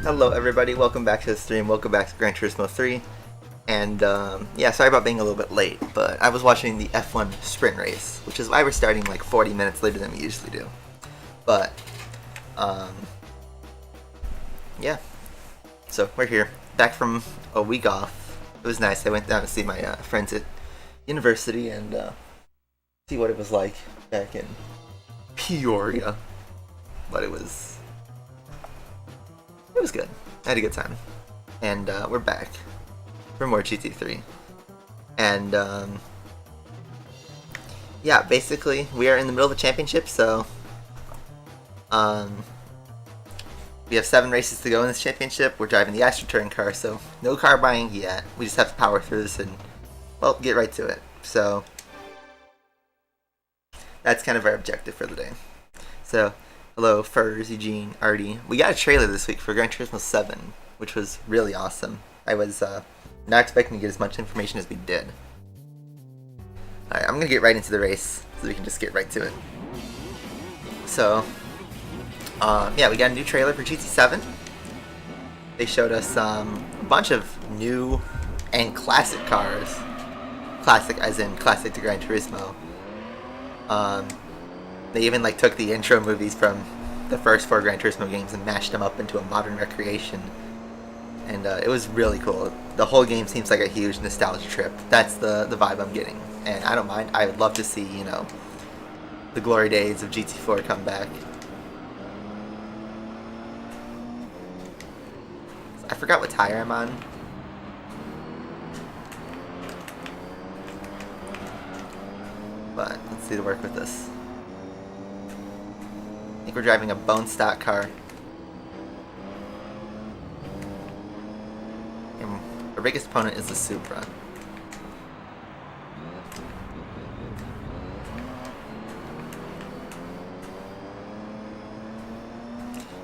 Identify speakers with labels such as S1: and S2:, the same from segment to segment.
S1: Hello everybody, welcome back to the stream, welcome back to Gran Turismo 3. And yeah, sorry about being a little bit late, but I was watching the F1 sprint race, which is why we're starting like 40 minutes later than we usually do. But, yeah, so we're here, back from a week off. It was nice. I went down to see my friends at university and see what it was like back in Peoria. But it was good. I had a good time. And we're back for more GT3. And yeah, basically we are in the middle of a championship, so we have 7 races to go in this championship. We're driving the AstroTurn car, so no car buying yet. We just have to power through this and, well, get right to it. So that's kind of our objective for the day. So hello, Furs, Eugene, Artie. We got a trailer this week for Gran Turismo 7, which was really awesome. I was not expecting to get as much information as we did. Alright, I'm going to get right into the race, so we can just get right to it. So, yeah, we got a new trailer for GT7. They showed us a bunch of new and classic cars. Classic as in classic to Gran Turismo. They even like took the intro movies from the first 4 Gran Turismo games and mashed them up into a modern recreation. And it was really cool. The whole game seems like a huge nostalgia trip. That's the vibe I'm getting. And I don't mind. I would love to see, you know, the glory days of GT4 come back. I forgot what tire I'm on. But let's see to work with this. I think we're driving a bone stock car. And our biggest opponent is the Supra.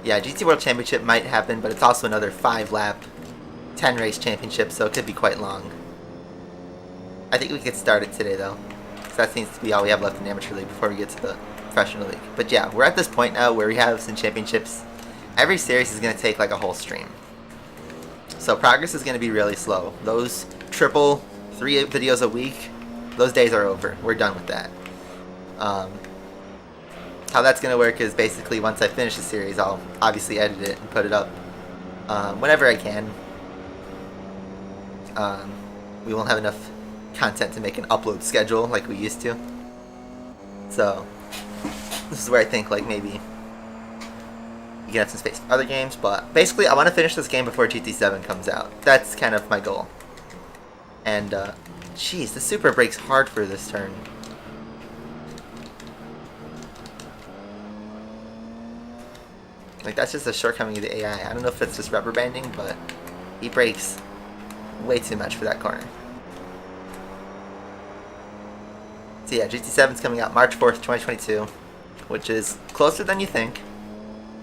S1: Yeah, GT World Championship might happen, but it's also another 5-lap, 10-race championship, so it could be quite long. I think we could start it today, though. So that seems to be all we have left in Amateur League before we get to the Professional League. But yeah, we're at this point now where we have some championships. Every series is going to take like a whole stream. So progress is going to be really slow. Those triple 3 videos a week, those days are over. We're done with that. How that's going to work is basically once I finish the series, I'll obviously edit it and put it up whenever I can. We won't have enough content to make an upload schedule like we used to. So this is where I think like maybe you can have some space for other games, but basically I want to finish this game before GT7 comes out. That's kind of my goal. And jeez, the Supra brakes hard for this turn. Like, that's just a shortcoming of the AI. I don't know if it's just rubber banding, but he brakes way too much for that corner. So yeah, GT7's coming out March 4th, 2022, which is closer than you think.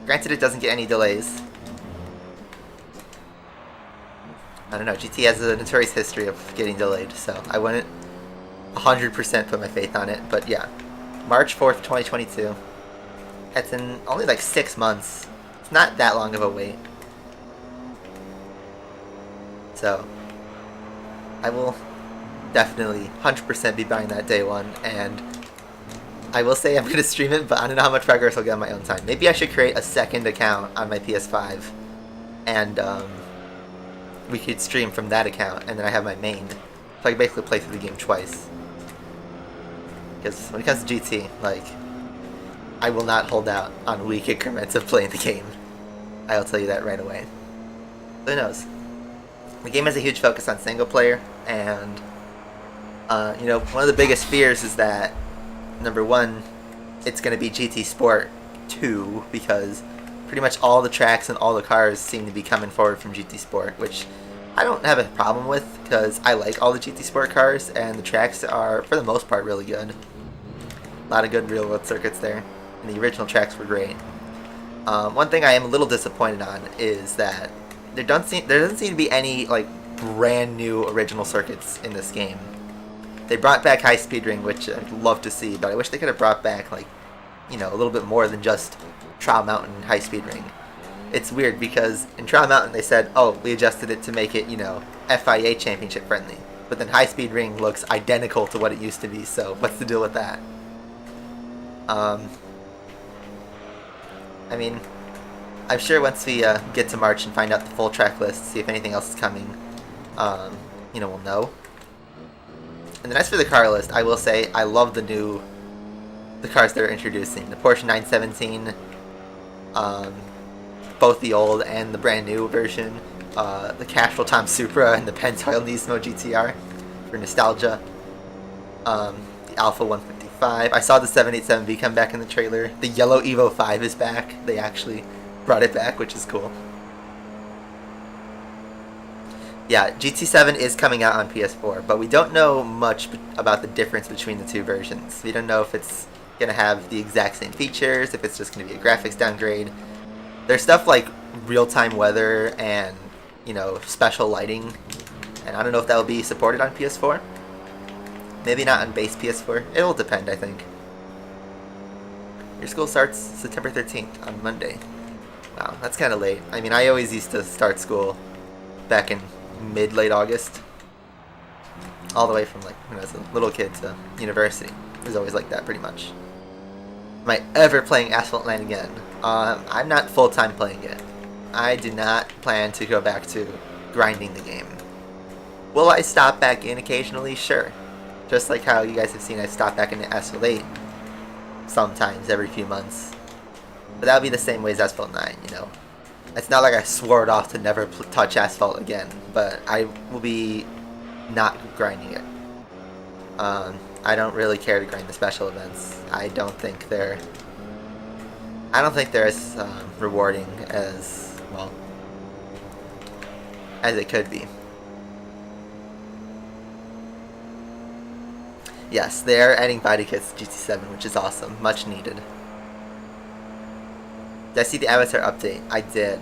S1: Granted, it doesn't get any delays. I don't know, GT has a notorious history of getting delayed, so I wouldn't 100% put my faith on it. But yeah, March 4th, 2022. That's in only like 6 months. It's not that long of a wait. So I will definitely 100% be buying that day one, and I will say I'm going to stream it, but I don't know how much progress I'll get on my own time. Maybe I should create a second account on my PS5, and we could stream from that account, and then I have my main. So I can basically play through the game twice. Because when it comes to GT, like, I will not hold out on week increments of playing the game. I'll tell you that right away. Who knows? The game has a huge focus on single player, and you know, one of the biggest fears is that, number one, it's going to be GT Sport 2, because pretty much all the tracks and all the cars seem to be coming forward from GT Sport, which I don't have a problem with, because I like all the GT Sport cars, and the tracks are, for the most part, really good. A lot of good real-world circuits there, and the original tracks were great. One thing I am a little disappointed on is that there doesn't seem to be any like brand new original circuits in this game. They brought back High Speed Ring, which I'd love to see, but I wish they could have brought back, like, you know, a little bit more than just Trial Mountain High Speed Ring. it's weird because in Trial Mountain they said, oh, we adjusted it to make it, you know, FIA championship friendly. But then High Speed Ring looks identical to what it used to be, so what's the deal with that? I mean, I'm sure once we get to March and find out the full track list, see if anything else is coming, you know, we'll know. And then as for the car list, I will say I love the cars they're introducing. The Porsche 917, both the old and the brand new version. The Castrol Tom Supra and the Pentoil Nismo GTR for nostalgia. The Alpha 155. I saw the 787V come back in the trailer. The yellow Evo 5 is back. They actually brought it back, which is cool. Yeah, GT7 is coming out on PS4, but we don't know much about the difference between the two versions. We don't know if it's going to have the exact same features, if it's just going to be a graphics downgrade. There's stuff like real-time weather and, you know, special lighting, and I don't know if that will be supported on PS4. Maybe not on base PS4. It will depend, I think. Your school starts September 13th on Monday. Wow, that's kind of late. I mean, I always used to start school back in mid-late August. All the way from, like, when I was a little kid to university. It was always like that, pretty much. Am I ever playing Asphalt Land again? I'm not full-time playing it. I do not plan to go back to grinding the game. Will I stop back in occasionally? Sure. Just like how you guys have seen I stop back into Asphalt 8 sometimes every few months. But that would be the same way as Asphalt 9, you know. It's not like I swore it off to never touch Asphalt again, but I will be not grinding it. I don't really care to grind the special events. I don't think they're as rewarding as, well, as it could be. Yes, they are adding body kits to GT7, which is awesome. Much needed. Did I see the Avatar update? I did.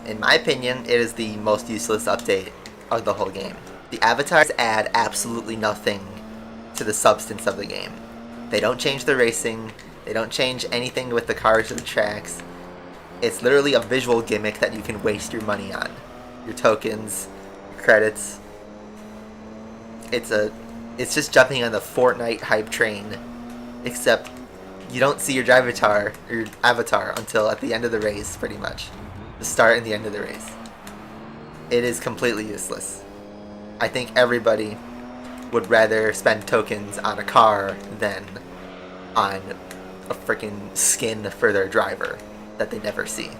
S1: In my opinion, it is the most useless update of the whole game. The avatars add absolutely nothing to the substance of the game. They don't change the racing. They don't change anything with the cars or the tracks. It's literally a visual gimmick that you can waste your money on. Your tokens, your credits. It's just jumping on the Fortnite hype train, except you don't see your avatar until at the end of the race, pretty much. The start and the end of the race. It is completely useless. I think everybody would rather spend tokens on a car than on a freaking skin for their driver that they never see.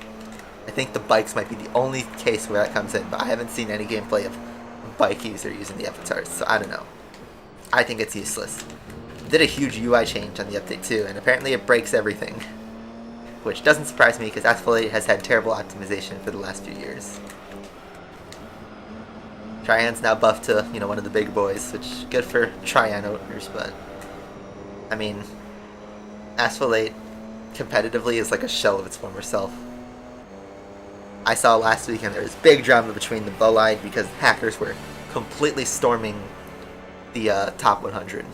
S1: I think the bikes might be the only case where that comes in, but I haven't seen any gameplay of a bike user using the avatars, so I don't know. I think it's useless. It did a huge UI change on the update too, and apparently it breaks everything. Which doesn't surprise me because Asphalt 8 has had terrible optimization for the last few years. Trian's now buffed to, you know, one of the big boys, which good for Trian owners, but I mean, Asphalt 8 competitively is like a shell of its former self. I saw last weekend there was big drama between the Bolide because hackers were completely storming the top 100.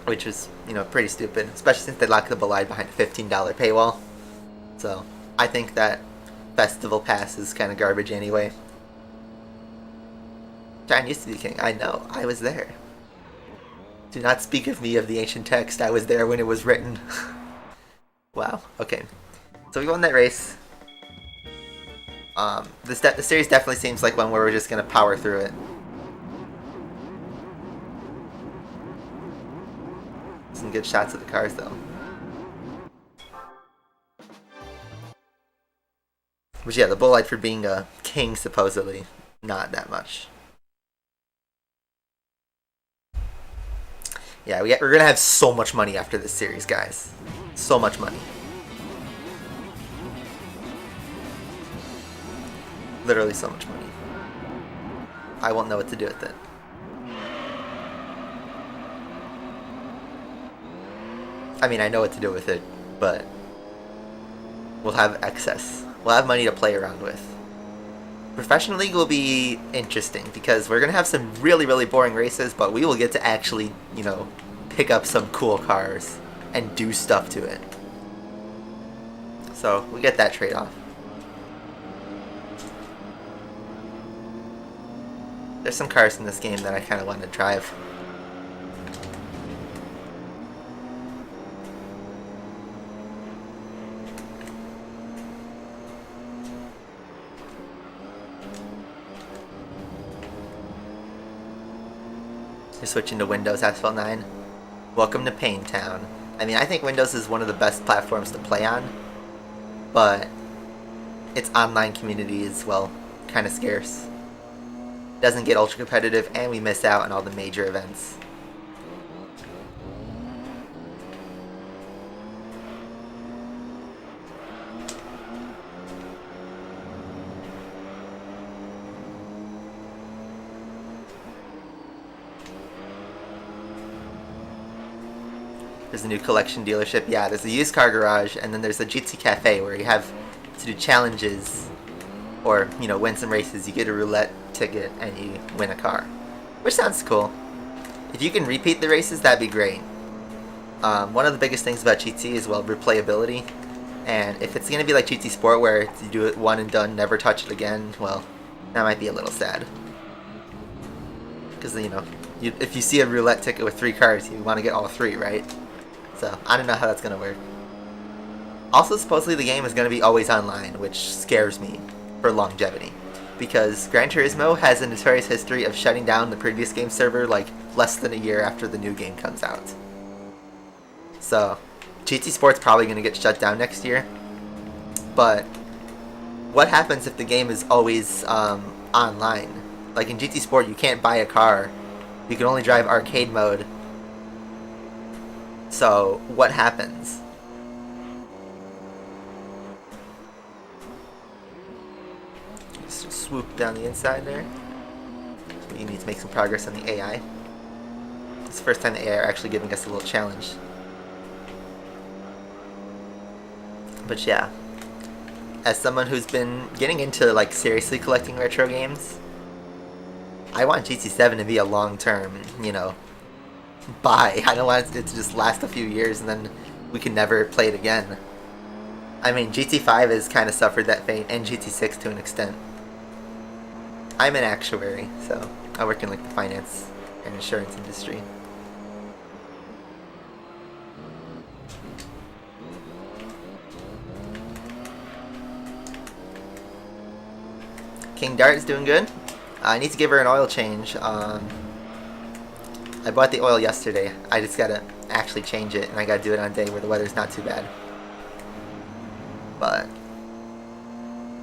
S1: Which was, you know, pretty stupid, especially since they locked the Bolide behind a $15 paywall. So, I think that Festival Pass is kind of garbage anyway. John used to be king. I know. I was there. Do not speak of me of the ancient text. I was there when it was written. Wow. Okay. So we won that race. The series definitely seems like one where we're just going to power through it. Some good shots of the cars, though. But yeah, the Bolide for being a king, supposedly, not that much. Yeah, we're gonna have so much money after this series, guys. So much money. Literally so much money. I won't know what to do with it. I mean, I know what to do with it, but we'll have excess. We'll have money to play around with. Professional League will be interesting because we're going to have some really, really boring races, but we will get to actually, you know, pick up some cool cars and do stuff to it. So we get that trade-off. There's some cars in this game that I kind of want to drive. You're switching to Windows Asphalt 9. Welcome to Pain Town. I mean, I think Windows is one of the best platforms to play on, but its online community is, well, kind of scarce. Doesn't get ultra competitive, and we miss out on all the major events. There's a new collection dealership. Yeah, there's a used car garage, and then there's a GT Cafe where you have to do challenges or, you know, win some races. You get a roulette ticket and you win a car, which sounds cool. If you can repeat the races, that'd be great. One of the biggest things about GT is, well, replayability, and if it's gonna be like GT Sport where you do it one and done, never touch it again, well, that might be a little sad. Because, you know, if you see a roulette ticket with 3 cars, you want to get all 3, right? So I don't know how that's gonna work. Also, supposedly the game is gonna be always online, which scares me for longevity, because Gran Turismo has a notorious history of shutting down the previous game server like less than a year after the new game comes out. So GT Sport's probably going to get shut down next year, but what happens if the game is always online? Like in GT Sport, you can't buy a car, you can only drive arcade mode. So what happens? Just swoop down the inside there. So you need to make some progress on the AI. It's the first time the AI are actually giving us a little challenge. But yeah, as someone who's been getting into like seriously collecting retro games, I want GT7 to be a long-term, you know, buy. I don't want it to just last a few years and then we can never play it again. I mean, GT5 has kind of suffered that fate, and GT6 to an extent. I'm an actuary, so I work in like the finance and insurance industry. King Dart is doing good. I need to give her an oil change. I bought the oil yesterday. I just gotta actually change it, and I gotta do it on a day where the weather's not too bad. But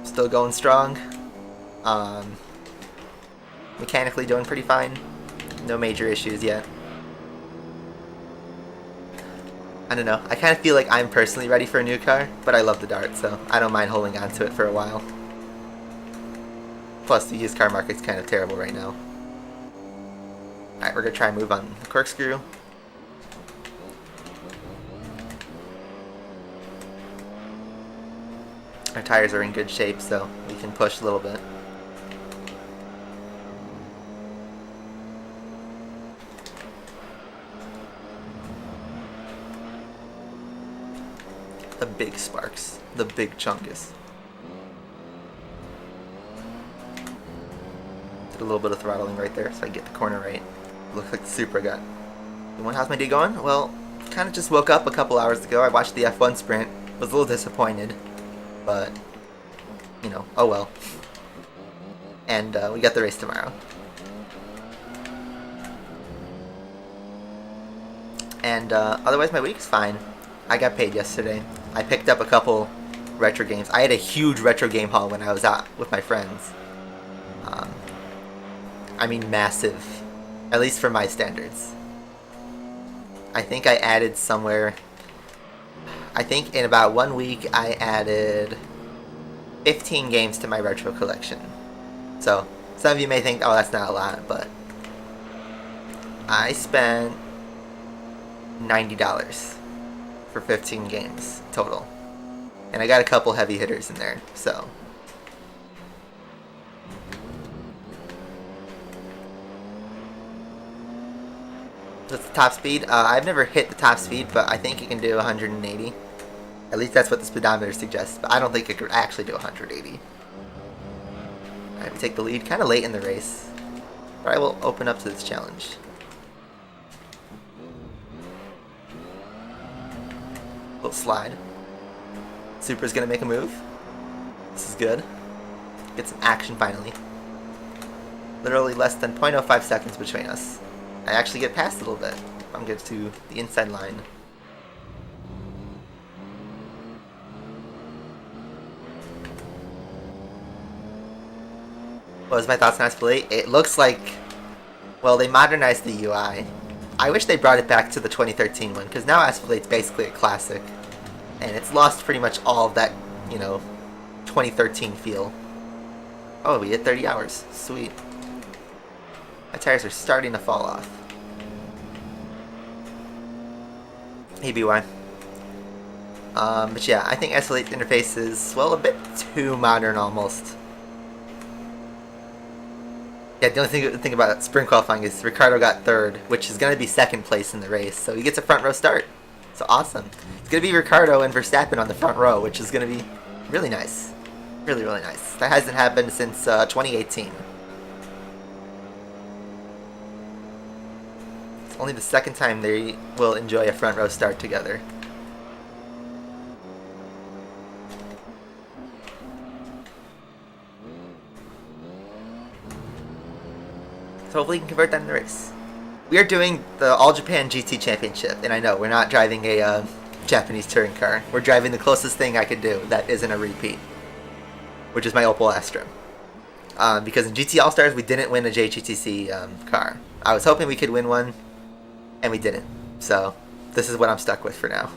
S1: still going strong. Mechanically doing pretty fine. No major issues yet. I don't know. I kind of feel like I'm personally ready for a new car, but I love the Dart, so I don't mind holding on to it for a while. Plus, the used car market's kind of terrible right now. Alright, we're going to try and move on the corkscrew. Our tires are in good shape, so we can push a little bit. The big sparks. The big chunkus. Did a little bit of throttling right there so I can get the corner right. Looks like the Supra got. How's my day going? Well, kind of just woke up a couple hours ago. I watched the F1 sprint. Was a little disappointed, but you know, oh well. And we got the race tomorrow. And otherwise, my week's fine. I got paid yesterday. I picked up a couple retro games. I had a huge retro game haul when I was out with my friends. I mean massive, at least for my standards. I think I added somewhere, I think in about 1 week I added 15 games to my retro collection. So some of you may think, oh, that's not a lot, but I spent $90 for 15 games total. And I got a couple heavy hitters in there, so. That's the top speed. I've never hit the top speed, but I think you can do 180. At least that's what the speedometer suggests, but I don't think it could actually do 180. Alright, we take the lead kind of late in the race. But I will open up to this challenge. Little slide. Supra's gonna make a move. This is good. Get some action finally. Literally less than 0.05 seconds between us. I actually get past a little bit. I'm good to the inside line. What was my thoughts on Espelate? It looks like, well, they modernized the UI. I wish they brought it back to the 2013 one, because now Espelate's basically a classic. And it's lost pretty much all of that, you know, 2013 feel. Oh, we hit 30 hours. Sweet. My tires are starting to fall off. Hey, BY. But yeah, I think Espelate interface is, well, a bit too modern almost. Yeah, the only thing about sprint qualifying is Ricardo got third, which is going to be second place in the race, so he gets a front row start. So awesome. It's going to be Ricardo and Verstappen on the front row, which is going to be really nice. Really, really nice. That hasn't happened since 2018. It's only the second time they will enjoy a front row start together. So hopefully we can convert that in the race. We are doing the All Japan GT Championship, and I know we're not driving a Japanese touring car. We're driving the closest thing I could do that isn't a repeat, which is my Opel Astra. Because in GT All-Stars, we didn't win a JGTC car. I was hoping we could win one, and we didn't. So this is what I'm stuck with for now.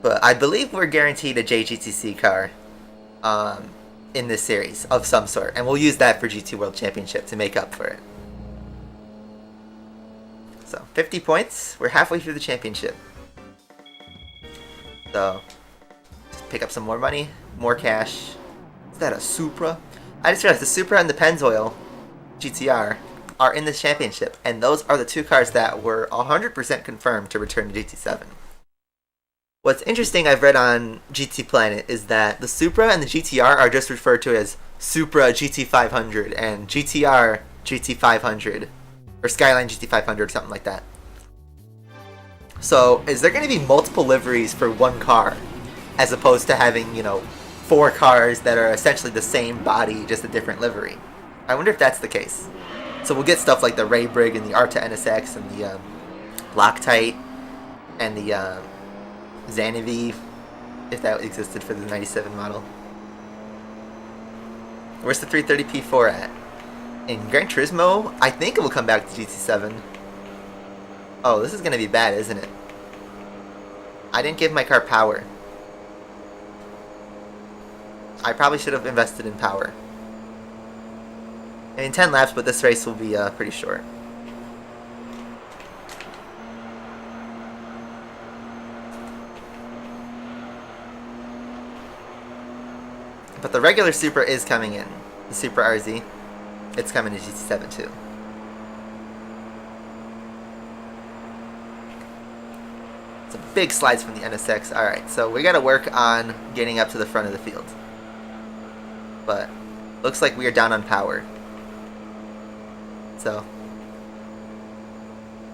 S1: But I believe we're guaranteed a JGTC car in this series of some sort, and we'll use that for GT World Championship to make up for it. So 50 points. We're halfway through the championship. So just pick up some more money, more cash. Is that a Supra? I just realized the Supra and the Pennzoil GTR are in this championship, and those are the two cars that were 100% confirmed to return to GT7. What's interesting I've read on GT Planet is that the Supra and the GTR are just referred to as Supra GT500 and GTR GT500 or Skyline GT500, something like that. So is there going to be multiple liveries for one car as opposed to having, you know, 4 cars that are essentially the same body, just a different livery? I wonder if that's the case. So we'll get stuff like the Ray Brig and the Arta NSX and the Loctite and the Xanavi, if that existed for the 97 model. Where's the 330 P4 at? In Gran Turismo, I think it will come back to GT7. Oh, this is going to be bad, isn't it? I didn't give my car power. I probably should have invested in power. I mean, 10 laps, but this race will be pretty short. But the regular Supra is coming in. The Supra RZ. It's coming to GT7 too. Some big slides from the NSX. Alright, so we gotta work on getting up to the front of the field. But looks like we are down on power. So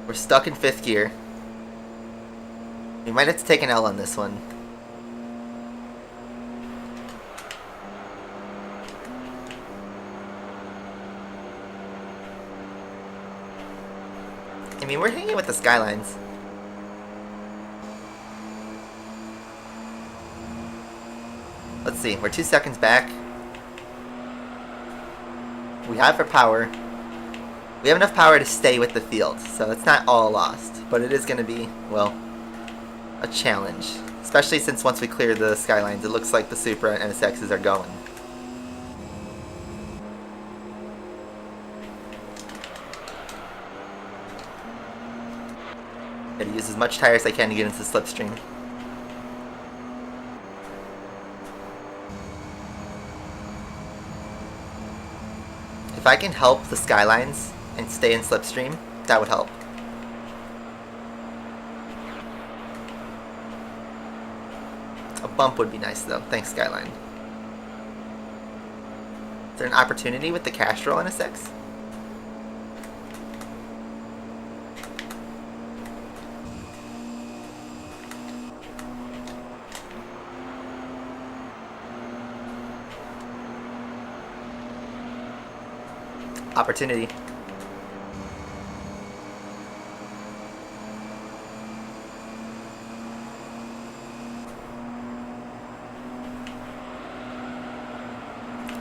S1: we're stuck in 5th gear. We might have to take an L on this one. I mean, we're hanging with the Skylines. Let's see, we're 2 seconds back. We have our power. We have enough power to stay with the field, so it's not all lost. But it is going to be, well, a challenge. Especially since once we clear the Skylines, it looks like the Supra and NSXs are going. Gotta use as much tire as I can to get into the slipstream. If I can help the Skylines and stay in slipstream, that would help. bump would be nice though. Thanks, Skyline. Is there an opportunity with the Castrol in a 6? Opportunity.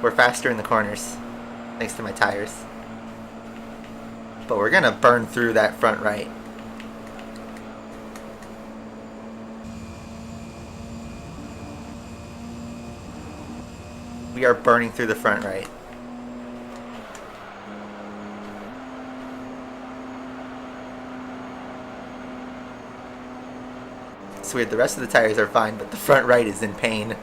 S1: We're faster in the corners, thanks to my tires. But we're gonna burn through that front right. We are burning through the front right. It's weird, the rest of the tires are fine, but the front right is in pain.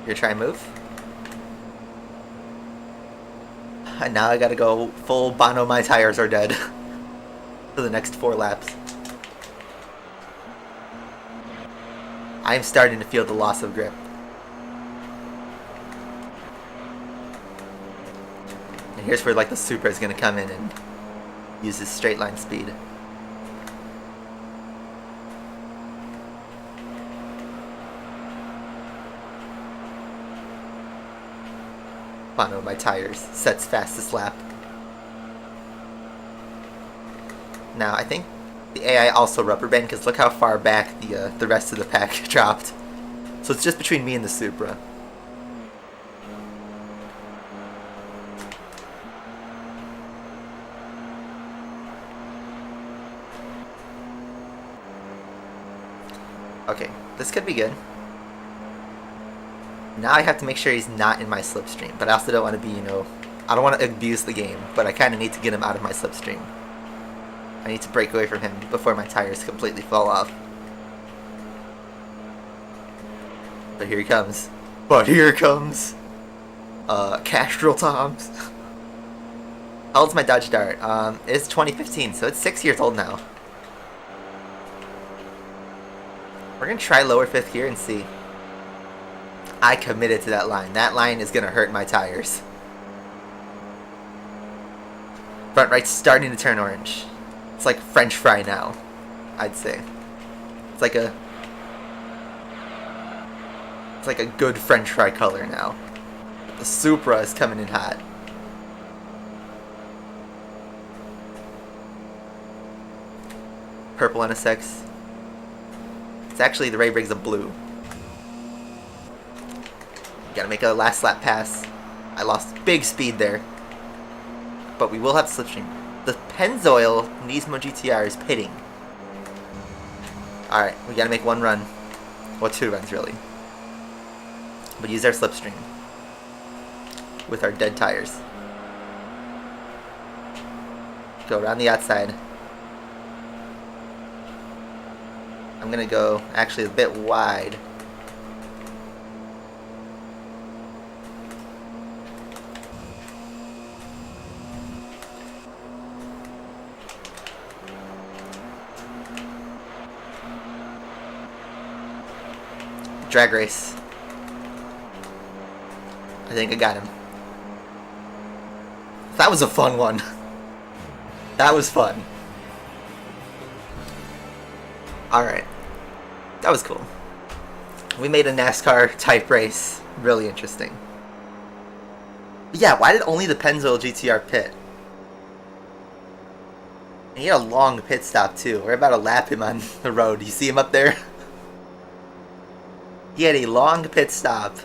S1: You're trying to move? And now I gotta go full Bono, my tires are dead for the next 4 laps. I'm starting to feel the loss of grip. And here's where like the Supra is gonna come in and use his straight line speed. Bono, my tires, sets fastest lap. Now I think the AI also rubber band because look how far back the rest of the pack dropped. So it's just between me and the Supra. Okay, this could be good. Now I have to make sure he's not in my slipstream, but I also don't want to be, you know, I don't want to abuse the game, but I kind of need to get him out of my slipstream. I need to break away from him before my tires completely fall off. But here he comes. But here comes Castrol Toms. How old's my Dodge Dart? It's 2015, so it's 6 years old now. We're gonna try lower 5th gear and see. I committed to that line. That line is gonna hurt my tires. Front right's starting to turn orange. It's like French fry now, I'd say. It's like a good French fry color now. The Supra is coming in hot. Purple NSX. It's actually the Ray Briggs of blue. Gotta make a last lap pass. I lost big speed there. But we will have slipstream. The Pennzoil Nismo GTR is pitting. Alright, we gotta make 1 run. Well, 2 runs really. But use our slipstream. With our dead tires. Go around the outside. I'm gonna go actually a bit wide. Drag race. I think I got him. That was a fun one. That was fun. Alright. That was cool. We made a NASCAR type race. Really interesting. But yeah, why did only the Pennzoil GTR pit? And he had a long pit stop too. We're about to lap him on the road. You see him up there? He had a long pit stop,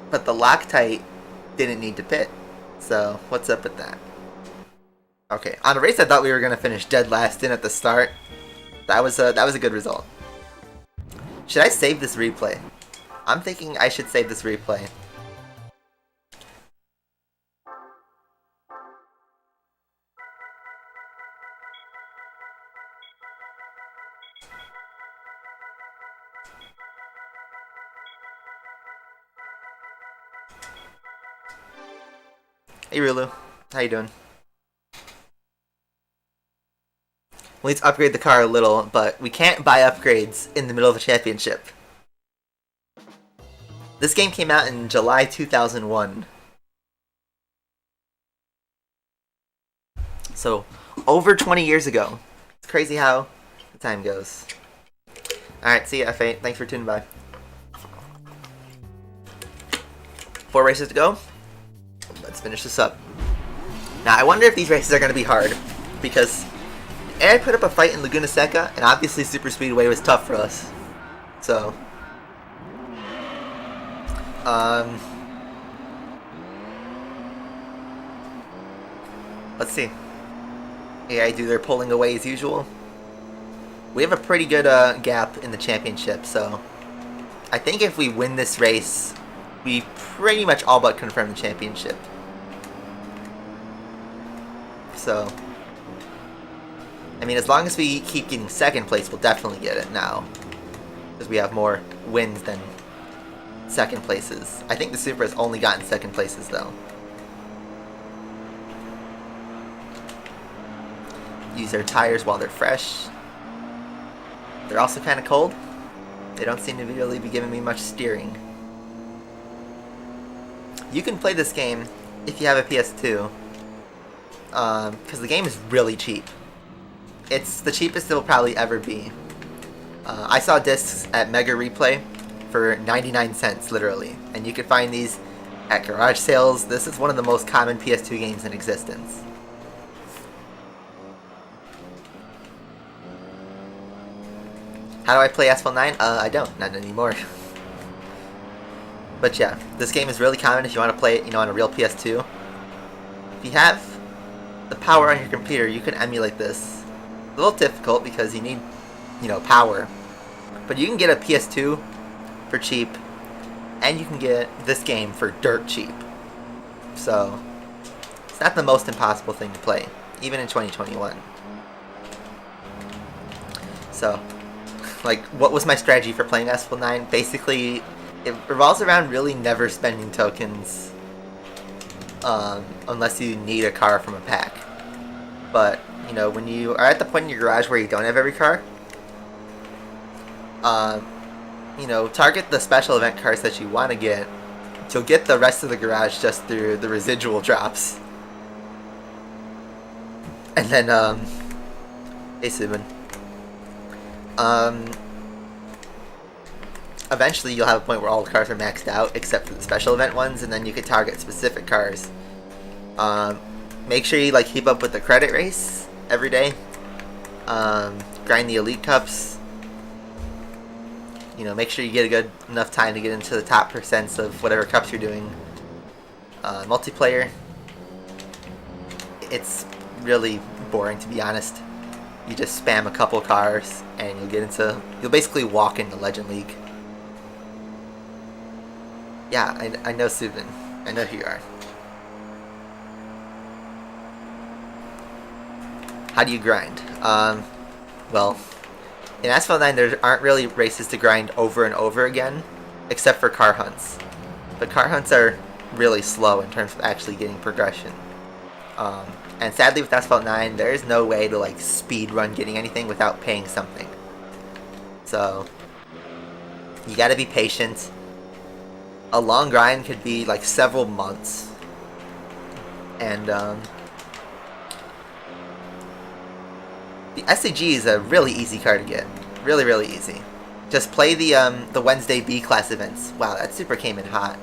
S1: but the Loctite didn't need to pit. So, what's up with that? Okay, on a race I thought we were going to finish dead last in at the start. That was a good result. Should I save this replay? I'm thinking I should save this replay. Hey Rulu, how you doing? We need to upgrade the car a little, but we can't buy upgrades in the middle of a championship. This game came out in July 2001. So, over 20 years ago. It's crazy how the time goes. Alright, see ya, F8. Thanks for tuning by. 4 races to go. Let's finish this up. Now, I wonder if these races are going to be hard, because I put up a fight in Laguna Seca, and obviously Super Speedway was tough for us. So, let's see. AI do their pulling away as usual. We have a pretty good gap in the championship, so I think if we win this race, we pretty much all but confirm the championship. So, I mean, as long as we keep getting second place, we'll definitely get it now. Because we have more wins than second places. I think the Supra has only gotten second places, though. Use their tires while they're fresh. They're also kind of cold. They don't seem to really be giving me much steering. You can play this game if you have a PS2. Because the game is really cheap. It's the cheapest it will probably ever be. I saw discs at Mega Replay for 99 cents, literally. And you can find these at garage sales. This is one of the most common PS2 games in existence. How do I play Asphalt 9? I don't. Not anymore. But yeah, this game is really common if you want to play it, on a real PS2. If you have the power on your computer, you can emulate this. A little difficult because you need, power. But you can get a PS2 for cheap, and you can get this game for dirt cheap. So, it's not the most impossible thing to play, even in 2021. So, what was my strategy for playing Asphalt 9? Basically, it revolves around really never spending tokens unless you need a car from a pack. But, when you are at the point in your garage where you don't have every car, target the special event cars that you want to get. You'll get the rest of the garage just through the residual drops. And then, hey Subin. Eventually you'll have a point where all the cars are maxed out except for the special event ones, and then you can target specific cars. Make sure you keep up with the credit race every day. Grind the elite cups. Make sure you get a good enough time to get into the top percents of whatever cups you're doing. Multiplayer, it's really boring, to be honest. You just spam a couple cars and you'll basically walk into Legend League. Yeah, I know Subin. I know who you are. How do you grind? Well, in Asphalt 9 there aren't really races to grind over and over again, except for car hunts. But car hunts are really slow in terms of actually getting progression. And sadly with Asphalt 9, there is no way to speed run getting anything without paying something. So, you gotta be patient. A long grind could be several months. And the SCG is a really easy car to get. Really, really easy. Just play the Wednesday B class events. Wow, that super came in hot.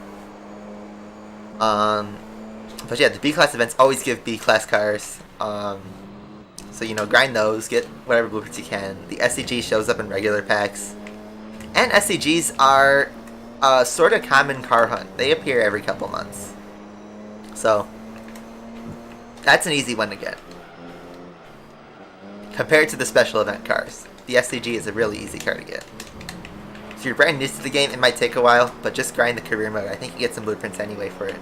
S1: But yeah, the B class events always give B class cars. So grind those, get whatever blueprints you can. The SCG shows up in regular packs. And SCGs are a sort of common car hunt. They appear every couple months. So, that's an easy one to get. Compared to the special event cars, the SCG is a really easy car to get. If you're brand new to the game, it might take a while, but just grind the career mode. I think you get some blueprints anyway for it.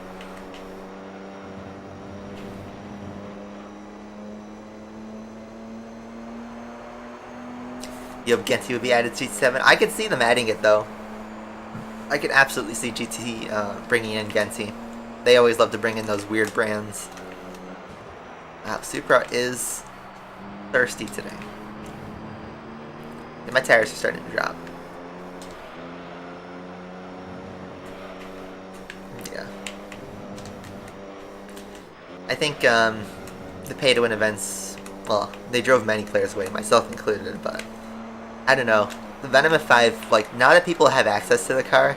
S1: You hope Genti would be added to GT7. I could see them adding it though. I could absolutely see GT bringing in Genti. They always love to bring in those weird brands. Wow, Supra is thirsty today. And my tires are starting to drop. Yeah. I think the pay-to-win events, well, they drove many players away, myself included, but I don't know. The Venom F5, like, now that people have access to the car,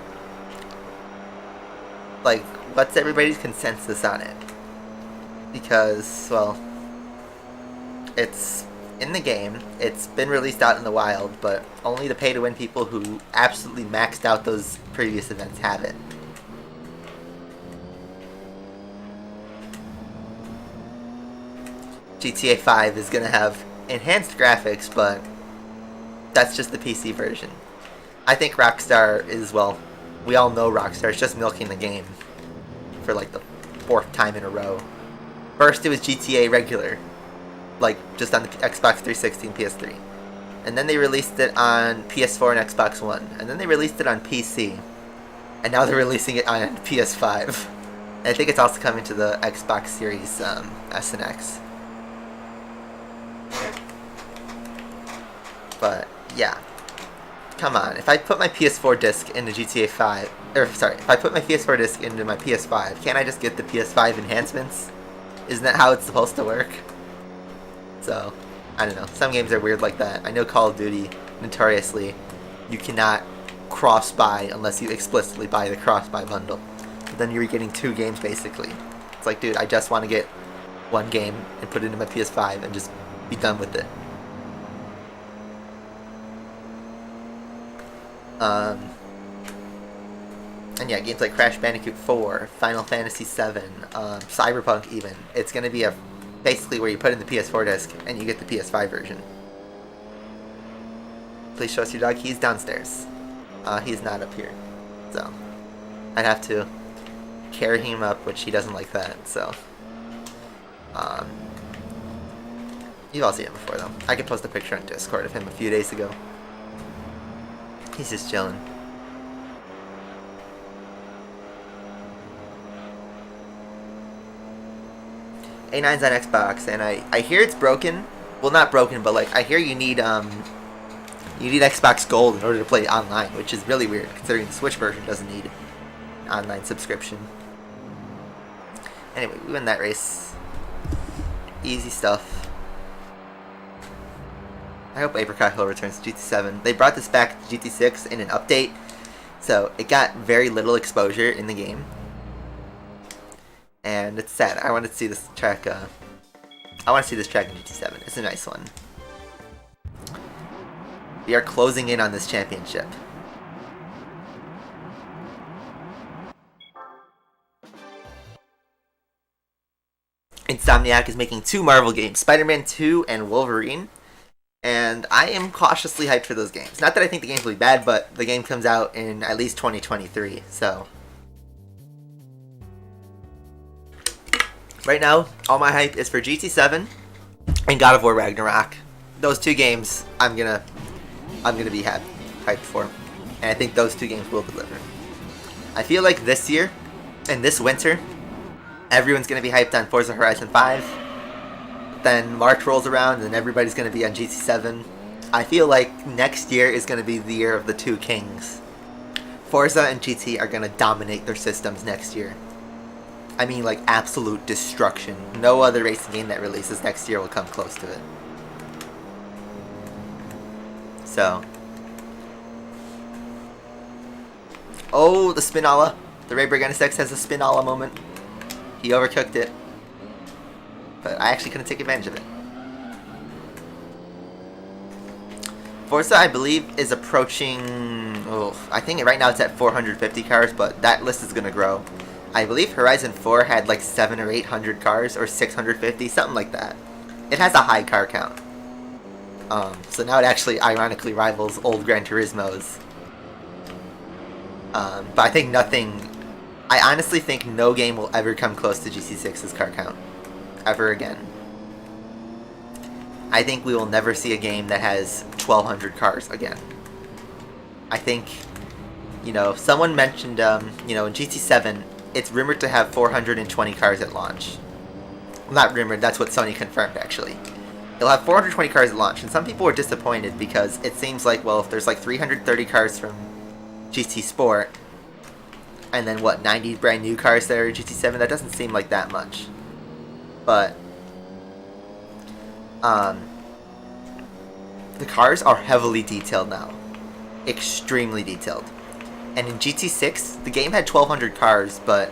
S1: like, what's everybody's consensus on it? Because, well, it's in the game, it's been released out in the wild, but only the pay-to-win people who absolutely maxed out those previous events have it. GTA 5 is going to have enhanced graphics, but that's just the PC version. I think Rockstar is, well, we all know Rockstar is just milking the game for like the 4th time in a row. First it was GTA regular, like just on the Xbox 360 and PS3. And then they released it on PS4 and Xbox One. And then they released it on PC. And now they're releasing it on PS5. And I think it's also coming to the Xbox Series S and X. But yeah, come on. If I put my PS4 disc into GTA 5, or sorry, if I put my PS4 disc into my PS5, can't I just get the PS5 enhancements? Isn't that how it's supposed to work? So, I don't know. Some games are weird like that. I know Call of Duty, notoriously, you cannot cross-buy unless you explicitly buy the cross-buy bundle. But then you're getting 2 games basically. It's like, dude, I just want to get 1 game and put it into my PS5 and just be done with it. And yeah, games like Crash Bandicoot 4, Final Fantasy 7, Cyberpunk even. It's going to be basically where you put in the PS4 disc and you get the PS5 version. Please show us your dog. He's downstairs. He's not up here. So, I'd have to carry him up, which he doesn't like that, so. You've all seen him before though. I could post a picture on Discord of him a few days ago. He's just chilling. A9's on Xbox, and I hear it's broken. Well, not broken, but like I hear you need Xbox Gold in order to play online, which is really weird considering the Switch version doesn't need an online subscription. Anyway, we win that race. Easy stuff. I hope Apricot Hill returns to GT7. They brought this back to GT6 in an update, so it got very little exposure in the game. And it's sad. I want to see this track. I want to see this track in GT7. It's a nice one. We are closing in on this championship. Insomniac is making 2 Marvel games, Spider-Man 2 and Wolverine. And I am cautiously hyped for those games. Not that I think the games will be bad, but the game comes out in at least 2023, so. Right now, all my hype is for GT7 and God of War Ragnarok. Those 2 games I'm gonna be hyped for. And I think those 2 games will deliver. I feel like this year and this winter, everyone's gonna be hyped on Forza Horizon 5. Then March rolls around and everybody's going to be on GT7. I feel like next year is going to be the year of the 2 kings. Forza and GT are going to dominate their systems next year. I mean, like, absolute destruction. No other racing game that releases next year will come close to it. So. Oh, the Spinalla. The Ray Brigandus X has a Spinalla moment. He overcooked it. But I actually couldn't take advantage of it. Forza, I believe, is approaching. I think right now it's at 450 cars, but that list is gonna grow. I believe Horizon 4 had like 700 or 800 cars, or 650, something like that. It has a high car count. So now it actually ironically rivals old Gran Turismo's. But I think nothing. I honestly think no game will ever come close to GT6's car count. Ever again. I think we will never see a game that has 1,200 cars again. I think, you know, someone mentioned, you know, in GT7, it's rumored to have 420 cars at launch. Well, not rumored, that's what Sony confirmed, actually. It'll have 420 cars at launch, and some people were disappointed because it seems like, well, if there's like 330 cars from GT Sport, and then what, 90 brand new cars that are GT7, that doesn't seem like that much. But the cars are heavily detailed now. Extremely detailed. And in GT6, the game had 1,200 cars, but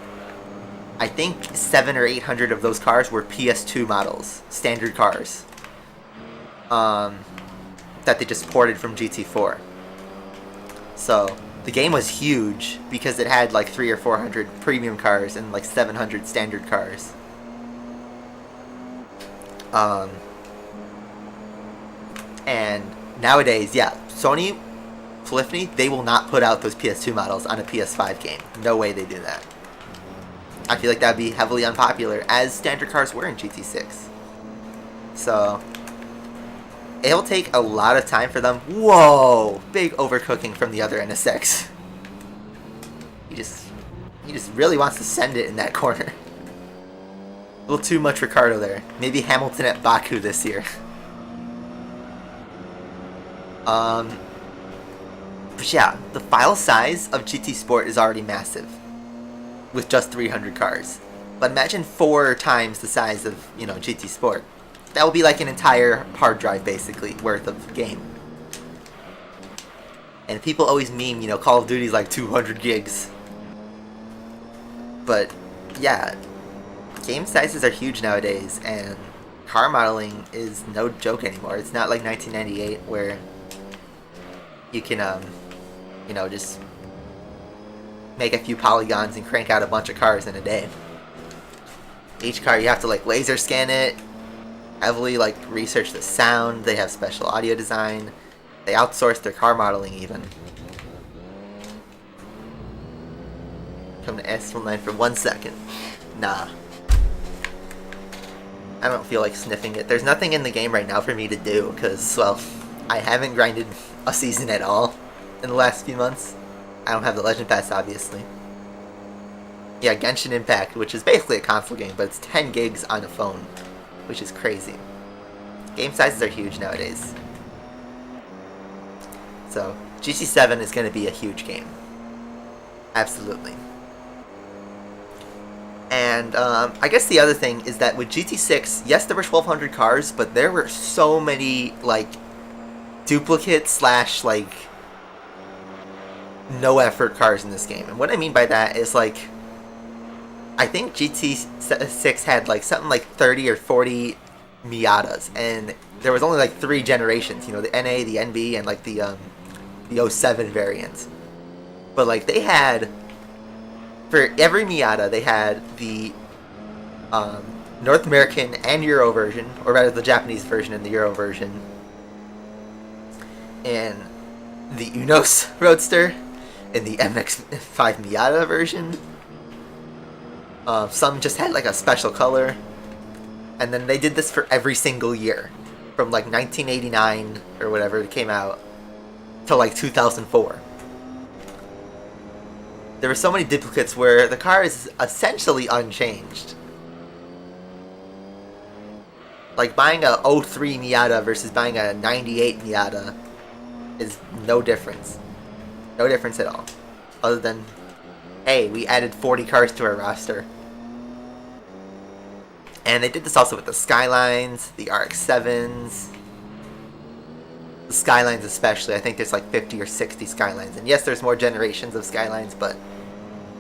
S1: I think 700 or 800 of those cars were PS2 models, standard cars, that they just ported from GT4. So the game was huge because it had like 300 or 400 premium cars and like 700 standard cars. And nowadays, yeah, Sony, Polyphony, they will not put out those PS2 models on a PS5 game. No way they do that. I feel like that would be heavily unpopular, as standard cars were in GT6. So it'll take a lot of time for them. Whoa! Big overcooking from the other NSX. He just really wants to send it in that corner. A little too much Ricardo there. Maybe Hamilton at Baku this year. But yeah, the file size of GT Sport is already massive, with just 300 cars. But imagine 4 times the size of, you know, GT Sport. That will be like an entire hard drive, basically, worth of game. And people always meme, you know, Call of Duty's like 200 gigs. But, yeah, game sizes are huge nowadays, and car modeling is no joke anymore. It's not like 1998 where you can, you know, just make a few polygons and crank out a bunch of cars in a day. Each car, you have to like laser scan it, heavily like research the sound. They have special audio design. They outsource their car modeling even. Come to S19 for 1 second. Nah. I don't feel like sniffing it. There's nothing in the game right now for me to do because, well, I haven't grinded a season at all in the last few months. I don't have the Legend Pass, obviously. Yeah, Genshin Impact, which is basically a console game, but it's 10 gigs on a phone, which is crazy. Game sizes are huge nowadays. So, GT7 is going to be a huge game. Absolutely. And I guess the other thing is that with GT6, yes, there were 1,200 cars, but there were so many, like, duplicate slash, like, no effort cars in this game. And what I mean by that is, like, I think GT6 had like something like 30 or 40 Miatas, and there was only like 3 generations, you know, the NA, the NB, and like the 07 variants. But like they had, for every Miata, they had the North American and Euro version, or rather the Japanese version and the Euro version, and the Unos Roadster, and the MX-5 Miata version. Some just had like a special color, and then they did this for every single year, from like 1989 or whatever it came out to like 2004. There were so many duplicates where the car is essentially unchanged. Like buying a 03 Miata versus buying a 98 Miata is no difference. No difference at all. Other than, hey, we added 40 cars to our roster. And they did this also with the Skylines, the RX-7s. The Skylines especially. I think there's like 50 or 60 Skylines. And yes, there's more generations of Skylines, but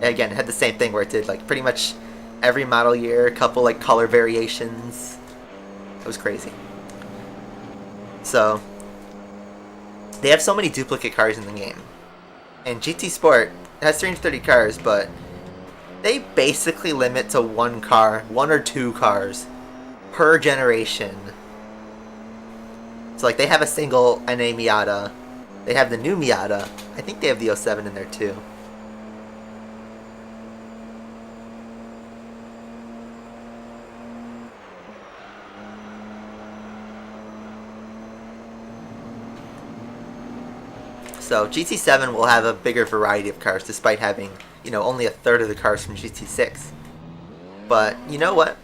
S1: again, it had the same thing where it did like pretty much every model year, a couple like color variations. It was crazy. So, they have so many duplicate cars in the game. And GT Sport has 330 cars, but they basically limit to 1 car, 1 or 2 cars per generation. So like they have a single NA Miata, they have the new Miata, I think they have the 07 in there too. So GT7 will have a bigger variety of cars despite having, you know, only a third of the cars from GT6. But you know what?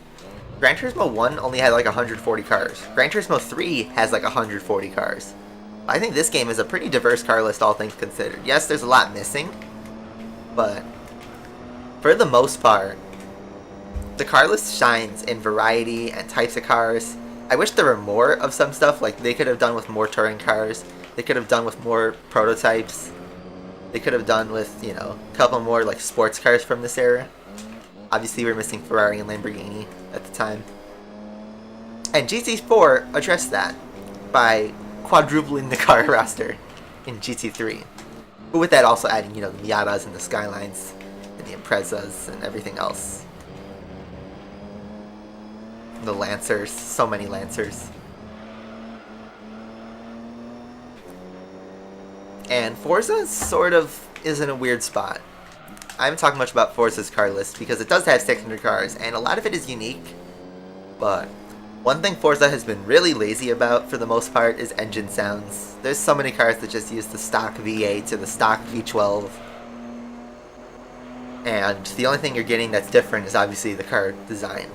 S1: Gran Turismo 1 only had like 140 cars. Gran Turismo 3 has like 140 cars. I think this game is a pretty diverse car list, all things considered. Yes, there's a lot missing, but for the most part, the car list shines in variety and types of cars. I wish there were more of some stuff, like they could have done with more touring cars. They could have done with more prototypes. They could have done with, you know, a couple more like sports cars from this era. Obviously, we're missing Ferrari and Lamborghini at the time. And GT4 addressed that by quadrupling the car roster in GT3. But with that also adding, you know, the Miatas and the Skylines and the Imprezas and everything else. The Lancers, so many Lancers. And Forza sort of is in a weird spot. I haven't talked much about Forza's car list because it does have 600 cars and a lot of it is unique. But one thing Forza has been really lazy about for the most part is engine sounds. There's so many cars that just use the stock V8 or the stock V12. And the only thing you're getting that's different is obviously the car design.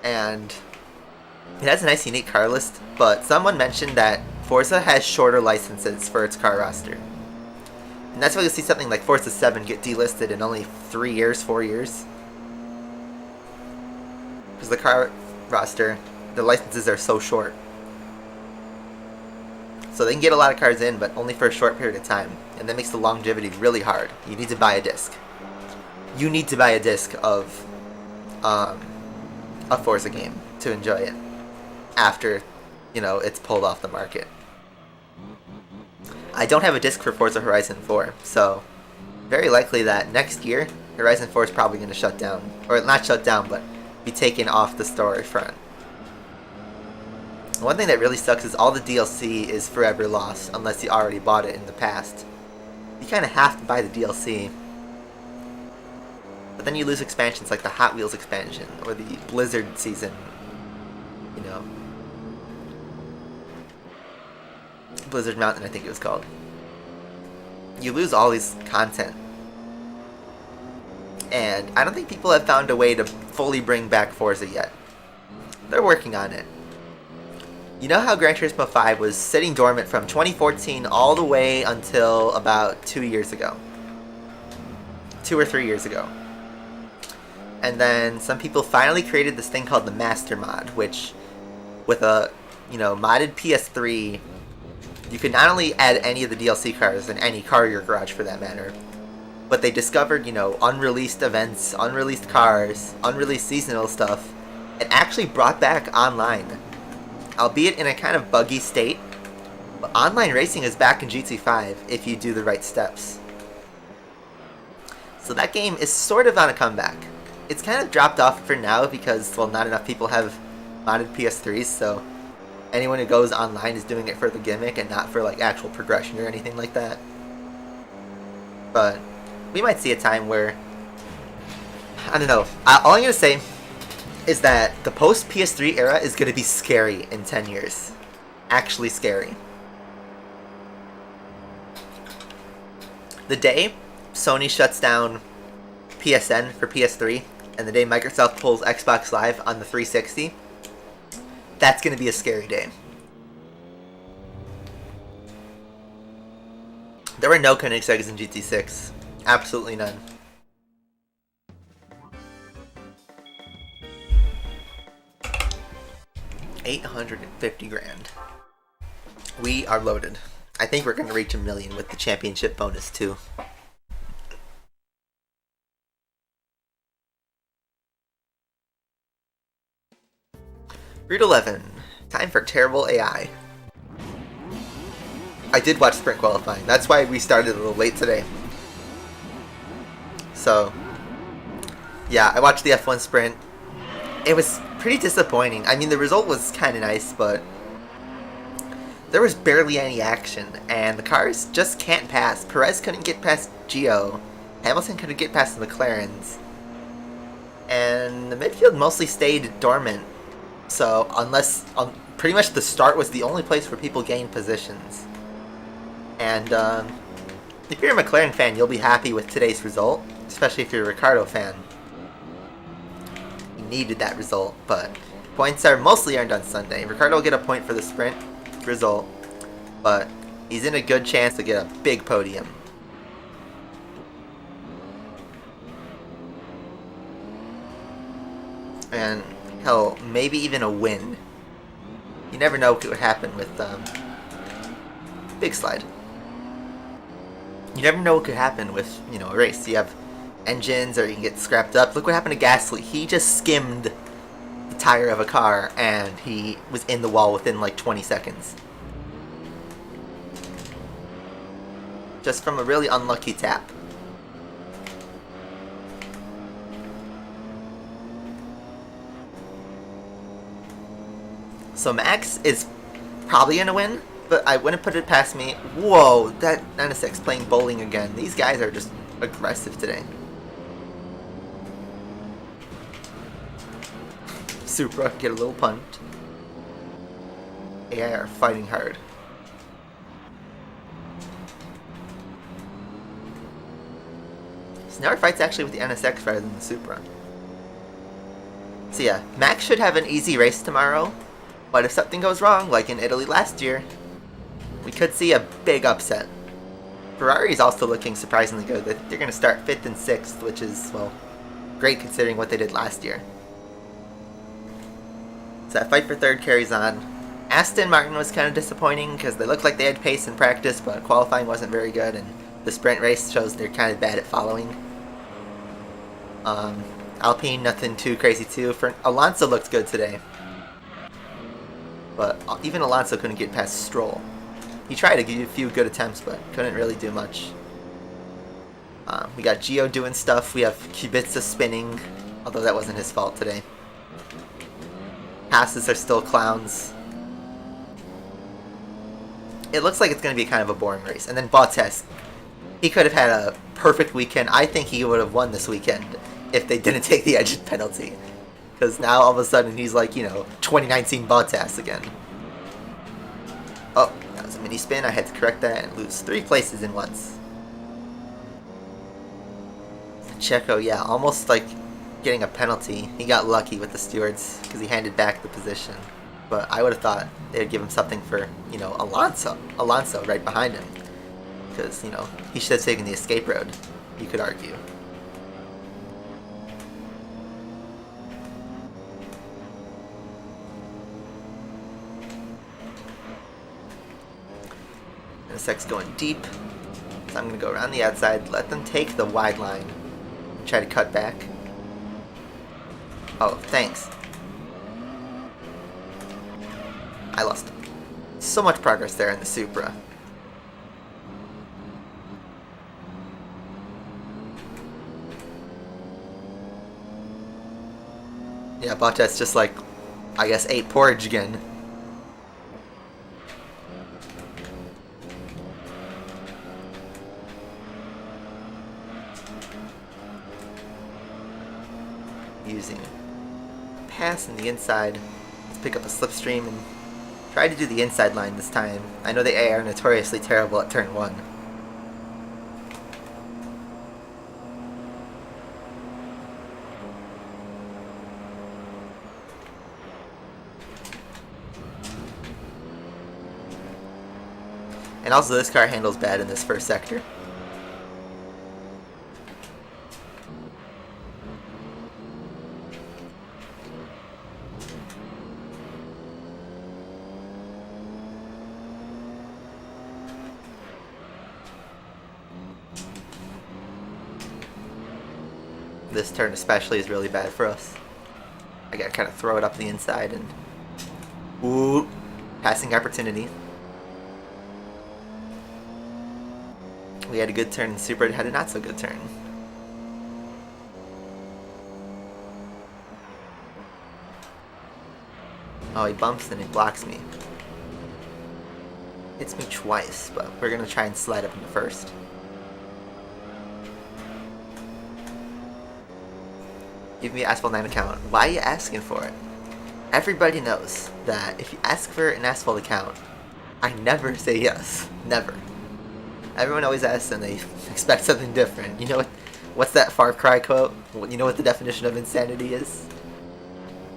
S1: And it has a nice unique car list, but someone mentioned that Forza has shorter licenses for its car roster. And that's why you'll see something like Forza 7 get delisted in only 3 years, 4 years. Because the car roster, the licenses are so short. So they can get a lot of cars in, but only for a short period of time. And that makes the longevity really hard. You need to buy a disc. You need to buy a disc of a Forza game to enjoy it after, you know, it's pulled off the market. I don't have a disc for Forza Horizon 4, so very likely that next year Horizon 4 is probably going to shut down, or not shut down, but be taken off the storefront. One thing that really sucks is all the DLC is forever lost unless you already bought it in the past. You kind of have to buy the DLC. But then you lose expansions like the Hot Wheels expansion or the Blizzard season, you know. Blizzard Mountain, I think it was called. You lose all these content. And I don't think people have found a way to fully bring back Forza yet. They're working on it. You know how Gran Turismo 5 was sitting dormant from 2014 all the way until about 2 years ago? 2 or 3 years ago. And then some people finally created this thing called the Master Mod, which with a, you know, modded PS3, you could not only add any of the DLC cars in any car in your garage for that matter, but they discovered, you know, unreleased events, unreleased cars, unreleased seasonal stuff, and actually brought back online. Albeit in a kind of buggy state, but online racing is back in GT5 if you do the right steps. So that game is sort of on a comeback. It's kind of dropped off for now because, well, not enough people have modded PS3s, so anyone who goes online is doing it for the gimmick and not for like actual progression or anything like that. But we might see a time where, I don't know, all I'm going to say is that the post PS3 era is going to be scary in 10 years. Actually scary. The day Sony shuts down PSN for PS3 and the day Microsoft pulls Xbox Live on the 360, that's going to be a scary day. There were no Koenigseggers in GT6. Absolutely none. $850 grand. We are loaded. I think we're going to reach 1 million with the championship bonus too. Route 11. Time for terrible AI. I did watch sprint qualifying. That's why we started a little late today. So, yeah, I watched the F1 sprint. It was pretty disappointing. I mean, the result was kind of nice, but there was barely any action, and the cars just can't pass. Perez couldn't get past Gio. Hamilton couldn't get past the McLarens. And the midfield mostly stayed dormant. So, unless, pretty much the start was the only place where people gained positions. And if you're a McLaren fan, you'll be happy with today's result, especially if you're a Ricardo fan. He needed that result, but points are mostly earned on Sunday. Ricardo will get a point for the sprint result, but he's in a good chance to get a big podium. And hell, maybe even a win. You never know what would happen with big slide. You never know what could happen with, you know, a race. You have engines, or you can get scrapped up. Look what happened to Gasly. He just skimmed the tire of a car, and he was in the wall within like 20 seconds. Just from a really unlucky tap. So Max is probably going to win, but I wouldn't put it past me. Whoa, that NSX playing bowling again. These guys are just aggressive today. Supra, get a little punt. AI are fighting hard. So now our fight's actually with the NSX rather than the Supra. So yeah, Max should have an easy race tomorrow. But if something goes wrong, like in Italy last year, we could see a big upset. Ferrari's also looking surprisingly good. They're going to start 5th and 6th, which is, well, great considering what they did last year. So that fight for 3rd carries on. Aston Martin was kind of disappointing because they looked like they had pace in practice, but qualifying wasn't very good, and the sprint race shows they're kind of bad at following. Alpine, nothing too crazy too. Alonso looked good today. But even Alonso couldn't get past Stroll. He tried to give a few good attempts, but couldn't really do much. We got Gio doing stuff. We have Kubica spinning, although that wasn't his fault today. Passes are still clowns. It looks like it's going to be kind of a boring race. And then Bottas, he could have had a perfect weekend. I think he would have won this weekend if they didn't take the engine penalty. Because now all of a sudden he's like, you know, 2019 Bottas again. Oh, that was a mini spin. I had to correct that and lose 3 places in once. Checo, yeah, almost like getting a penalty. He got lucky with the stewards because he handed back the position. But I would have thought they would give him something for, you know, Alonso right behind him. Because, you know, he should have taken the escape road, you could argue. NSX going deep, so I'm going to go around the outside, let them take the wide line, and try to cut back. Oh, thanks. I lost so much progress there in the Supra. Yeah, Bottas just like, I guess, ate porridge again. Using pass in the inside. Let's pick up a slipstream and try to do the inside line this time. I know the AI are notoriously terrible at turn 1. And also this car handles bad in this first sector. This turn especially is really bad for us. I gotta kind of throw it up the inside and... Ooh, passing opportunity. We had a good turn, Super had a not so good turn. Oh, he bumps and he blocks me. Hits me twice, but we're gonna try and slide up into first. Give me an Asphalt 9 account. Why are you asking for it? Everybody knows that if you ask for an Asphalt account, I never say yes. Never. Everyone always asks and they expect something different. You know what? What's that Far Cry quote? You know what the definition of insanity is?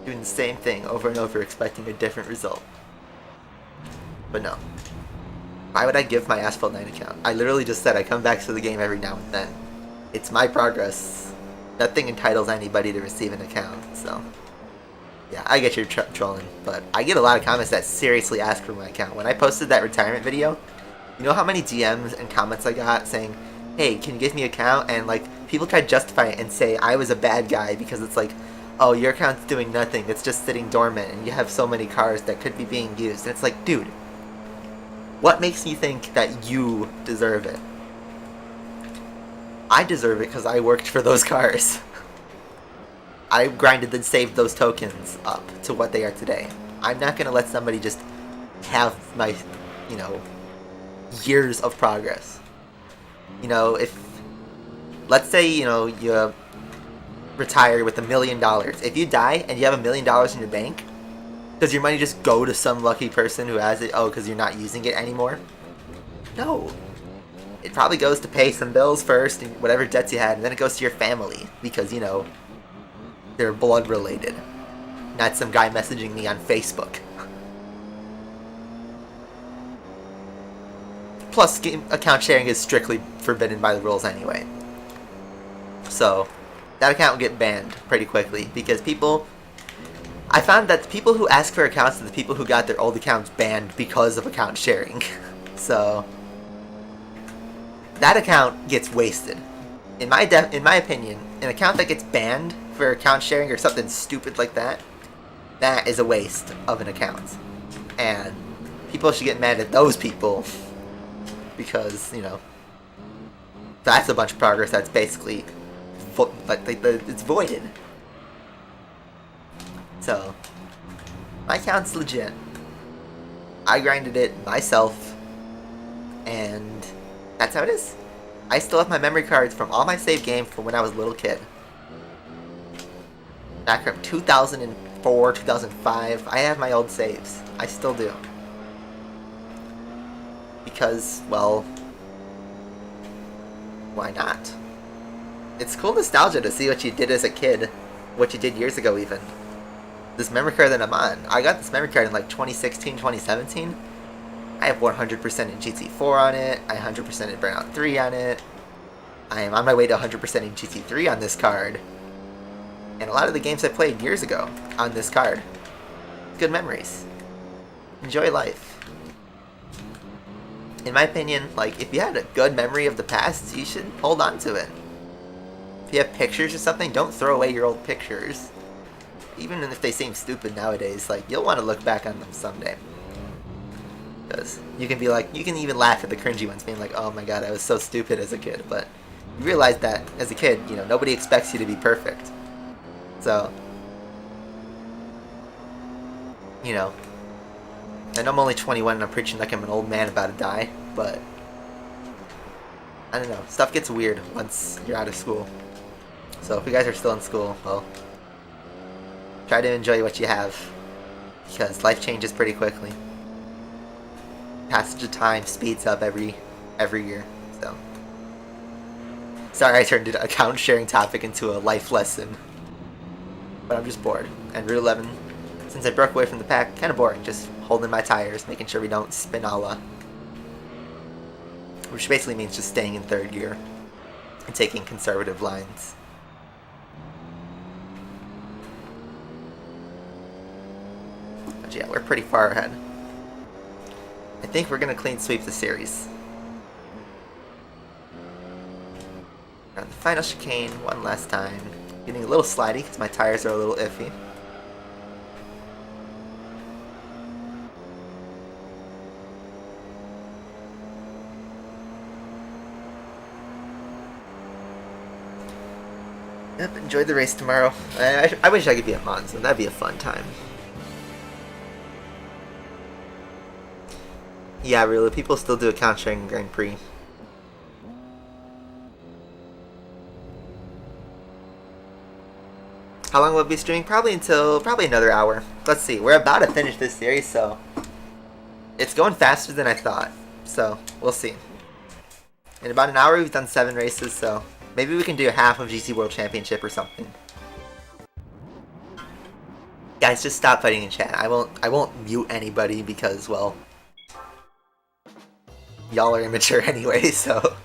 S1: Doing the same thing over and over, expecting a different result. But no. Why would I give my Asphalt 9 account? I literally just said I come back to the game every now and then. It's my progress. Nothing entitles anybody to receive an account, so... Yeah, I get your trolling, but I get a lot of comments that seriously ask for my account. When I posted that retirement video, you know how many DMs and comments I got saying, hey, can you give me an account? And like, people try to justify it and say I was a bad guy because it's like, oh, your account's doing nothing, it's just sitting dormant, and you have so many cars that could be being used. And it's like, dude, what makes you think that you deserve it? I deserve it because I worked for those cars. I grinded and saved those tokens up to what they are today. I'm not going to let somebody just have my, you know, years of progress. You know, if, let's say, you know, you retire with $1 million. If you die and you have $1 million in your bank, does your money just go to some lucky person who has it? Oh, because you're not using it anymore? No. It probably goes to pay some bills first, and whatever debts you had, and then it goes to your family, because, you know, they're blood related. Not some guy messaging me on Facebook. Plus, game account sharing is strictly forbidden by the rules anyway. So, that account will get banned pretty quickly, because people... I found that the people who ask for accounts are the people who got their old accounts banned because of account sharing. So... that account gets wasted. In my opinion, an account that gets banned for account sharing or something stupid like that, that is a waste of an account. And people should get mad at those people because, you know, that's a bunch of progress that's basically it's voided. So, my account's legit. I grinded it myself, and that's how it is. I still have my memory cards from all my save games from when I was a little kid. Back from 2004, 2005, I have my old saves. I still do. Because, well, why not? It's cool nostalgia to see what you did as a kid, what you did years ago even. This memory card that I'm on, I got this memory card in like 2016, 2017. I have 100% in GT4 on it, I 100% in Burnout 3 on it, I am on my way to 100% in GT3 on this card, and a lot of the games I played years ago on this card. Good memories. Enjoy life. In my opinion, like, if you had a good memory of the past, you should hold on to it. If you have pictures or something, don't throw away your old pictures. Even if they seem stupid nowadays, like, you'll want to look back on them someday. Because you can be like, you can even laugh at the cringy ones, being like, oh my god, I was so stupid as a kid. But you realize that as a kid, you know, nobody expects you to be perfect. So, you know, and I'm only 21 and I'm preaching like I'm an old man about to die, but I don't know, stuff gets weird once you're out of school. So if you guys are still in school, well, try to enjoy what you have, because life changes pretty quickly. Passage of time speeds up every year, so. Sorry I turned an account sharing topic into a life lesson. But I'm just bored. And Route 11, since I broke away from the pack, kind of boring, just holding my tires, making sure we don't spin a la. Which basically means just staying in third gear and taking conservative lines. But yeah, we're pretty far ahead. I think we're going to clean sweep the series. On the final chicane, one last time. Getting a little slidey because my tires are a little iffy. Yep, enjoy the race tomorrow. I wish I could be at Monza. That'd be a fun time. Yeah, really, people still do account sharing in Grand Prix. How long will it be streaming? Probably another hour. Let's see, we're about to finish this series, so it's going faster than I thought. So, we'll see. In about an hour we've done 7 races, so maybe we can do half of GT World Championship or something. Guys, just stop fighting in chat. I won't mute anybody because, well, y'all are immature anyway, so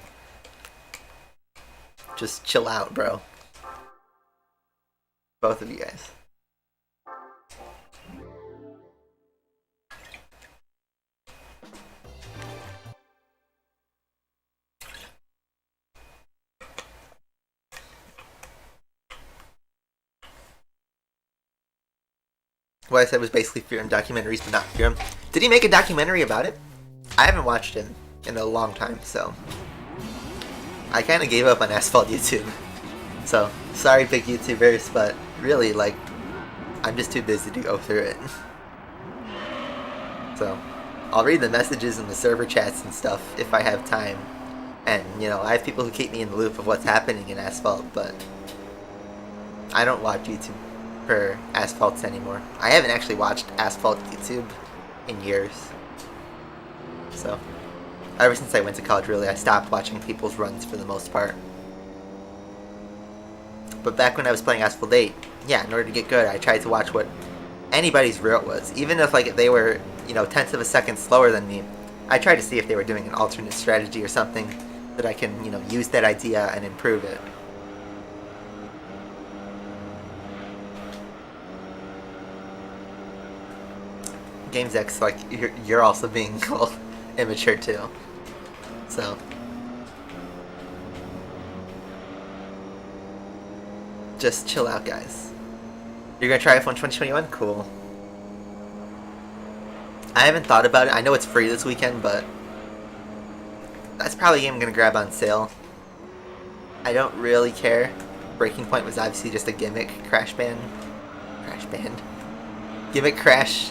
S1: just chill out, bro. Both of you guys. What I said was basically Fear and documentaries, but not Fear. Did he make a documentary about it? I haven't watched it in a long time, so I kind of gave up on Asphalt YouTube. So, sorry big YouTubers, but really, like, I'm just too busy to go through it. So, I'll read the messages in the server chats and stuff if I have time. And, you know, I have people who keep me in the loop of what's happening in Asphalt, but I don't watch YouTube for Asphalts anymore. I haven't actually watched Asphalt YouTube in years. So, ever since I went to college, really, I stopped watching people's runs for the most part. But back when I was playing Asphalt 8, yeah, in order to get good, I tried to watch what anybody's route was. Even if, like, if they were, you know, tenths of a second slower than me, I tried to see if they were doing an alternate strategy or something that I can, you know, use that idea and improve it. Games X, like, you're also being called immature too. So, just chill out, guys. You're gonna try F1 2021? Cool. I haven't thought about it. I know it's free this weekend, but that's probably a game I'm gonna grab on sale. I don't really care. Breaking Point was obviously just a gimmick crash band. Gimmick crash.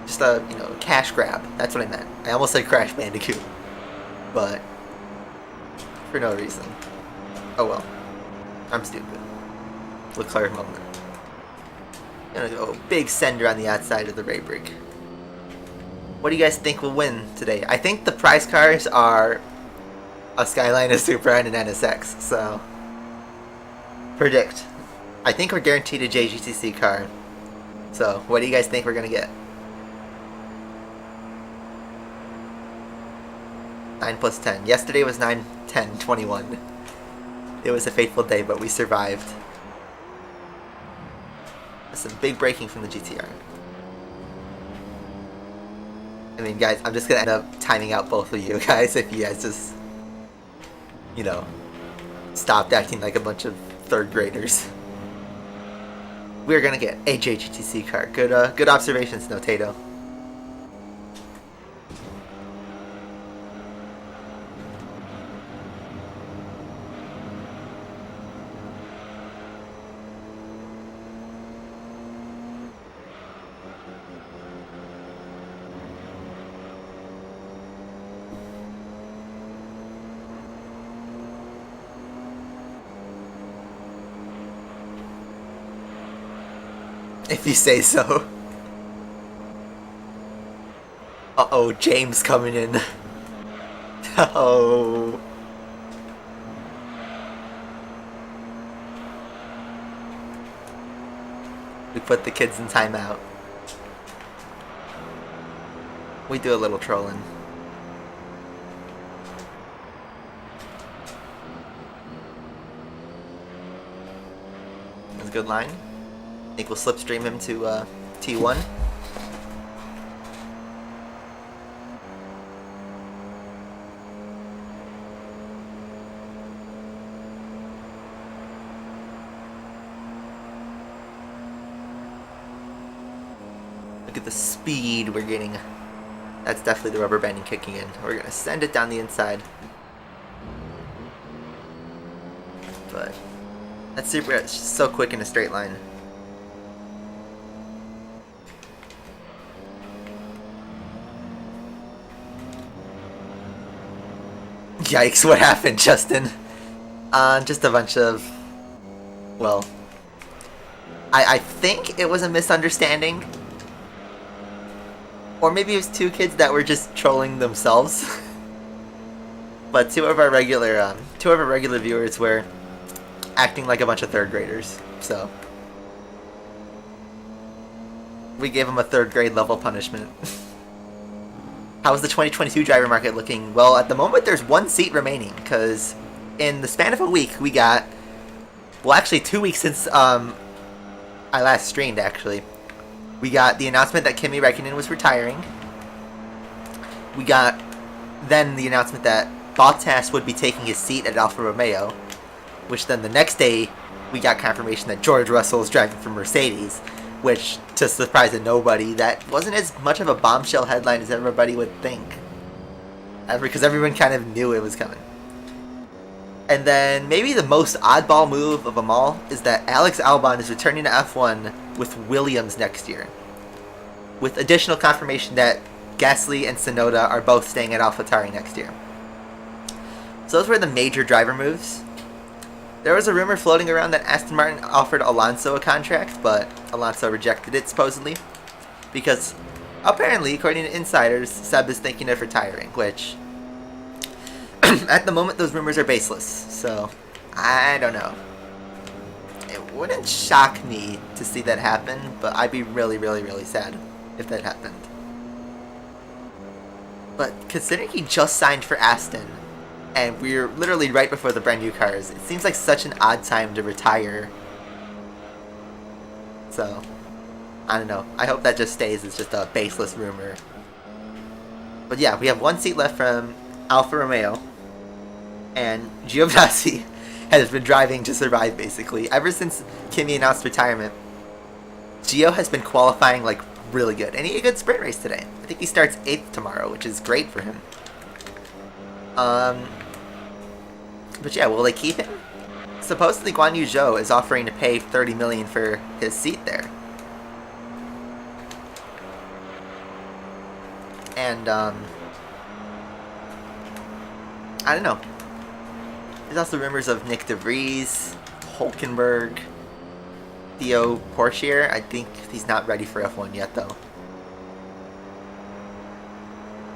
S1: Just a, you know, cash grab. That's what I meant. I almost said Crash Bandicoot. But for no reason. Oh well. I'm stupid. Leclerc moment. Gonna go big sender on the outside of the Ray Brick. What do you guys think will win today? I think the prize cars are a Skyline, a Supra, and an NSX, so predict. I think we're guaranteed a JGTC car. So, what do you guys think we're gonna get? 9 plus 10. Yesterday was 9, 10, 21. It was a fateful day, but we survived. That's some big braking from the GTR. I mean, guys, I'm just gonna end up timing out both of you guys if you guys just, you know, stopped acting like a bunch of 3rd graders. We're gonna get a JGTC car. Good observations, Notato. If you say so. Uh-oh, James coming in. Oh. We put the kids in timeout. We do a little trolling. That's a good line. I think we'll slipstream him to T1. Look at the speed we're getting. That's definitely the rubber banding kicking in. We're gonna send it down the inside. But that's super, it's just so quick in a straight line. Yikes, what happened, Justin? Just a bunch of, well, I think it was a misunderstanding. Or maybe it was 2 kids that were just trolling themselves. But two of our regular viewers were acting like a bunch of third graders. So we gave them a third grade level punishment. How is the 2022 driver market looking? Well, at the moment there's one seat remaining, because in the span of a week we got, well actually 2 weeks since I last streamed actually, we got the announcement that Kimi Räikkönen was retiring. We got then the announcement that Bottas would be taking his seat at Alfa Romeo, which then the next day we got confirmation that George Russell is driving for Mercedes, which, to the surprise of nobody, that wasn't as much of a bombshell headline as everybody would think. Because everyone kind of knew it was coming. And then maybe the most oddball move of them all is that Alex Albon is returning to F1 with Williams next year, with additional confirmation that Gasly and Tsunoda are both staying at AlphaTauri next year. So those were the major driver moves. There was a rumor floating around that Aston Martin offered Alonso a contract, but Alonso rejected it supposedly, because apparently, according to insiders, Seb is thinking of retiring, which at the moment those rumors are baseless, so I don't know. It wouldn't shock me to see that happen, but I'd be really, really, really sad if that happened. But considering he just signed for Aston, and we're literally right before the brand new cars, it seems like such an odd time to retire. So, I don't know. I hope that just stays as just a baseless rumor. But yeah, we have one seat left from Alfa Romeo, and Giovinazzi has been driving to survive basically. Ever since Kimi announced retirement, Gio has been qualifying like really good, and he had a good sprint race today. I think he starts 8th tomorrow, which is great for him. But yeah, will they keep him? Supposedly Guan Yu Zhou is offering to pay $30 million for his seat there. And, I don't know. There's also rumors of Nick DeVries, Hulkenberg, Theo Pourchaire. I think he's not ready for F1 yet, though.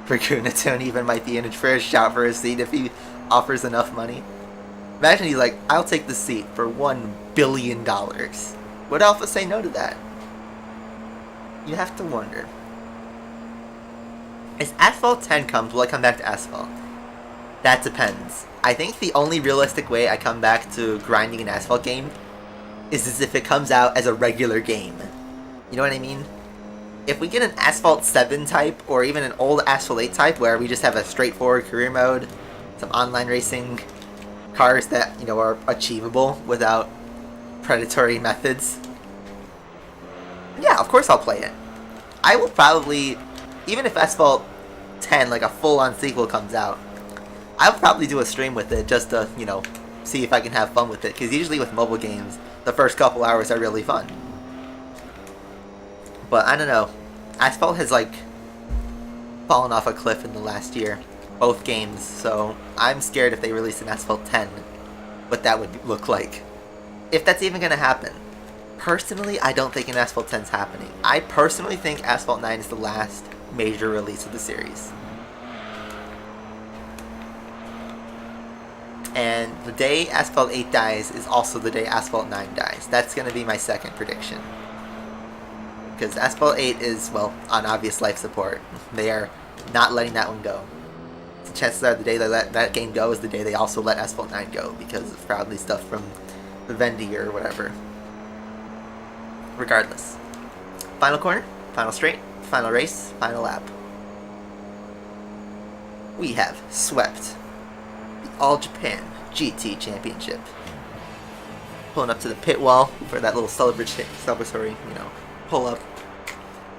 S1: Raghunathan even might be in it for a shot for a seat if he offers enough money. Imagine he's like, I'll take the seat for $1 billion. Would Alpha say no to that? You have to wonder. As Asphalt 10 comes, will I come back to Asphalt? That depends. I think the only realistic way I come back to grinding an Asphalt game is as if it comes out as a regular game. You know what I mean? If we get an Asphalt 7 type, or even an old Asphalt 8 type, where we just have a straightforward career mode, some online racing, cars that, you know, are achievable without predatory methods, yeah, of course I'll play it. I will probably, even if Asphalt 10, like a full-on sequel comes out, I'll probably do a stream with it just to, you know, see if I can have fun with it, because usually with mobile games, the first couple hours are really fun. But I don't know, Asphalt has like fallen off a cliff in the last year, both games, so I'm scared if they release an Asphalt 10, what that would look like. If that's even going to happen. Personally, I don't think an Asphalt 10 is happening. I personally think Asphalt 9 is the last major release of the series. And the day Asphalt 8 dies is also the day Asphalt 9 dies. That's going to be my second prediction. Because Asphalt 8 is, well, on obvious life support. They are not letting that one go. The chances are the day they let that game go is the day they also let Asphalt 9 go, because of probably stuff from Vivendi or whatever. Regardless. Final corner, final straight, final race, final lap. We have swept the All Japan GT Championship. Pulling up to the pit wall for that little celebratory, you know, pull up.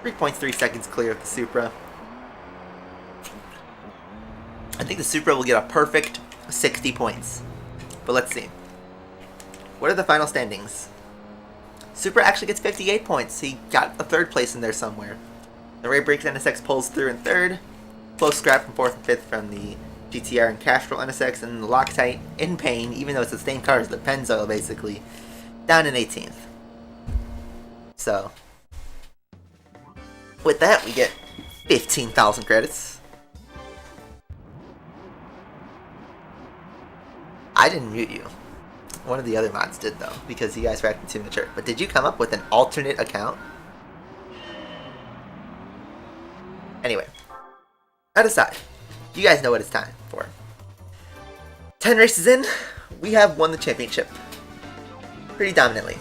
S1: 3.3 seconds clear of the Supra. I think the Supra will get a perfect 60 points. But let's see. What are the final standings? Supra actually gets 58 points. He got a third place in there somewhere. The Ray Brakes NSX pulls through in third. Close scrap from fourth and fifth from the GTR and Castrol NSX, and the Loctite in pain, even though it's the same car as the Pennzoil basically, down in 18th. So, with that, we get 15,000 credits. I didn't mute you. One of the other mods did though, because you guys were acting too mature. But did you come up with an alternate account? Anyway, that aside, you guys know what it's time for. 10 races in, we have won the championship. Pretty dominantly.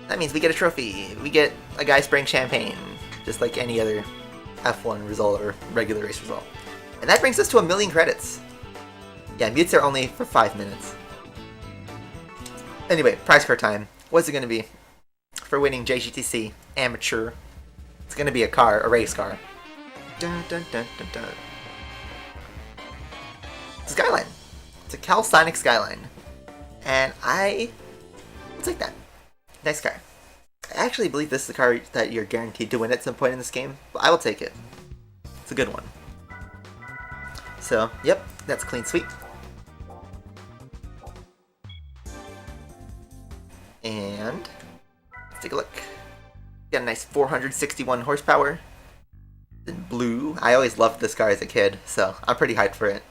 S1: That means we get a trophy. We get a guy spraying champagne, just like any other F1 result or regular race result. And that brings us to 1,000,000 credits. Yeah, mutes are only for 5 minutes. Anyway, prize car time. What's it going to be? For winning JGTC Amateur. It's going to be a car, a race car. Dun, dun, dun, dun, dun. It's a Skyline. It's a Calisonic Skyline. And I'll take that. Nice car. I actually believe this is the car that you're guaranteed to win at some point in this game, but I will take it. It's a good one. So, yep, that's a clean sweep. And let's take a look. Got a nice 461 horsepower. In blue. I always loved this car as a kid, so I'm pretty hyped for it.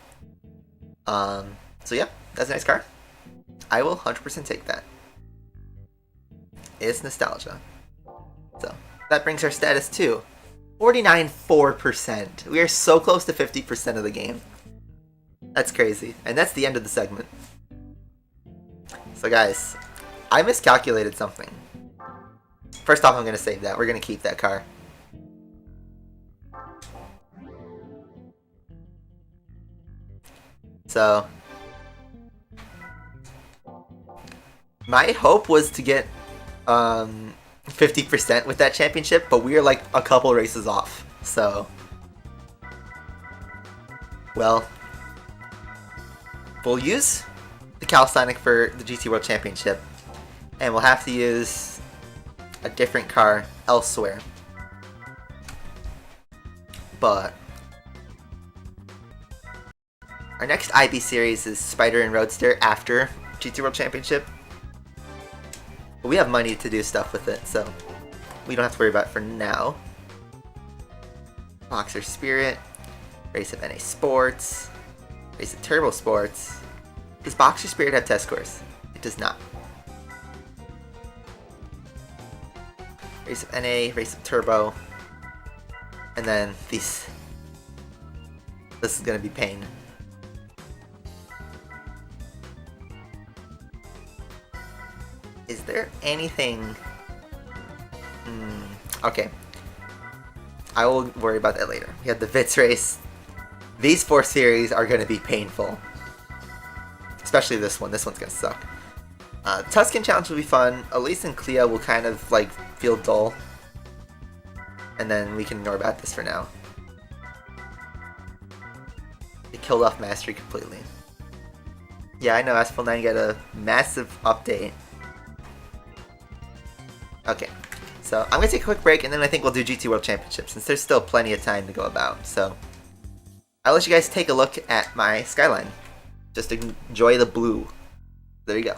S1: So yeah, that's a nice car. I will 100% take that. It's nostalgia. So that brings our status to 49.4%. We are so close to 50% of the game. That's crazy. And that's the end of the segment. So guys, I miscalculated something. First off, I'm going to save that. We're going to keep that car. So, my hope was to get 50% with that championship, but we are like a couple races off. So, well, we'll use the Calisonic for the GT World Championship, and we'll have to use a different car elsewhere. But our next IB series is Spider and Roadster after GT World Championship. But we have money to do stuff with it, so we don't have to worry about it for now. Boxer Spirit, Race of NA Sports, Race of Turbo Sports. Does Boxer Spirit have test scores? It does not. Race of NA, Race of Turbo, and then these. This is gonna be pain. Is there anything? Okay. I will worry about that later. We have the Vitz race. These 4 series are going to be painful. Especially this one. This one's going to suck. Tuscan Challenge will be fun. Elise and Clea will kind of like feel dull. And then we can ignore about this for now. It killed off Mastery completely. Yeah, I know Asphalt 9 got a massive update. Okay, so I'm going to take a quick break, and then I think we'll do GT World Championship, since there's still plenty of time to go about. So, I'll let you guys take a look at my Skyline. Just enjoy the blue. There you go.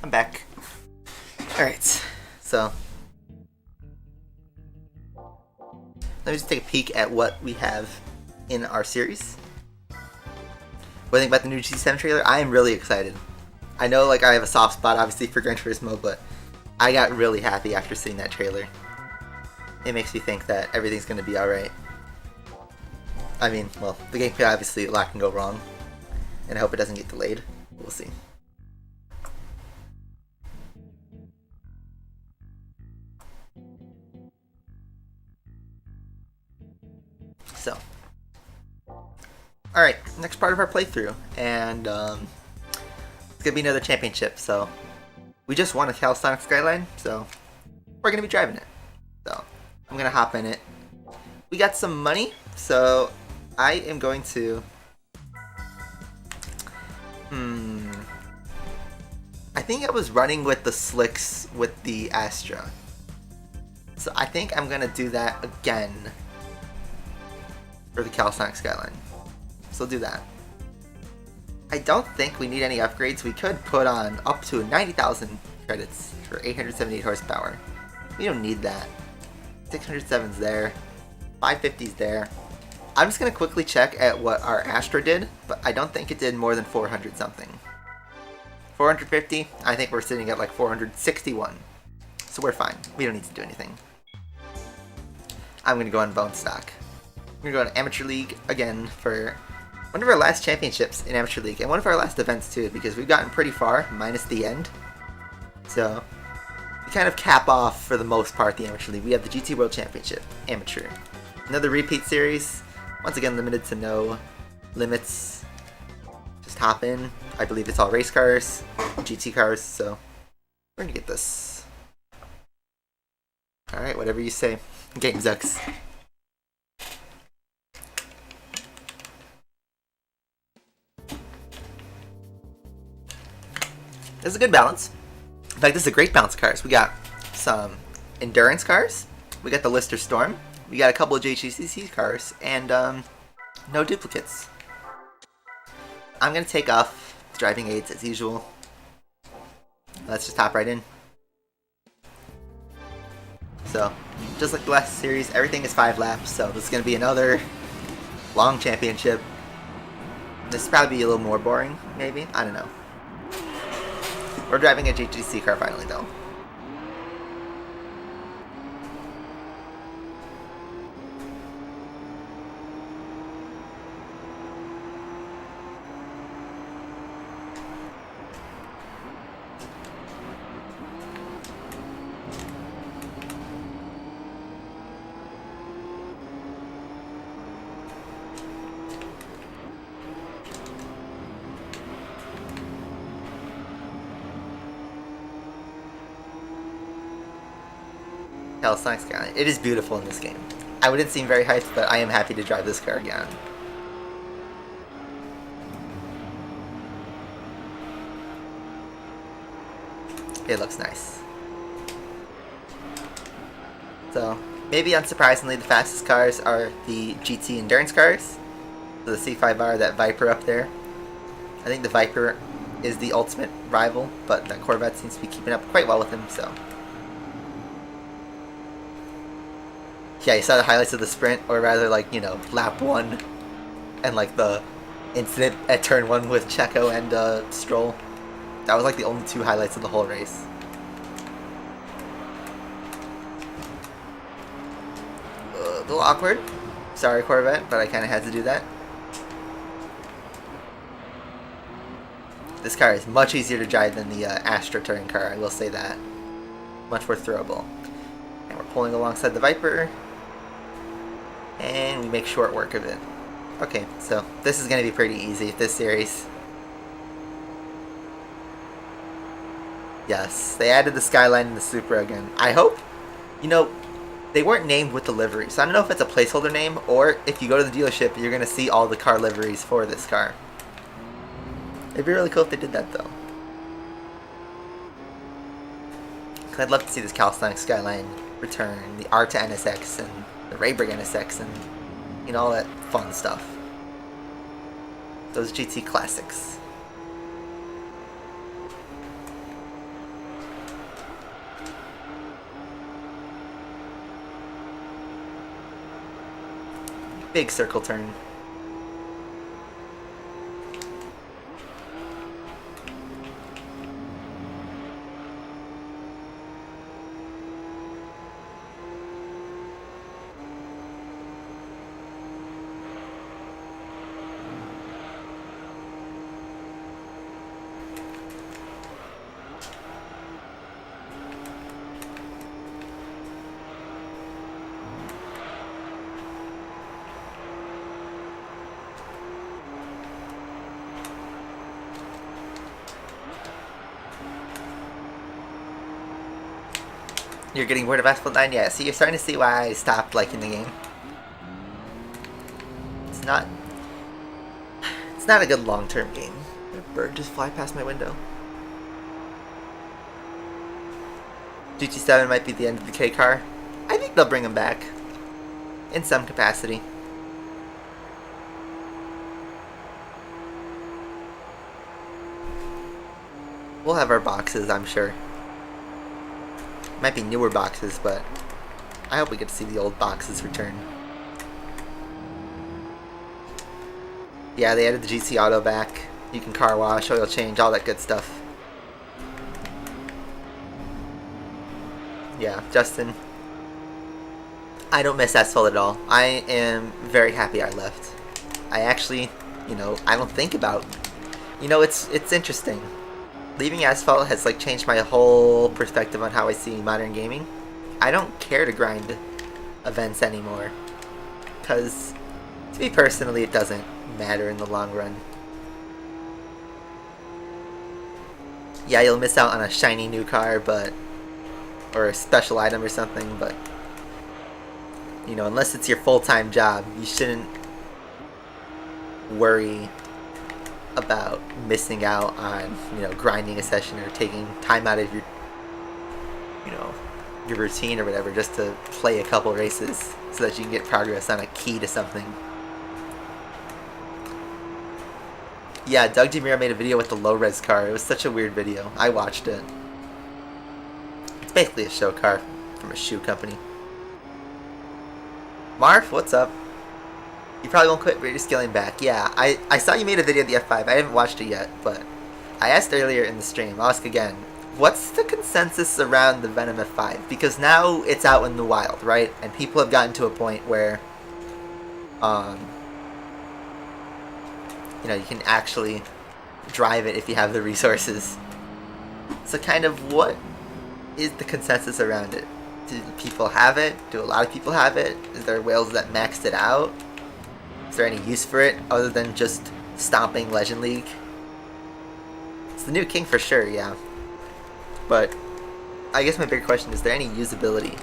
S1: I'm back. Alright, so let me just take a peek at what we have in our series. What do you think about the new GT7 trailer? I am really excited. I know like I have a soft spot obviously for Gran Turismo, but I got really happy after seeing that trailer. It makes me think that everything's going to be alright. I mean, well, the gameplay obviously a lot can go wrong, and I hope it doesn't get delayed. We'll see. So, alright, next part of our playthrough, and it's gonna be another championship, so we just won a Calisthenic Skyline, so we're gonna be driving it. So, I'm gonna hop in it. We got some money, so I am going to... I think I was running with the slicks with the Astra. So I think I'm gonna do that again for the Calisthenic Skyline. So I'll do that. I don't think we need any upgrades. We could put on up to 90,000 credits for 878 horsepower. We don't need that. 607's there. 550's there. I'm just going to quickly check at what our Astra did, but I don't think it did more than 400 something. 450, I think we're sitting at like 461. So we're fine. We don't need to do anything. I'm going to go on Bone Stock. We're going to go on Amateur League again for one of our last championships in Amateur League, and one of our last events too, because we've gotten pretty far, minus the end. So, we kind of cap off, for the most part, the Amateur League. We have the GT World Championship, Amateur. Another repeat series, once again limited to no limits. Just hop in. I believe it's all race cars, GT cars, so we're gonna get this. Alright, whatever you say. Game sucks. This is a good balance. In fact, this is a great balance of cars. We got some endurance cars, we got the Lister Storm, we got a couple of JGTC cars, and no duplicates. I'm going to take off the driving aids as usual. Let's just hop right in. So, just like the last series, everything is 5 laps, so this is going to be another long championship. This will probably be a little more boring, maybe? I don't know. We're driving a JGTC car finally, though. Calisthenic Skyline. It is beautiful in this game. I wouldn't seem very hyped, but I am happy to drive this car again. It looks nice. So, maybe unsurprisingly, the fastest cars are the GT Endurance cars. So the C5R, that Viper up there. I think the Viper is the ultimate rival, but that Corvette seems to be keeping up quite well with him, so... Yeah, you saw the highlights of the sprint, or rather, like, you know, lap 1, and, like, the incident at turn 1 with Checo and Stroll. That was, like, the only 2 highlights of the whole race. A little awkward. Sorry, Corvette, but I kind of had to do that. This car is much easier to drive than the Astra touring car, I will say that. Much more throwable. And we're pulling alongside the Viper. And we make short work of it. Okay, so this is going to be pretty easy, this series. Yes, they added the Skyline and the Supra again. I hope, you know, they weren't named with the livery, so I don't know if it's a placeholder name, or if you go to the dealership, you're going to see all the car liveries for this car. It'd be really cool if they did that, though. Because I'd love to see this Calisthenic Skyline return, the R to NSX, and the Rayburg NSX, and, you know, all that fun stuff. Those GT classics. Big circle turn. You're getting bored of Asphalt 9? Yeah, see, you're starting to see why I stopped liking the game. It's not a good long-term game. Did a bird just fly past my window? GT7 might be the end of the K car. I think they'll bring him back. In some capacity. We'll have our boxes, I'm sure. Might be newer boxes, but I hope we get to see the old boxes return. Yeah, they added the GC Auto back. You can car wash, oil change, all that good stuff. Yeah, Justin. I don't miss Asphalt at all. I am very happy I left. I actually, you know, I don't think about... You know, it's interesting. Leaving Asphalt has like changed my whole perspective on how I see modern gaming. I don't care to grind events anymore. Because, to me personally, it doesn't matter in the long run. Yeah, you'll miss out on a shiny new car, but... or a special item or something, but... you know, unless it's your full-time job, you shouldn't worry about missing out on, you know, grinding a session or taking time out of your, you know, your routine or whatever just to play a couple races so that you can get progress on a key to something. Yeah, Doug DeMiro made a video with the low-res car. It was such a weird video. I watched it. It's basically a show car from a shoe company. Marv, what's up? You probably won't quit, but you're scaling back. Yeah, I saw you made a video of the F5. I haven't watched it yet, but I asked earlier in the stream. I'll ask again. What's the consensus around the Venom F5? Because now it's out in the wild, right? And people have gotten to a point where, you know, you can actually drive it if you have the resources. So kind of what is the consensus around it? Do people have it? Do a lot of people have it? Is there whales that maxed it out? Is there any use for it other than just stomping Legend League? It's the new king for sure, yeah. But I guess my bigger question is there any usability?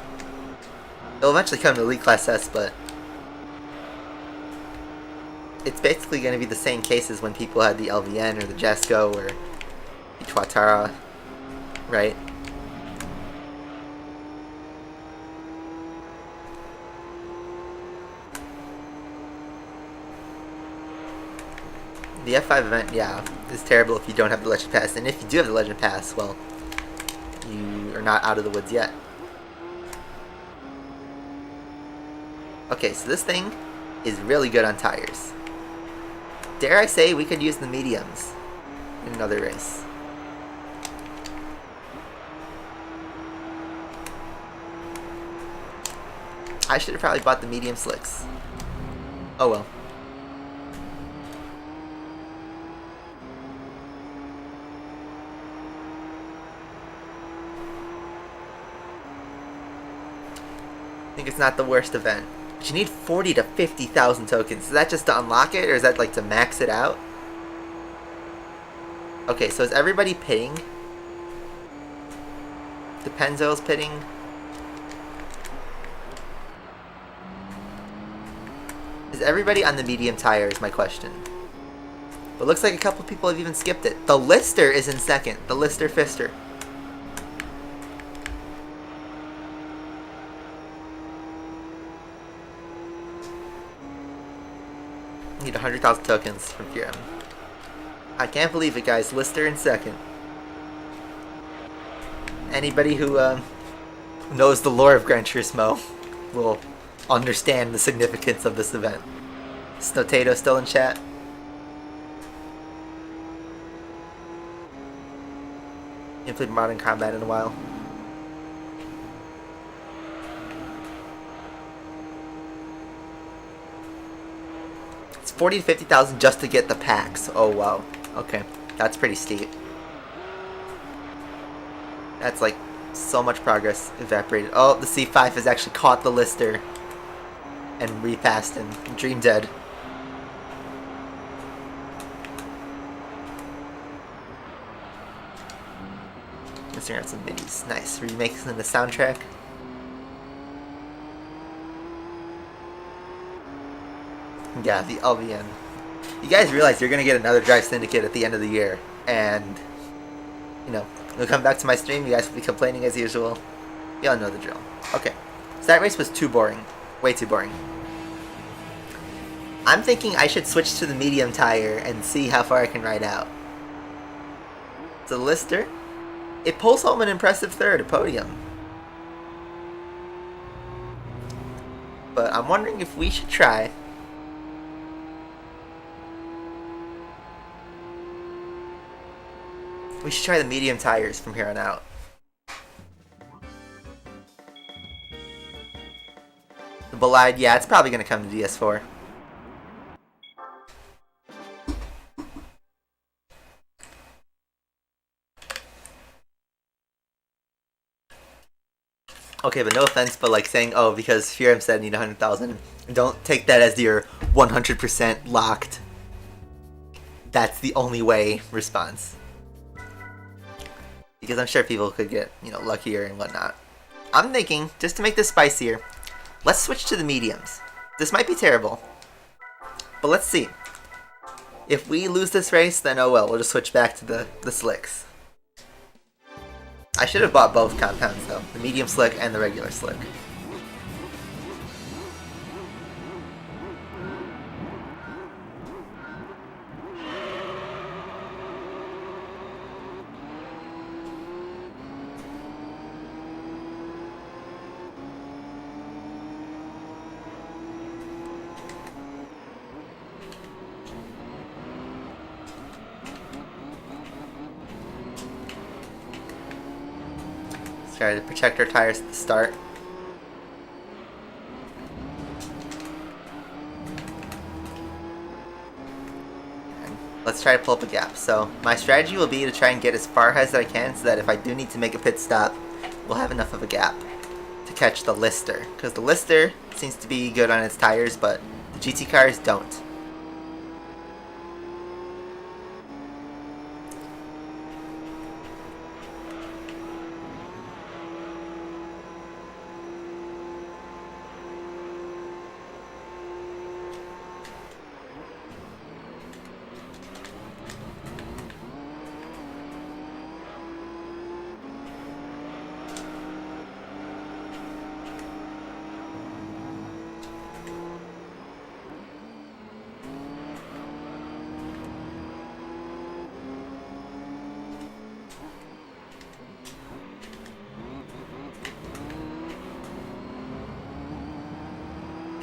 S1: It'll eventually come to Elite Class S, but it's basically going to be the same case as when people had the LVN or the Jesco or the Tuatara, right? The F5 event, yeah, is terrible if you don't have the Legend Pass. And if you do have the Legend Pass, well, you are not out of the woods yet. Okay, so this thing is really good on tires. Dare I say we could use the mediums in another race. I should have probably bought the medium slicks. Oh well. I think it's not the worst event. But you need 40 to 50,000 tokens. Is that just to unlock it, or is that like to max it out? Okay, so is everybody pitting? The Pennzoil's pitting? Is everybody on the medium tire is my question. But it looks like a couple people have even skipped it. The Lister is in second. The Lister Fister. Need 100,000 tokens from Kieran. I can't believe it, guys. Lister in second. Anybody who knows the lore of Gran Turismo will understand the significance of this event. Snotato still in chat. Haven't played Modern Combat in a while. It's 40 to 50,000 just to get the packs. Oh wow. Okay, that's pretty steep. That's like so much progress evaporated. Oh, the C5 has actually caught the Lister and repassed and Dream Dead. Missing out some middies. Nice. Remakes in the soundtrack. Yeah, the LVN. You guys realize you're gonna get another Drive Syndicate at the end of the year, and you know, you'll come back to my stream, you guys will be complaining as usual. Y'all know the drill. Okay. So that race was too boring. Way too boring. I'm thinking I should switch to the medium tire and see how far I can ride out. So the Lister, it pulls home an impressive third, a podium. But I'm wondering if we should try. We should try the medium tires from here on out. The Bolide, yeah, it's probably going to come to DS4. Okay, but no offense, but like saying, oh, because Furim said need 100,000, don't take that as your 100% locked. That's the only way response. Because I'm sure people could get, you know, luckier and whatnot. I'm thinking, just to make this spicier, let's switch to the mediums. This might be terrible, but let's see. If we lose this race, then oh well, we'll just switch back to the slicks. I should have bought both compounds though, the medium slick and the regular slick. Try to protect our tires at the start. And let's try to pull up a gap. So my strategy will be to try and get as far ahead as I can so that if I do need to make a pit stop, we'll have enough of a gap to catch the Lister. Because the Lister seems to be good on its tires, but the GT cars don't.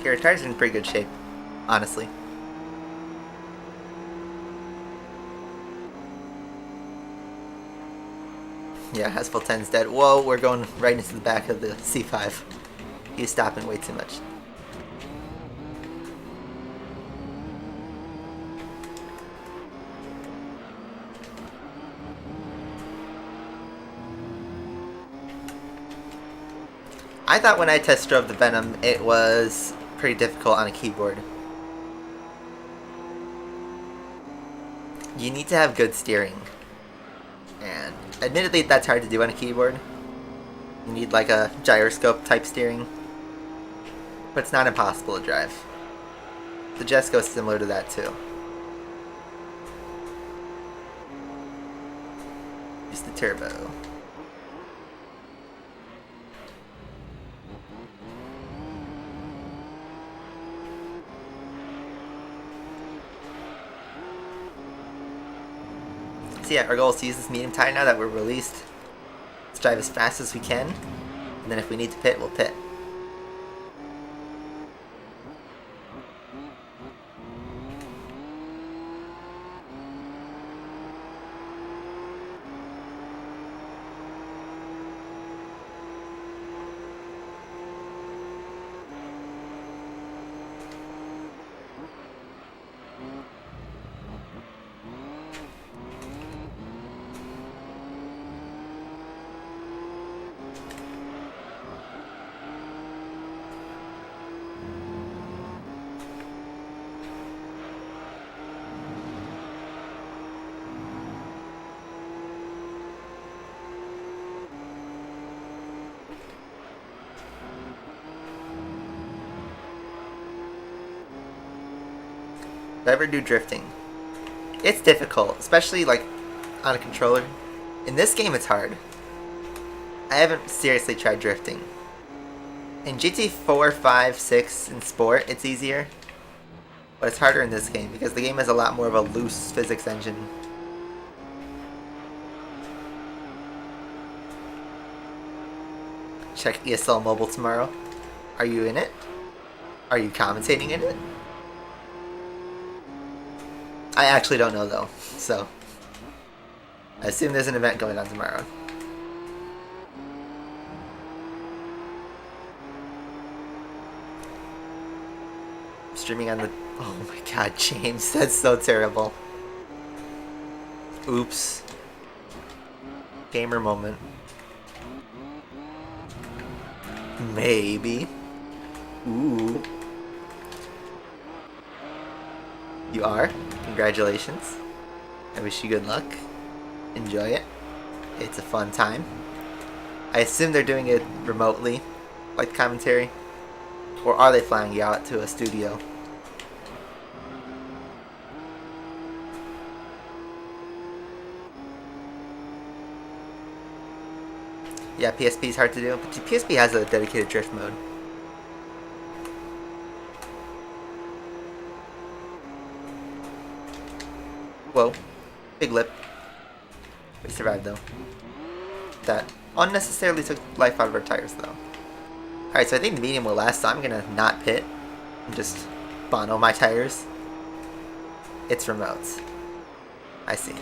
S1: Our tires are in pretty good shape, honestly. Yeah, Haspel 10's dead. Whoa, we're going right into the back of the C5. He's stopping way too much. I thought when I test drove the Venom, it was pretty difficult on a keyboard. You need to have good steering. And admittedly, that's hard to do on a keyboard. You need like a gyroscope type steering. But it's not impossible to drive. The Jesco is similar to that too. Use the turbo. So yeah, our goal is to use this medium tire now that we're released. Let's drive as fast as we can, and then if we need to pit, we'll pit. I ever do drifting? It's difficult, especially like on a controller. In this game, it's hard. I haven't seriously tried drifting. In GT4, 5, 6, in Sport, it's easier. But it's harder in this game because the game has a lot more of a loose physics engine. Check ESL Mobile tomorrow. Are you in it? Are you commentating in it? I actually don't know though, so I assume there's an event going on tomorrow. Streaming on the... Oh my god, James, that's so terrible. Oops. Gamer moment. Maybe. Ooh. You are? Congratulations. I wish you good luck. Enjoy it. It's a fun time. I assume they're doing it remotely, like commentary. Or are they flying you out to a studio? Yeah, PSP is hard to do, but PSP has a dedicated drift mode. Whoa. Big lip. We survived though. That unnecessarily took life out of our tires though. Alright, so I think the medium will last, so I'm gonna not pit and just bono my tires. It's remotes. I see.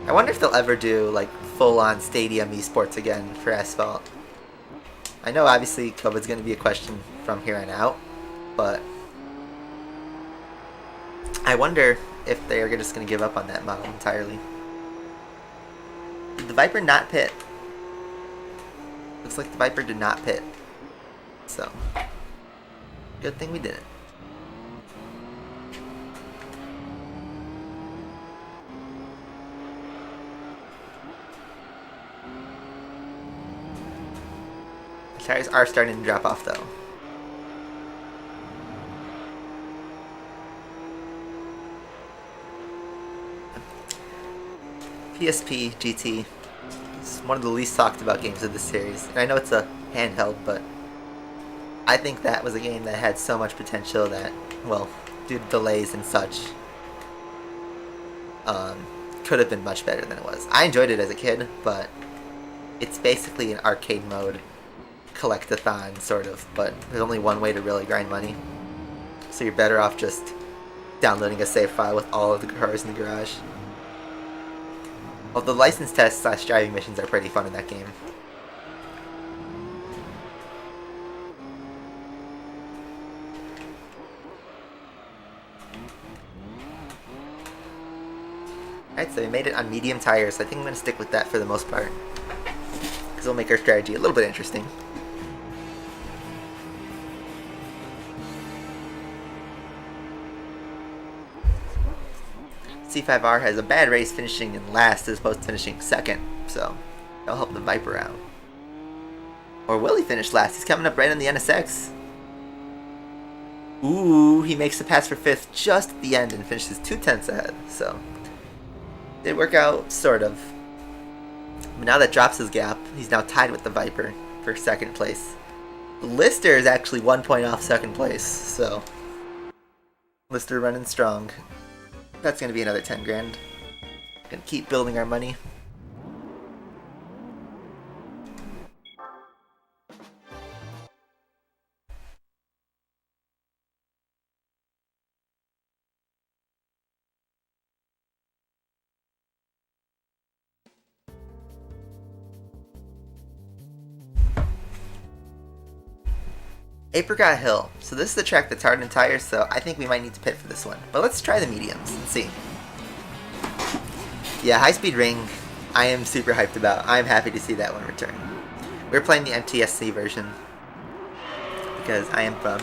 S1: I wonder if they'll ever do like full-on stadium esports again for Asphalt. I know obviously COVID's gonna be a question from here on out, but I wonder if they are just gonna give up on that model entirely. Did the Viper not pit? Looks like the Viper did not pit. So, good thing we didn't. The tires are starting to drop off though. PSP GT is one of the least talked about games of this series. And I know it's a handheld, but I think that was a game that had so much potential that, well, due to delays and such, could have been much better than it was. I enjoyed it as a kid, but it's basically an arcade mode collect-a-thon, sort of, but there's only one way to really grind money. So you're better off just downloading a save file with all of the cars in the garage. Well, the license tests / driving missions are pretty fun in that game. Alright, so we made it on medium tires, so I think I'm going to stick with that for the most part. Because it'll make our strategy a little bit interesting. C5R has a bad race finishing in last as opposed to finishing second, so that'll help the Viper out. Or will he finish last? He's coming up right on the NSX. Ooh, he makes the pass for 5th just at the end and finishes 2/10 ahead, so did work out, sort of. But now that drops his gap, he's now tied with the Viper for 2nd place. Lister is actually 1 point off 2nd place, so Lister running strong. That's going to be another 10 grand. Gonna keep building our money. Apricot Hill. So this is the track that's hard on tires, so I think we might need to pit for this one. But let's try the mediums and see. Yeah, High Speed Ring, I am super hyped about. I'm happy to see that one return. We're playing the MTSC version because I am from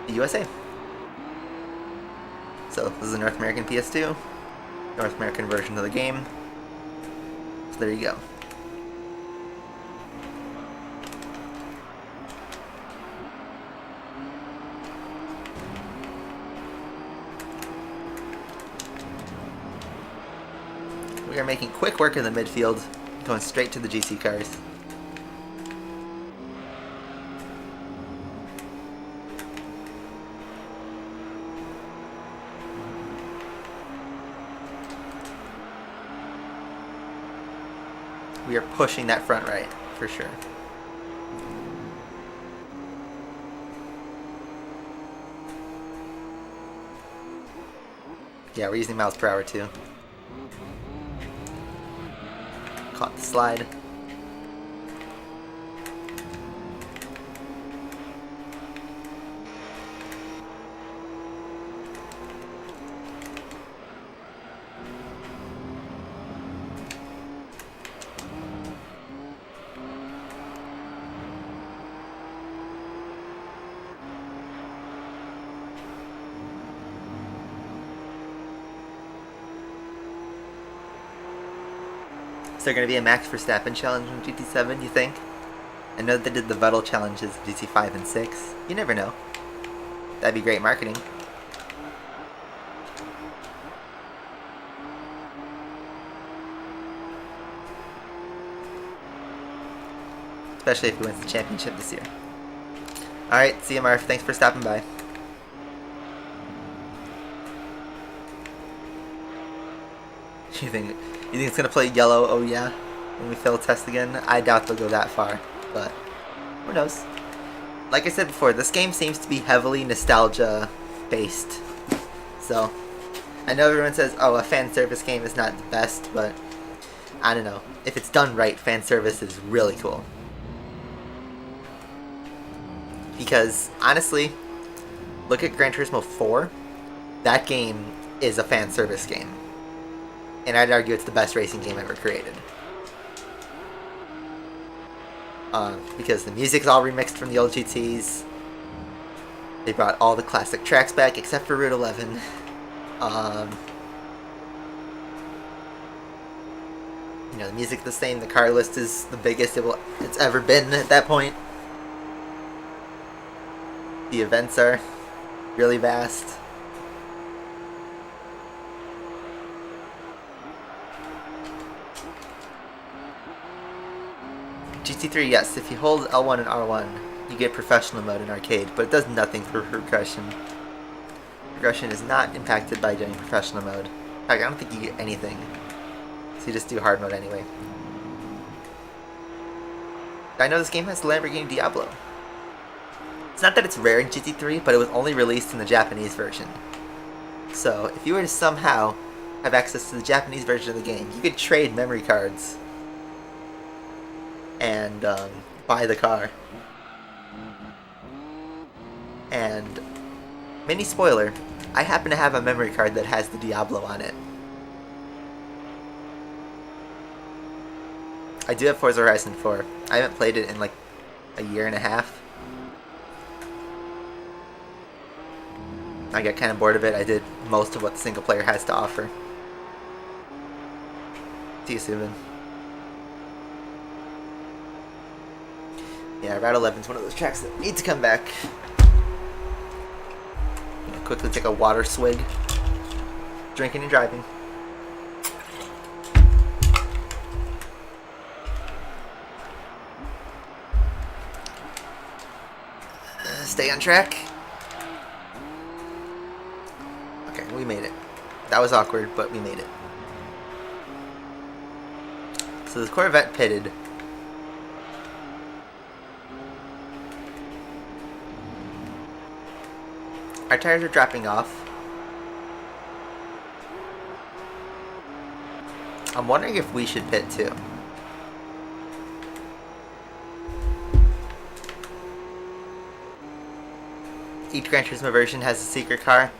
S1: the USA. So this is a North American PS2, North American version of the game. So there you go. we are making quick work in the midfield, going straight to the GT cars. We are pushing that front right, for sure. Yeah, we're using miles per hour too. Caught the slide. Is there going to be a Max Verstappen challenge on GT7, you think? I know they did the Vettel challenges of GT5 and 6. You never know. That'd be great marketing. Especially if he wins the championship this year. Alright, see you, Marv. Thanks for stopping by. You think it's gonna play yellow? Oh yeah, when we fail a test again? I doubt they'll go that far, but who knows? Like I said before, this game seems to be heavily nostalgia based. So I know everyone says, "Oh, a fan service game is not the best," but I don't know. If it's done right, fan service is really cool. Because honestly, look at Gran Turismo 4. That game is a fan service game. And I'd argue it's the best racing game ever created. Because the music's all remixed from the old GTs. They brought all the classic tracks back except for Route 11. You know, the music's the same. The car list is the biggest it's ever been at that point. The events are really vast. GT3, yes, if you hold L1 and R1, you get professional mode in arcade, but it does nothing for progression. Progression is not impacted by doing professional mode. In fact, I don't think you get anything. So you just do hard mode anyway. I know this game has the Lamborghini Diablo. It's not that it's rare in GT3, but it was only released in the Japanese version. So if you were to somehow have access to the Japanese version of the game, you could trade memory cards and buy the car. And mini spoiler, I happen to have a memory card that has the Diablo on it. I do have Forza Horizon 4. I haven't played it in like a year and a half. I got kind of bored of it. I did most of what the single player has to offer. See you soon. Yeah, Route 11 is one of those tracks that need to come back. Quickly take a water swig. Drinking and driving. Stay on track. Okay, we made it. That was awkward, but we made it. So the Corvette pitted. Our tires are dropping off. I'm wondering if we should pit too. Each Gran Turismo version has a secret car.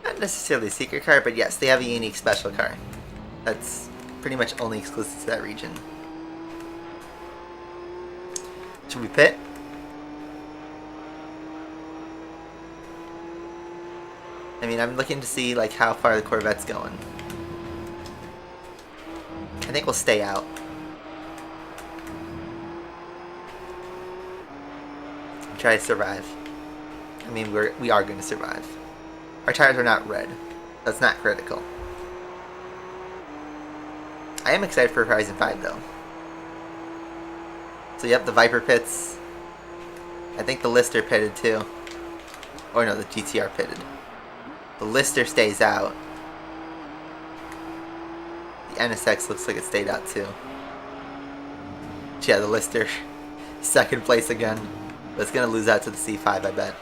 S1: Not necessarily a secret car, but yes, they have a unique special car. That's pretty much only exclusive to that region. Should we pit? I mean, I'm looking to see like how far the Corvette's going. I think we'll stay out. Try to survive. I mean, we are going to survive. Our tires are not red. That's not critical. I am excited for Horizon 5 though. So yep, the Viper pits. I think the Lister pitted too. Or no, the GTR pitted. The Lister stays out. The NSX looks like it stayed out too. Yeah, the Lister. Second place again. But it's going to lose out to the C5, I bet.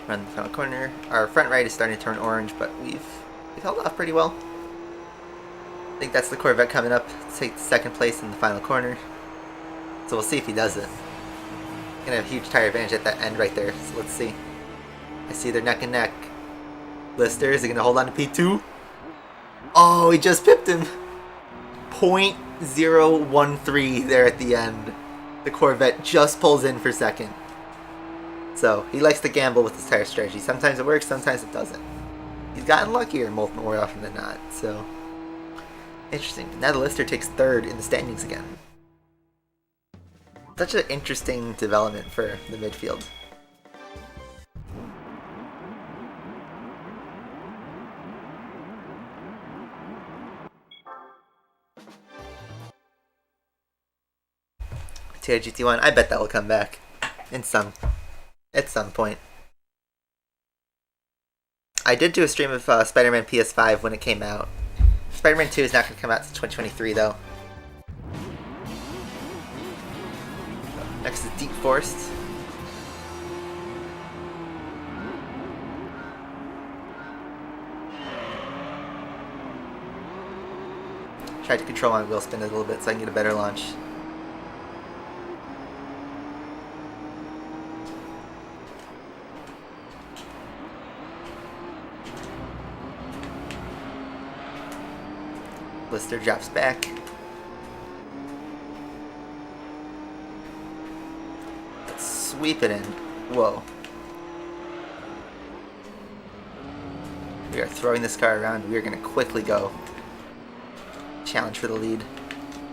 S1: Run the final corner. Our front right is starting to turn orange, but we've held off pretty well. I think that's the Corvette coming up to take second place in the final corner. So we'll see if he does it. Gonna have a huge tire advantage at that end right there. So let's see. I see they're neck and neck. Lister, is he gonna hold on to P2? Oh, he just pipped him. 0.013 there at the end. The Corvette just pulls in for second. So, he likes to gamble with his tire strategy. Sometimes it works, sometimes it doesn't. He's gotten luckier more often than not, so... Interesting. Now the Lister takes third in the standings again. Such an interesting development for the midfield. GT1, I bet that will come back. At some point. I did do a stream of Spider-Man PS5 when it came out. Spider-Man 2 is not going to come out until 2023 though. Next is Deep Forest. Tried to control my wheel spin a little bit so I can get a better launch. Lister drops back. Let's sweep it in. Whoa. We are throwing this car around. We are going to quickly go. Challenge for the lead.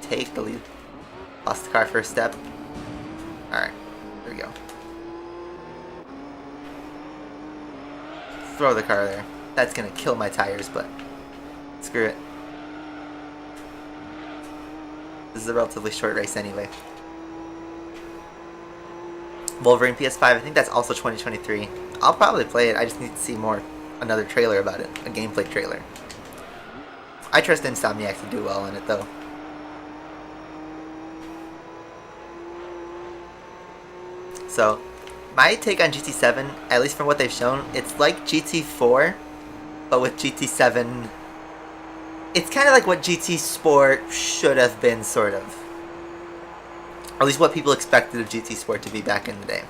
S1: Take the lead. Lost the car for a step. Alright. There we go. Throw the car there. That's going to kill my tires, but screw it. This is a relatively short race anyway. Wolverine PS5, I think that's also 2023. I'll probably play it, I just need to see another trailer about it. A gameplay trailer. I trust Insomniac to do well in it though. So, my take on GT7, at least from what they've shown, it's like GT4, but with GT7... It's kind of like what GT Sport should have been, sort of. Or at least what people expected of GT Sport to be back in the day.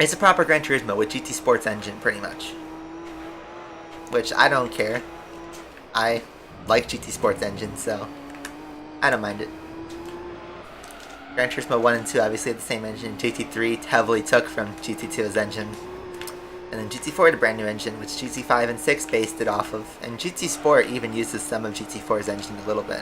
S1: It's a proper Gran Turismo with GT Sport's engine, pretty much. Which, I don't care. I like GT Sport's engine, so I don't mind it. Gran Turismo 1 and 2 obviously had the same engine. GT3 heavily took from GT2's engine. And then GT4 had a brand new engine, which GT5 and 6 based it off of. And GT Sport even uses some of GT4's engine a little bit.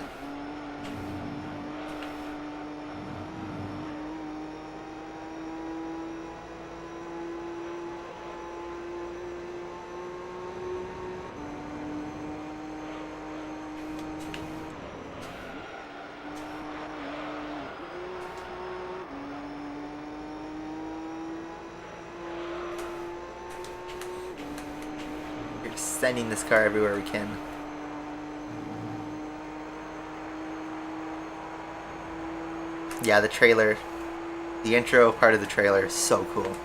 S1: Sending this car everywhere we can. Yeah, the trailer The intro part of the trailer is so cool.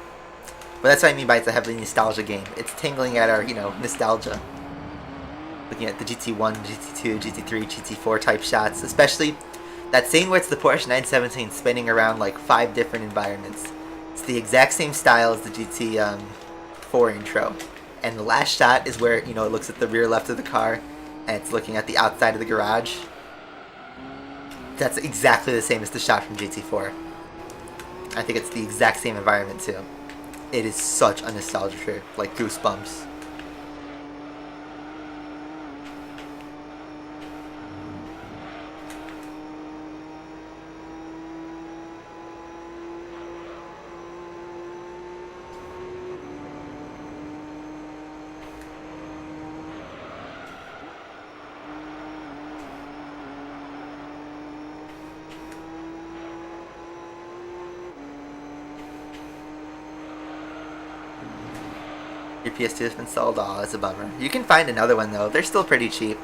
S1: But that's what I mean by it's a heavily nostalgia game. It's tingling at our, nostalgia. Looking at the GT1, GT2, GT3, GT4 type shots, especially that scene where it's the Porsche 917 spinning around like 5 different environments. It's the exact same style as the GT4 intro. And the last shot is where, it looks at the rear left of the car and it's looking at the outside of the garage. That's exactly the same as the shot from GT4. I think it's the exact same environment too. It is such a nostalgia trip, like goosebumps. Your PS2 has been sold. Aw, that's a bummer. You can find another one though. They're still pretty cheap.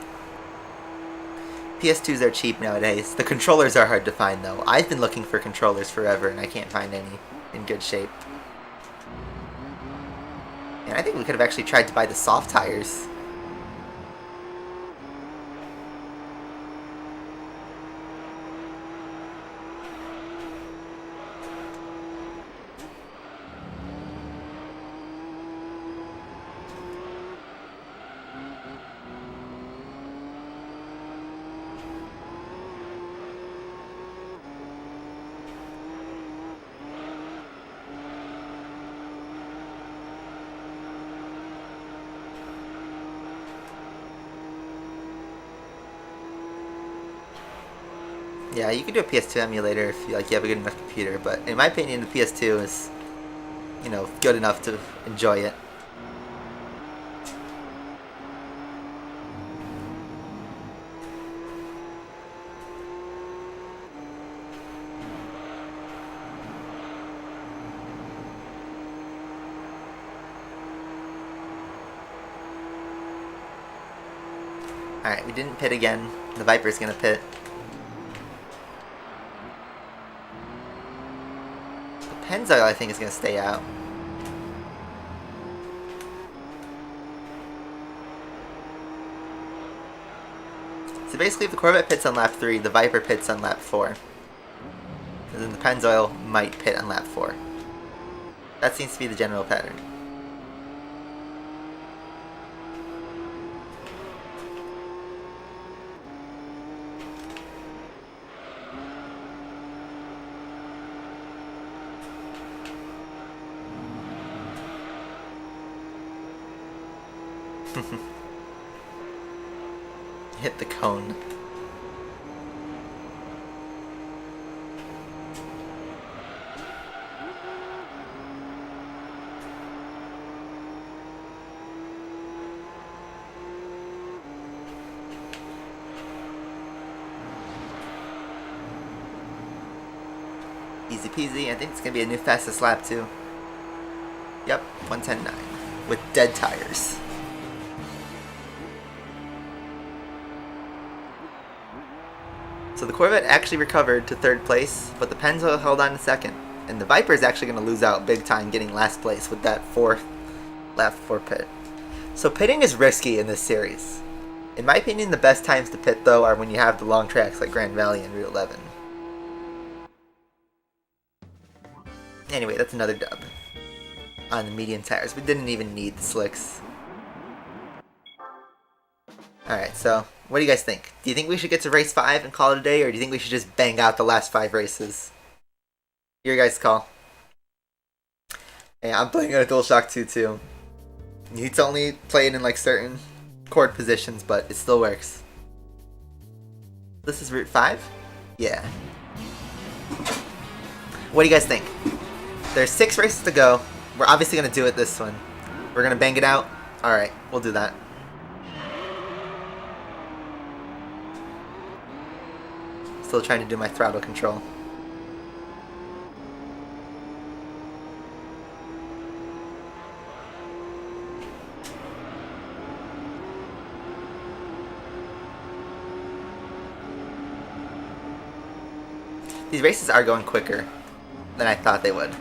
S1: PS2s are cheap nowadays. The controllers are hard to find though. I've been looking for controllers forever and I can't find any in good shape. And I think we could have actually tried to buy the soft tires. Yeah, you can do a PS2 emulator if you have a good enough computer, but in my opinion, the PS2 is, good enough to enjoy it. Alright, we didn't pit again. The Viper's gonna pit. Pennzoil, I think, is going to stay out. So basically, if the Corvette pits on lap 3, the Viper pits on lap 4. And then the Pennzoil might pit on lap 4. That seems to be the general pattern. Hit the cone. Easy peasy. I think it's gonna be a new fastest lap too. Yep, 1:10.9 with dead tires. So the Corvette actually recovered to 3rd place, but the Pennzoil held on to 2nd. And the Viper is actually going to lose out big time getting last place with that lap 4 pit. So pitting is risky in this series. In my opinion, the best times to pit though are when you have the long tracks like Grand Valley and Route 11. Anyway, that's another dub on the medium tires. We didn't even need the slicks. Alright, so what do you guys think? Do you think we should get to race 5 and call it a day, or do you think we should just bang out the last 5 races? Your guys' call. Hey, I'm playing on a DualShock 2 too. It's only playing in like certain chord positions, but it still works. This is Route 5? Yeah. What do you guys think? There's 6 races to go. We're obviously going to do it this one. We're going to bang it out? Alright, we'll do that. Still trying to do my throttle control. These races are going quicker. than I thought they would.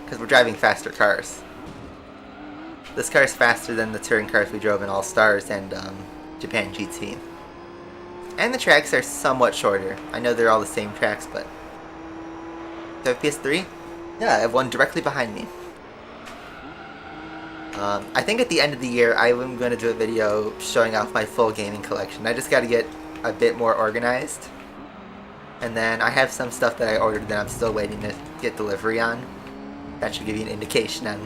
S1: Because we're driving faster cars. This car is faster than the touring cars we drove in All Stars and Japan GT. And the tracks are somewhat shorter. I know they're all the same tracks, but... Do I have PS3? Yeah, I have one directly behind me. I think at the end of the year, I am going to do a video showing off my full gaming collection. I just got to get a bit more organized. And then I have some stuff that I ordered that I'm still waiting to get delivery on. That should give you an indication on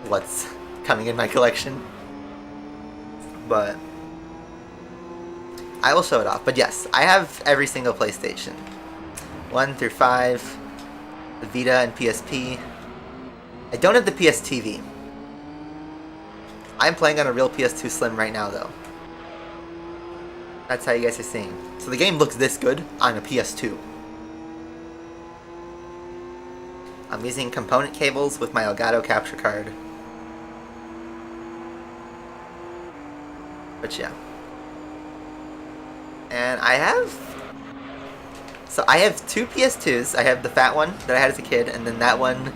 S1: what's coming in my collection. But I will show it off. But yes, I have every single PlayStation. 1 through 5, the Vita and PSP. I don't have the PS TV. I'm playing on a real PS2 Slim right now, though. That's how you guys are seeing. So the game looks this good on a PS2. I'm using component cables with my Elgato capture card. But yeah. And I have... So I have two PS2s. I have the fat one that I had as a kid, and then that one...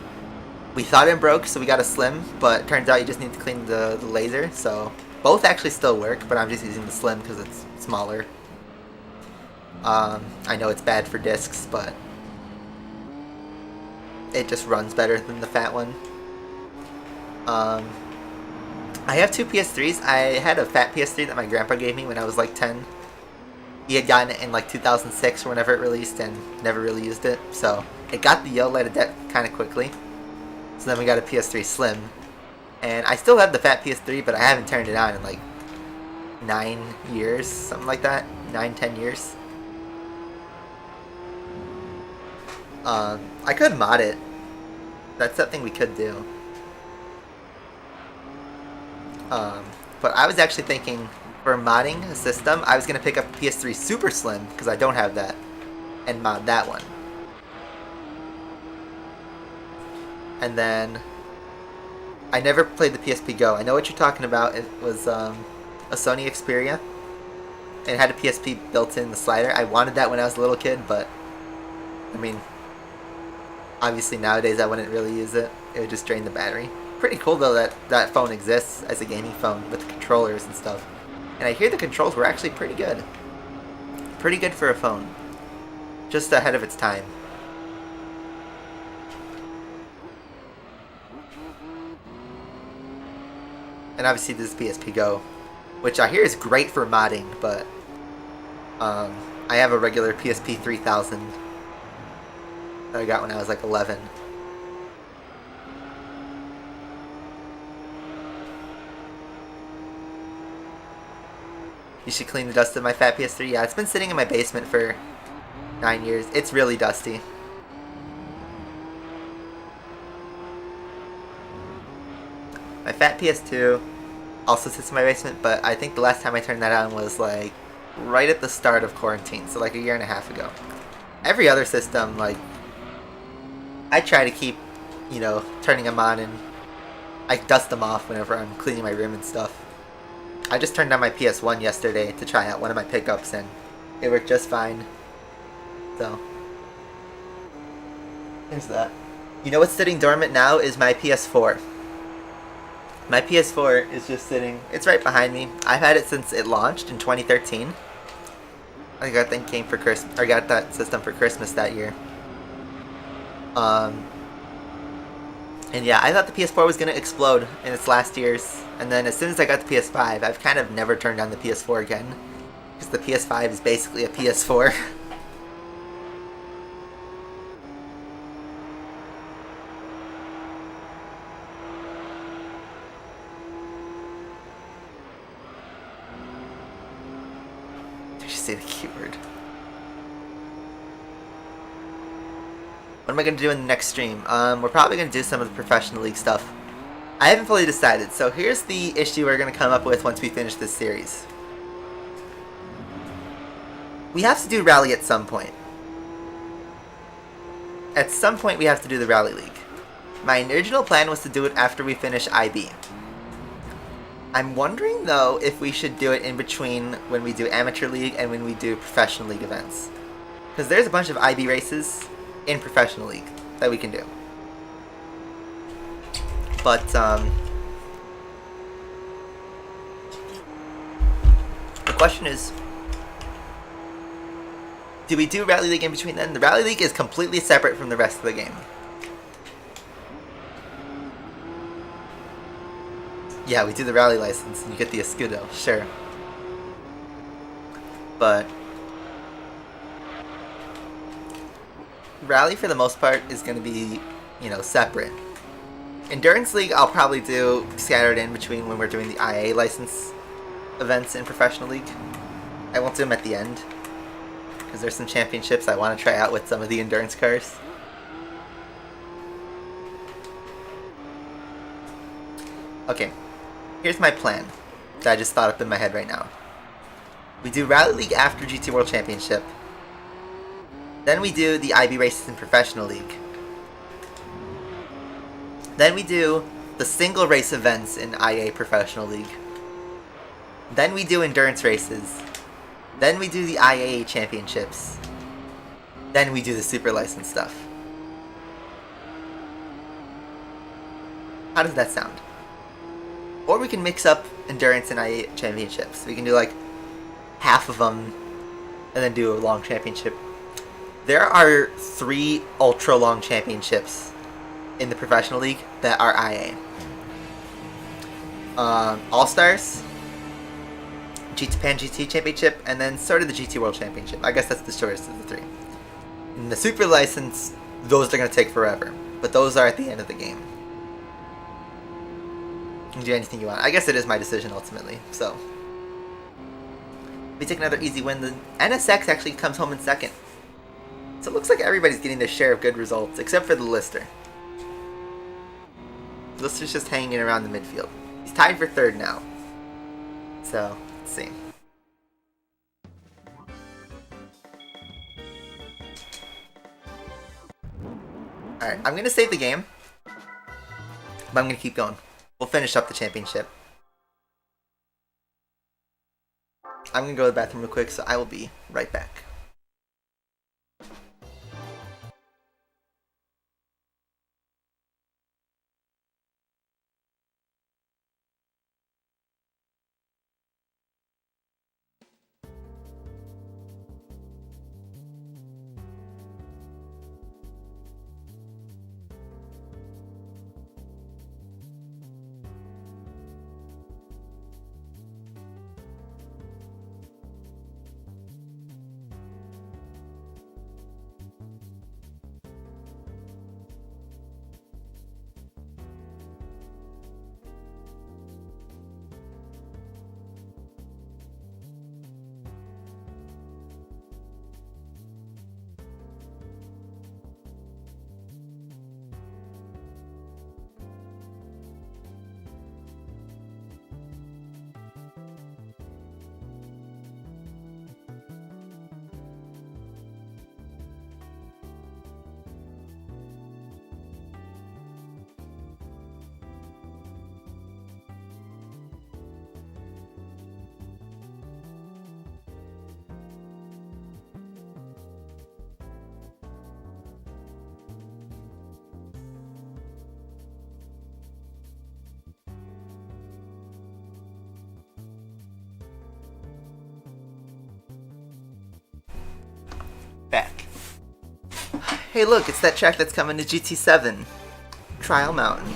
S1: We thought it broke, so we got a Slim, but it turns out you just need to clean the laser, so... Both actually still work, but I'm just using the Slim because it's smaller. I know it's bad for discs, but... It just runs better than the fat one. I have two PS3s. I had a fat PS3 that my grandpa gave me when I was like 10. He had gotten it in like 2006 or whenever it released and never really used it. So it got the yellow light of death kind of quickly. So then we got a PS3 Slim. And I still have the fat PS3, but I haven't turned it on in like 9 years, something like that. 9-10 years. I could mod it. That's something we could do. But I was actually thinking, for modding a system, I was going to pick up a PS3 Super Slim, because I don't have that, and mod that one. And then, I never played the PSP Go. I know what you're talking about. It was a Sony Xperia, and it had a PSP built in the slider. I wanted that when I was a little kid, but, I mean, obviously nowadays I wouldn't really use it. It would just drain the battery. Pretty cool though that that phone exists as a gaming phone with controllers and stuff. And I hear the controls were actually pretty good. Pretty good for a phone. Just ahead of its time. And obviously this is PSP Go, which I hear is great for modding, but I have a regular PSP 3000 that I got when I was like 11. You should clean the dust of my fat PS3. Yeah, it's been sitting in my basement for 9 years. It's really dusty. My fat PS2 also sits in my basement, but I think the last time I turned that on was like right at the start of quarantine, so like a year and a half ago. Every other system, like, I try to keep, you know, turning them on, and I dust them off whenever I'm cleaning my room and stuff. I just turned on my PS1 yesterday to try out one of my pickups, and it worked just fine. So, there's that. You know what's sitting dormant now is my PS4. My PS4 is just sitting, it's right behind me. I've had it since it launched in 2013. I got that game for Christmas, or got that system for Christmas that year. And yeah, I thought the PS4 was going to explode in its last years. And then as soon as I got the PS5, I've kind of never turned on the PS4 again. Because the PS5 is basically a PS4. Did you say the keyword? What am I going to do in the next stream? We're probably going to do some of the Professional League stuff. I haven't fully decided, so here's the issue we're going to come up with once we finish this series. We have to do Rally at some point. At some point we have to do the Rally League. My original plan was to do it after we finish IB. I'm wondering though if we should do it in between when we do Amateur League and when we do Professional League events. Because there's a bunch of IB races in Professional League. that we can do. But the question is, do we do Rally League in between then? The Rally League is completely separate from the rest of the game. Yeah, we do the rally license and you get the escudo, sure. But Rally for the most part is going to be, you know, separate. Endurance League I'll probably do scattered in between when we're doing the IA license events in Professional League. I won't do them at the end, because there's some championships I want to try out with some of the endurance cars. Okay, here's my plan that I just thought up in my head right now. We do Rally League after GT World Championship. Then we do the IB races in Professional League. Then we do the single race events in IA Professional League. Then we do endurance races. Then we do the IA championships. Then we do the super license stuff. How does that sound? Or we can mix up endurance and IA championships. We can do like half of them and then do a long championship. There are 3 ultra long championships in the Professional League that are IA. All-Stars, Japan GT Championship, and then sort of the GT World Championship. I guess that's the shortest of the 3. In the Super License, those are going to take forever, but those are at the end of the game. You can do anything you want. I guess it is my decision ultimately, so. We take another easy win. The NSX actually comes home in second. So it looks like everybody's getting their share of good results, except for the Lister. Lister's just hanging around the midfield. He's tied for 3rd now. So, let's see. Alright, I'm going to save the game. But I'm going to keep going. We'll finish up the championship. I'm going to go to the bathroom real quick, so I will be right back. Back. Hey look, it's that track that's coming to GT7. Trial Mountain.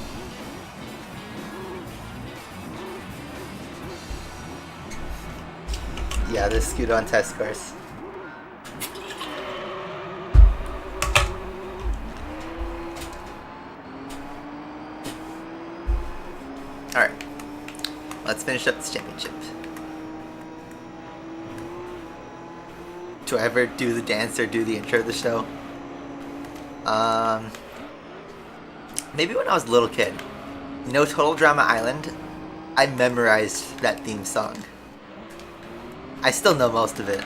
S1: Yeah, this Scudo on test course. Alright. Let's finish up this championship. Do I ever do the dance or do the intro of the show? Maybe when I was a little kid. You know Total Drama Island? I memorized that theme song. I still know most of it.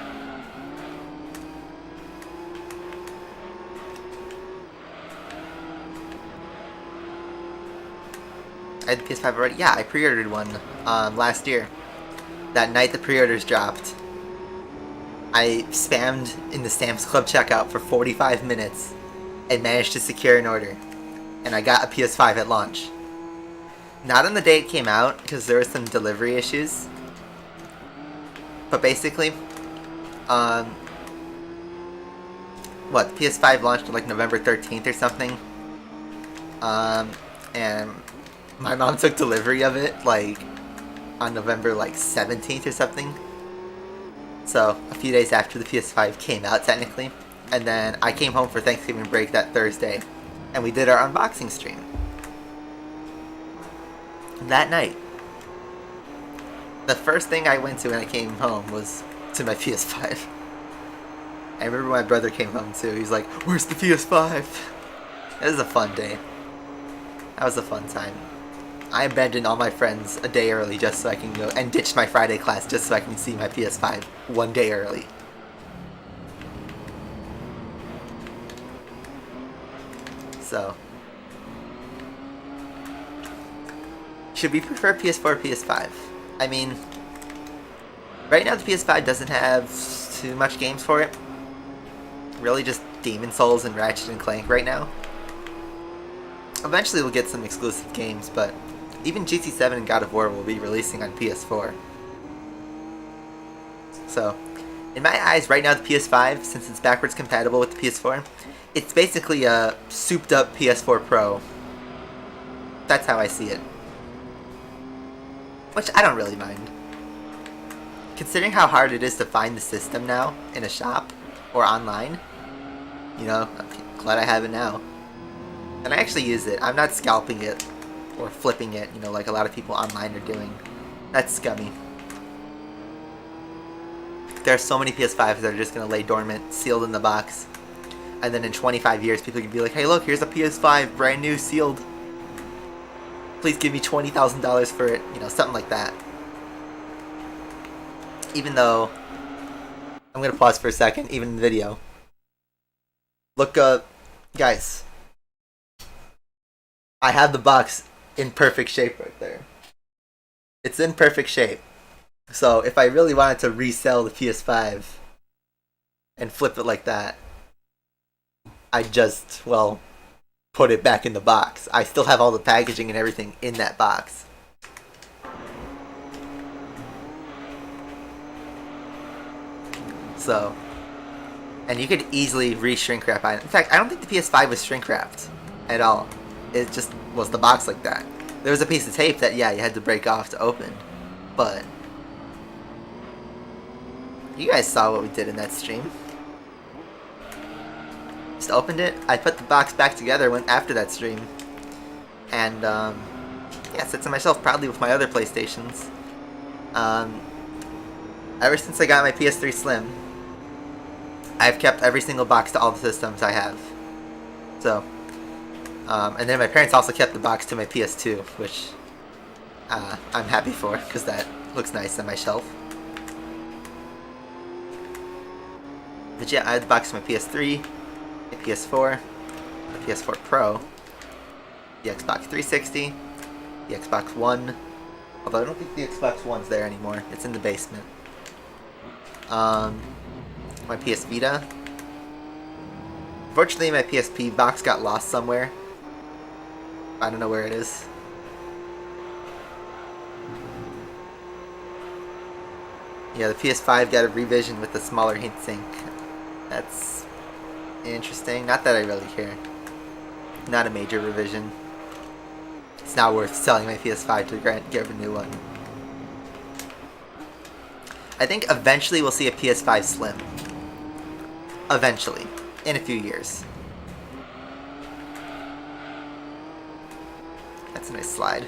S1: I had the PS5 already? Yeah, I pre-ordered one last year. That night the pre-orders dropped. I spammed in the Sam's Club checkout for 45 minutes and managed to secure an order. And I got a PS5 at launch. Not on the day it came out, because there were some delivery issues. But basically, PS5 launched on like November 13th or something. And my mom took delivery of it like on November like 17th or something. So a few days after the PS5 came out technically. And then I came home for Thanksgiving break that Thursday. And we did our unboxing stream. That night, the first thing I went to when I came home was to my PS5. I remember my brother came home too. He's like, "Where's the PS5?" It was a fun day. That was a fun time. I abandoned all my friends a day early just so I can go, and ditched my Friday class just so I can see my PS5 one day early. So, should we prefer PS4 or PS5? I mean, right now the PS5 doesn't have too much games for it. Really just Demon Souls and Ratchet and Clank right now. Eventually we'll get some exclusive games, but even GT7 and God of War will be releasing on PS4. So, in my eyes, right now the PS5, since it's backwards compatible with the PS4, it's basically a souped up PS4 Pro. That's how I see it. Which I don't really mind. Considering how hard it is to find the system now in a shop or online, you know, I'm glad I have it now. And I actually use it. I'm not scalping it or flipping it, you know, like a lot of people online are doing. That's scummy. There are so many PS5s that are just going to lay dormant, sealed in the box. And then in 25 years, people can be like, "Hey, look, here's a PS5, brand new, sealed. Please give me $20,000 for it." You know, something like that. Even though, I'm going to pause for a second, even in the video. Look, guys. I have the box in perfect shape right there. It's in perfect shape. So if I really wanted to resell the PS5 and flip it like that, I'd just, well, put it back in the box. I still have all the packaging and everything in that box. So, and you could easily re-shrink wrap it. In fact, I don't think the PS5 was shrink wrapped at all. It just was the box like that. There was a piece of tape that, yeah, you had to break off to open. But you guys saw what we did in that stream. Just opened it. I put the box back together after that stream. And, yeah, sits on my shelf proudly with my other PlayStations. Ever since I got my PS3 Slim, I've kept every single box to all the systems I have. So, and then my parents also kept the box to my PS2, which I'm happy for, because that looks nice on my shelf. But yeah, I had the box to my PS3, my PS4, the PS4 Pro, the Xbox 360, the Xbox One, although I don't think the Xbox One's there anymore, it's in the basement. My PS Vita. Unfortunately, my PSP box got lost somewhere. I don't know where it is. Yeah, the PS5 got a revision with a smaller heatsink. That's interesting. Not that I really care. Not a major revision. It's not worth selling my PS5 to get a new one. I think eventually we'll see a PS5 Slim. Eventually. In a few years. That's a nice slide.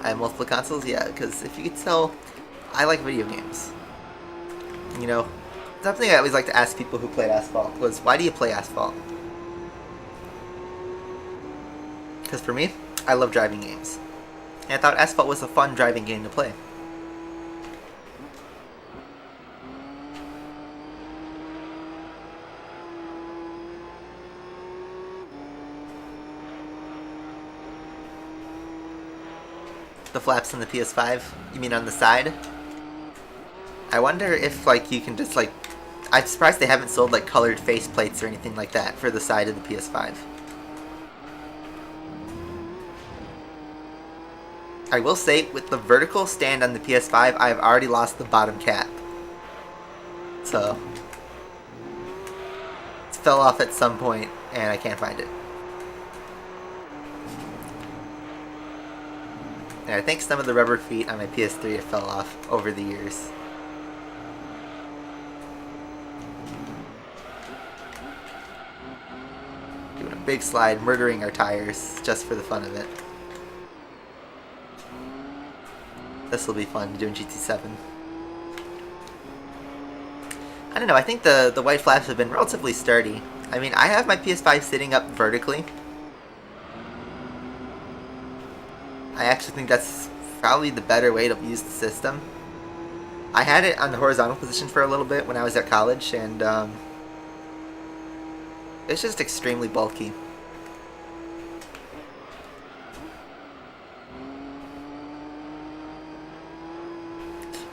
S1: I have multiple consoles? Yeah, because if you could tell, I like video games. You know, something I always like to ask people who played Asphalt was, why do you play Asphalt? Because for me, I love driving games. And I thought Asphalt was a fun driving game to play. The flaps on the PS5? You mean on the side? I wonder if, like, you can just, like... I'm surprised they haven't sold like colored face plates or anything like that for the side of the PS5. I will say, with the vertical stand on the PS5, I've already lost the bottom cap. So, it fell off at some point, and I can't find it. And I think some of the rubber feet on my PS3 have fell off over the years. Doing a big slide, murdering our tires, just for the fun of it. This will be fun, doing GT7. I don't know, I think the white flaps have been relatively sturdy. I mean, I have my PS5 sitting up vertically. I actually think that's probably the better way to use the system. I had it on the horizontal position for a little bit when I was at college, and it's just extremely bulky.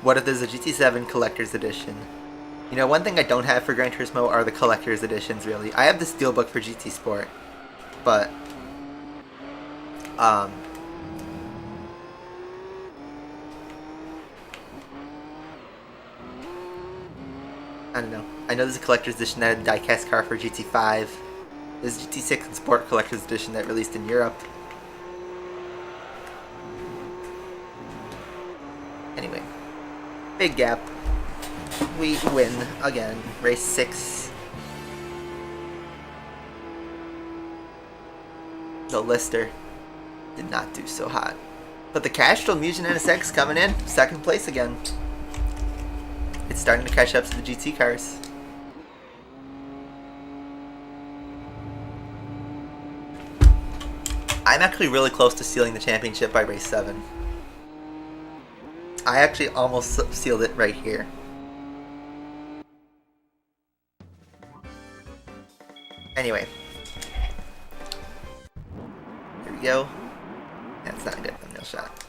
S1: What if there's a GT7 Collector's Edition? You know, one thing I don't have for Gran Turismo are the Collector's Editions, really. I have the Steelbook for GT Sport, but I don't know. I know there's a Collector's Edition that had a diecast car for GT5. There's a GT6 and Sport Collector's Edition that released in Europe. Anyway. Big gap. We win again. Race 6. The Lister did not do so hot. But the Castrol Musion NSX coming in. Second place again. It's starting to catch up to the GT cars. I'm actually really close to sealing the championship by race 7. I actually almost sealed it right here. Anyway. Here we go. That's not a good thumbnail shot.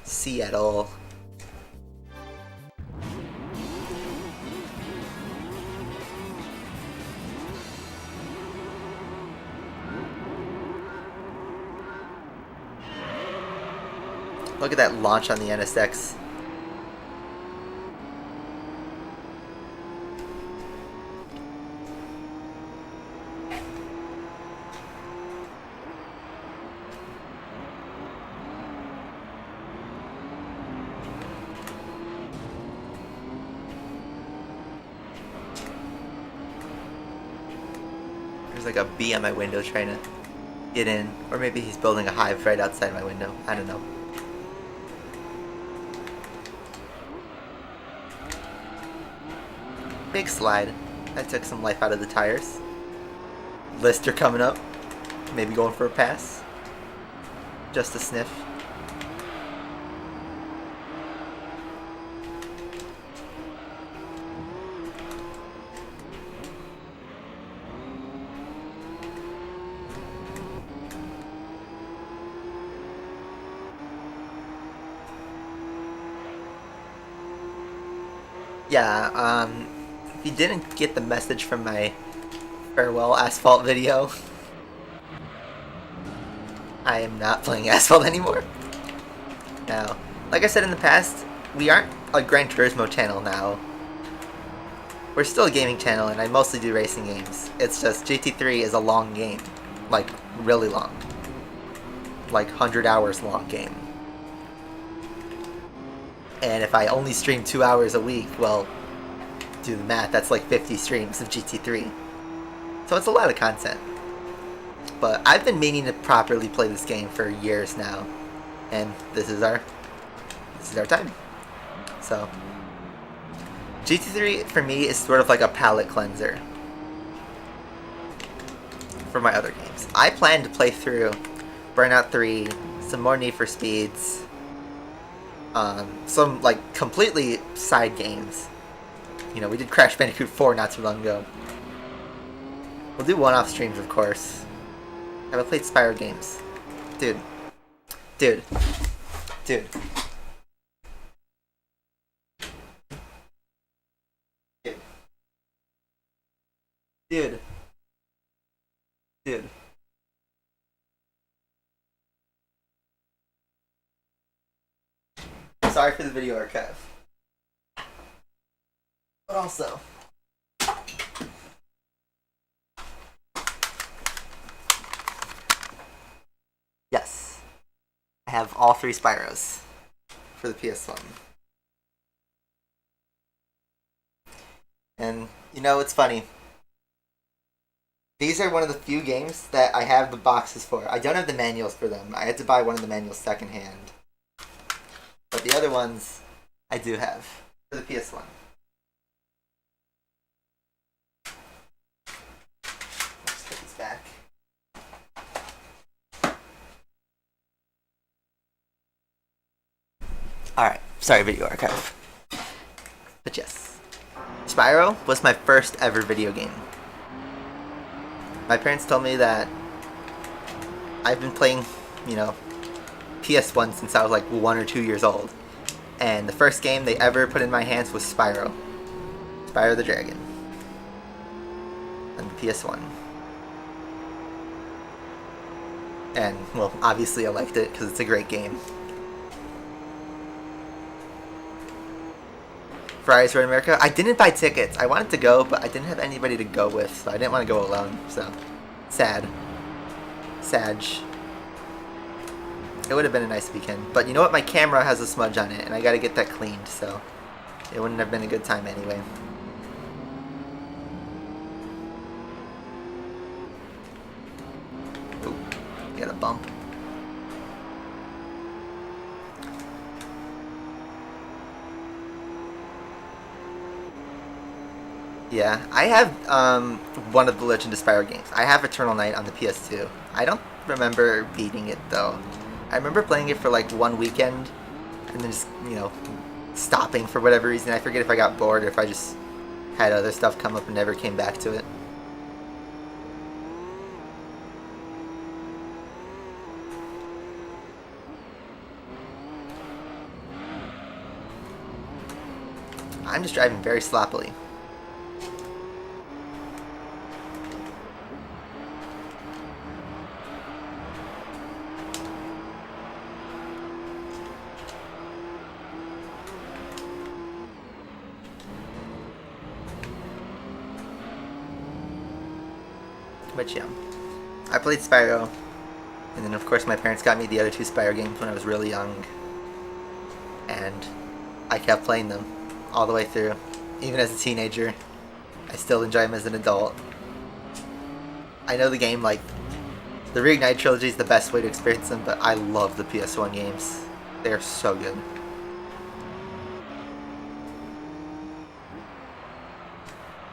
S1: Seattle. Look at that launch on the NSX. There's like a bee on my window trying to get in. Or maybe he's building a hive right outside my window. I don't know. Big slide. That took some life out of the tires. Lister coming up. Maybe going for a pass. Just a sniff. Yeah, if you didn't get the message from my farewell Asphalt video, I am not playing Asphalt anymore. Now, like I said in the past, we aren't a Gran Turismo channel now. We're still a gaming channel, and I mostly do racing games. It's just GT3 is a long game. Like, really long. Like, 100 hours long game. And if I only stream 2 hours a week, well, do the math, that's like 50 streams of GT3. So it's a lot of content. But I've been meaning to properly play this game for years now. And this is our time. So GT3 for me is sort of like a palate cleanser for my other games. I plan to play through Burnout 3, some more Need for Speeds, some like completely side games. You know, we did Crash Bandicoot 4 not too long ago. We'll do one-off streams, of course. Have I played Spyro games? Dude. Dude. Dude. Dude. Dude. Dude. Sorry for the video archive. But also... Yes. I have all 3 Spyros for the PS1. And, you know, it's funny. These are one of the few games that I have the boxes for. I don't have the manuals for them. I had to buy one of the manuals secondhand. But the other ones, I do have for the PS1. Let's put these back. Alright, sorry video archive. But yes. Spyro was my first ever video game. My parents told me that I've been playing, you know, PS1 since I was like 1 or 2 years old. And the first game they ever put in my hands was Spyro. Spyro the Dragon. On the PS1. And, well, obviously I liked it because it's a great game. Fridays Road America. I didn't buy tickets. I wanted to go, but I didn't have anybody to go with, so I didn't want to go alone. So, sad. Sag. It would have been a nice weekend. But you know what? My camera has a smudge on it, and I gotta get that cleaned, so it wouldn't have been a good time anyway. Ooh, got a bump. Yeah, I have one of the Legend of Spyro games. I have Eternal Night on the PS2. I don't remember beating it though. I remember playing it for like one weekend and then just, you know, stopping for whatever reason. I forget if I got bored or if I just had other stuff come up and never came back to it. I'm just driving very sloppily. But yeah, I played Spyro, and then of course my parents got me the other 2 Spyro games when I was really young, and I kept playing them all the way through. Even as a teenager, I still enjoy them as an adult. I know the game, like, the Reignite trilogy is the best way to experience them, but I love the PS1 games. They are so good.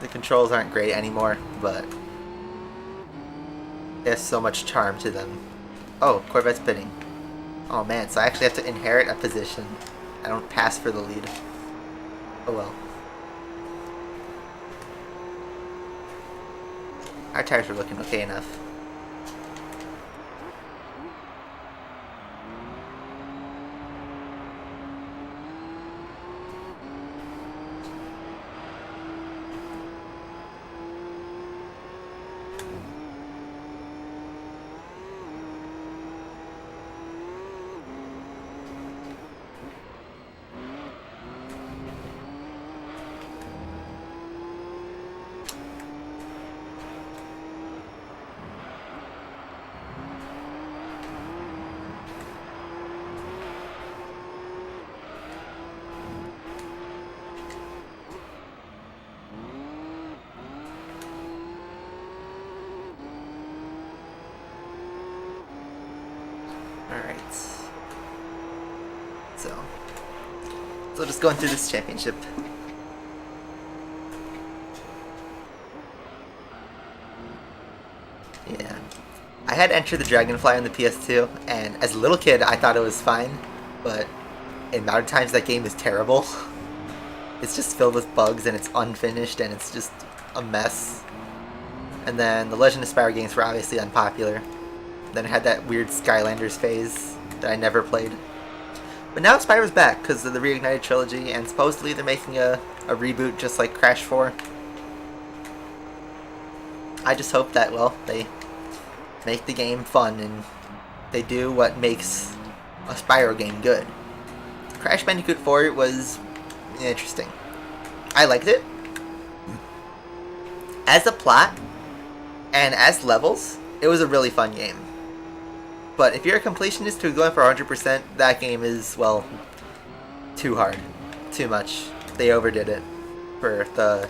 S1: The controls aren't great anymore, but there's so much charm to them. Oh, Corvette's pitting. Oh man, so I actually have to inherit a position. I don't pass for the lead. Oh well. Our tires are looking okay enough. Alright. So just going through this championship. Yeah. I had Enter the Dragonfly on the PS2, and as a little kid I thought it was fine, but in modern times that game is terrible. It's just filled with bugs and it's unfinished and it's just a mess. And then the Legend of Spyro games were obviously unpopular. Then I had that weird Skylanders phase that I never played. But now Spyro's back because of the Reignited trilogy, and supposedly they're making a reboot just like Crash 4. I just hope that, well, they make the game fun and they do what makes a Spyro game good. Crash Bandicoot 4 was interesting. I liked it. As a plot and as levels, it was a really fun game. But if you're a completionist who's going for 100%, that game is, well, too hard. Too much. They overdid it for the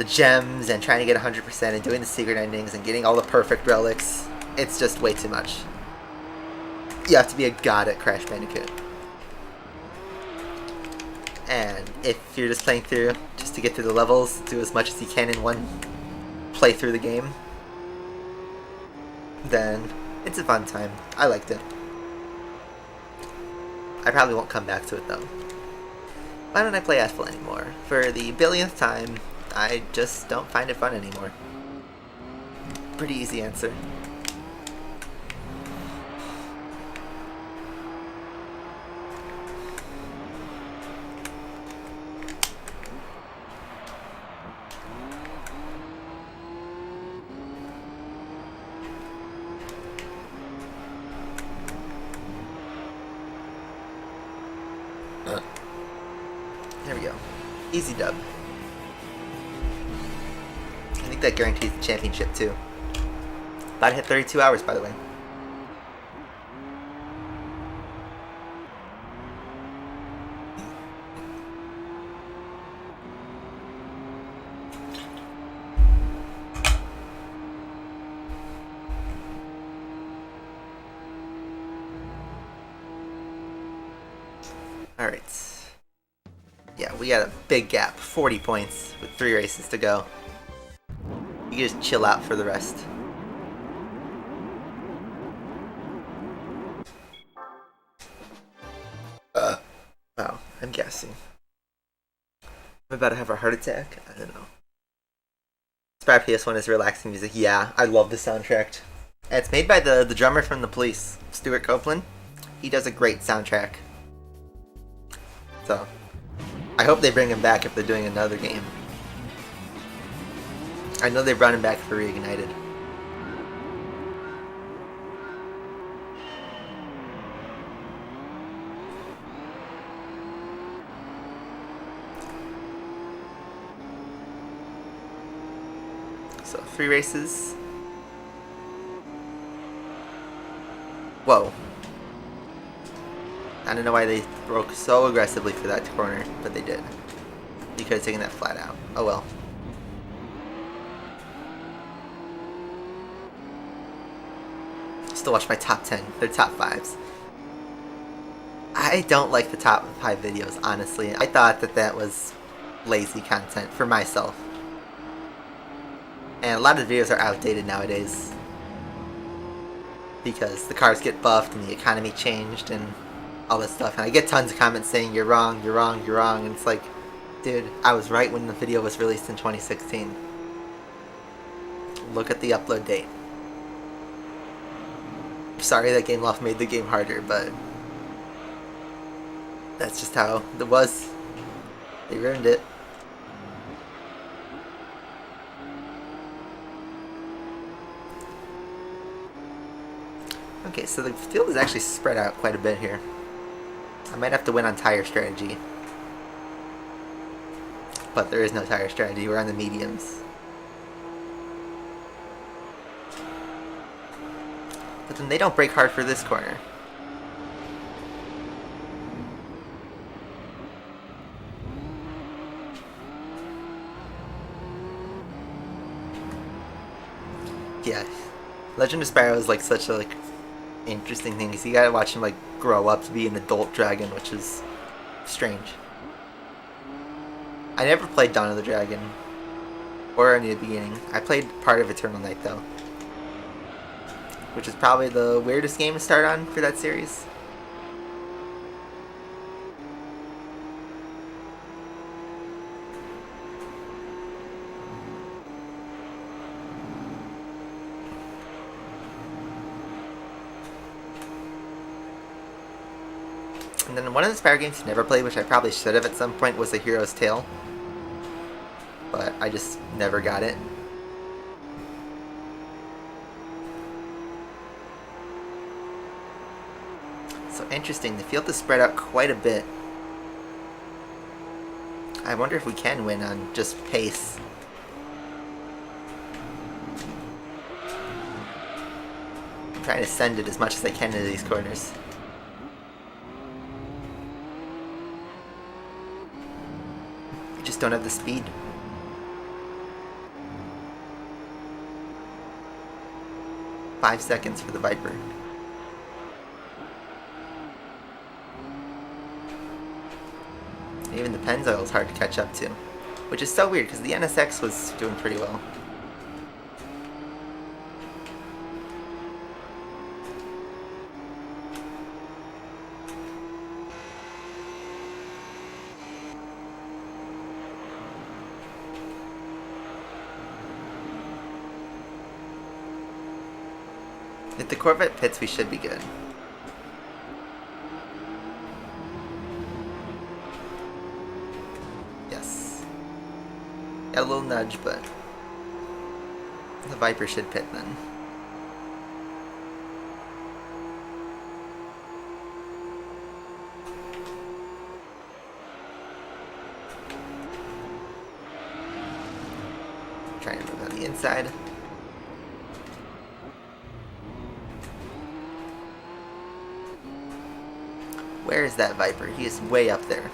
S1: gems and trying to get 100% and doing the secret endings and getting all the perfect relics. It's just way too much. You have to be a god at Crash Bandicoot. And if you're just playing through just to get through the levels, do as much as you can in one play through the game, then it's a fun time. I liked it. I probably won't come back to it though. Why don't I play Ethel anymore? For the billionth time, I just don't find it fun anymore. Pretty easy answer. There we go. Easy dub. I think that guarantees the championship too. About to hit 32 hours, by the way. Alright. Yeah, we got a big gap. 40 points with 3 races to go. You can just chill out for the rest. Wow, I'm guessing. I'm about to have a heart attack? I don't know. Spyro PS1 is relaxing music. Yeah, I love the soundtrack. And it's made by the drummer from The Police, Stuart Copeland. He does a great soundtrack. So, I hope they bring him back if they're doing another game. I know they brought him back for Reignited. So, 3 races. Whoa. I don't know why they broke so aggressively for that corner, but they did. You could have taken that flat out. Oh well. Still watch my top 10. They're top 5s. I don't like the top 5 videos, honestly. I thought that was lazy content for myself. And a lot of the videos are outdated nowadays. Because the cars get buffed and the economy changed and all this stuff. And I get tons of comments saying, you're wrong, you're wrong, you're wrong. And it's like, dude, I was right when the video was released in 2016. Look at the upload date. Sorry that Game Loft made the game harder, but that's just how it was. They ruined it. Okay, so the field is actually spread out quite a bit here. I might have to win on tire strategy. But there is no tire strategy, we're on the mediums. But then they don't brake hard for this corner. Yeah, Legend of Spyro is like such a interesting thing. So you gotta watch him grow up to be an adult dragon, which is strange. I never played Dawn of the Dragon or in the beginning. I played part of Eternal Night though, which is probably the weirdest game to start on for that series. And then one of the Spire games I never played, which I probably should have at some point, was The Hero's Tale. But I just never got it. So interesting, the field is spread out quite a bit. I wonder if we can win on just pace. I'm trying to send it as much as I can into these corners. I just don't have the speed. Five seconds for the Viper. Even the Pennzoil is hard to catch up to, which is so weird because the NSX was doing pretty well. If the Corvette pits, we should be good. Yes. Got a little nudge, but the Viper should pit then. Trying to move on the inside. Where is that Viper? He is way up there.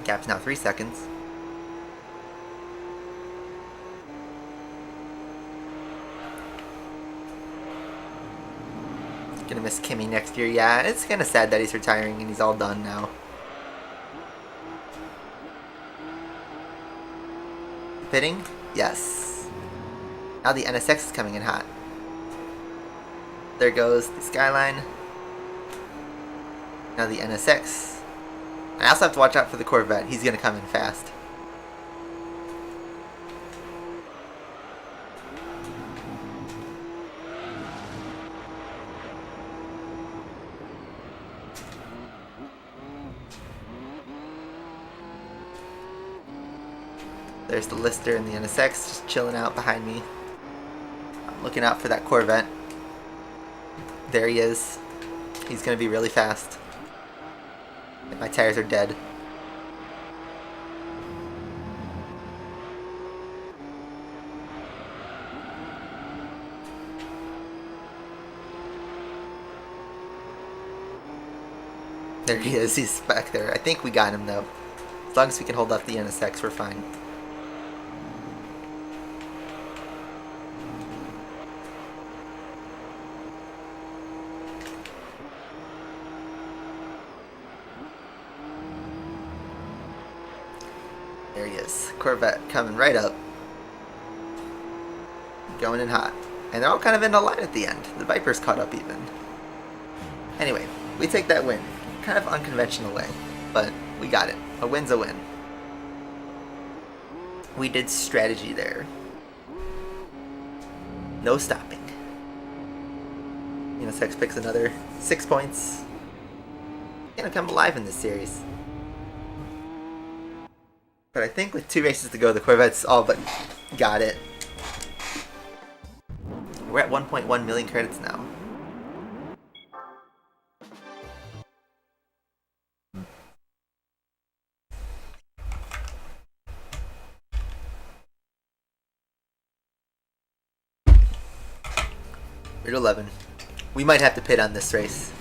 S1: Gap's now 3 seconds. Gonna miss Kimmy next year. Yeah, it's kind of sad that he's retiring and he's all done now. Pitting? Yes. Now the NSX is coming in hot. There goes the Skyline. Now the NSX. I also have to watch out for the Corvette. He's gonna come in fast. There's the Lister and the NSX just chilling out behind me. I'm looking out for that Corvette. There he is. He's gonna be really fast. And my tires are dead. There he is, he's back there. I think we got him though. As long as we can hold up the NSX, we're fine. There he is. Corvette coming right up. Going in hot. And they're all kind of in a line at the end. The Viper's caught up even. Anyway, we take that win. Kind of unconventional way, but we got it. A win's a win. We did strategy there. No stopping. Unisex picks another 6 points. Gonna come alive in this series. But I think with 2 races to go, the Corvette's all but got it. We're at 1.1 million credits now. We're at 11. We might have to pit on this race.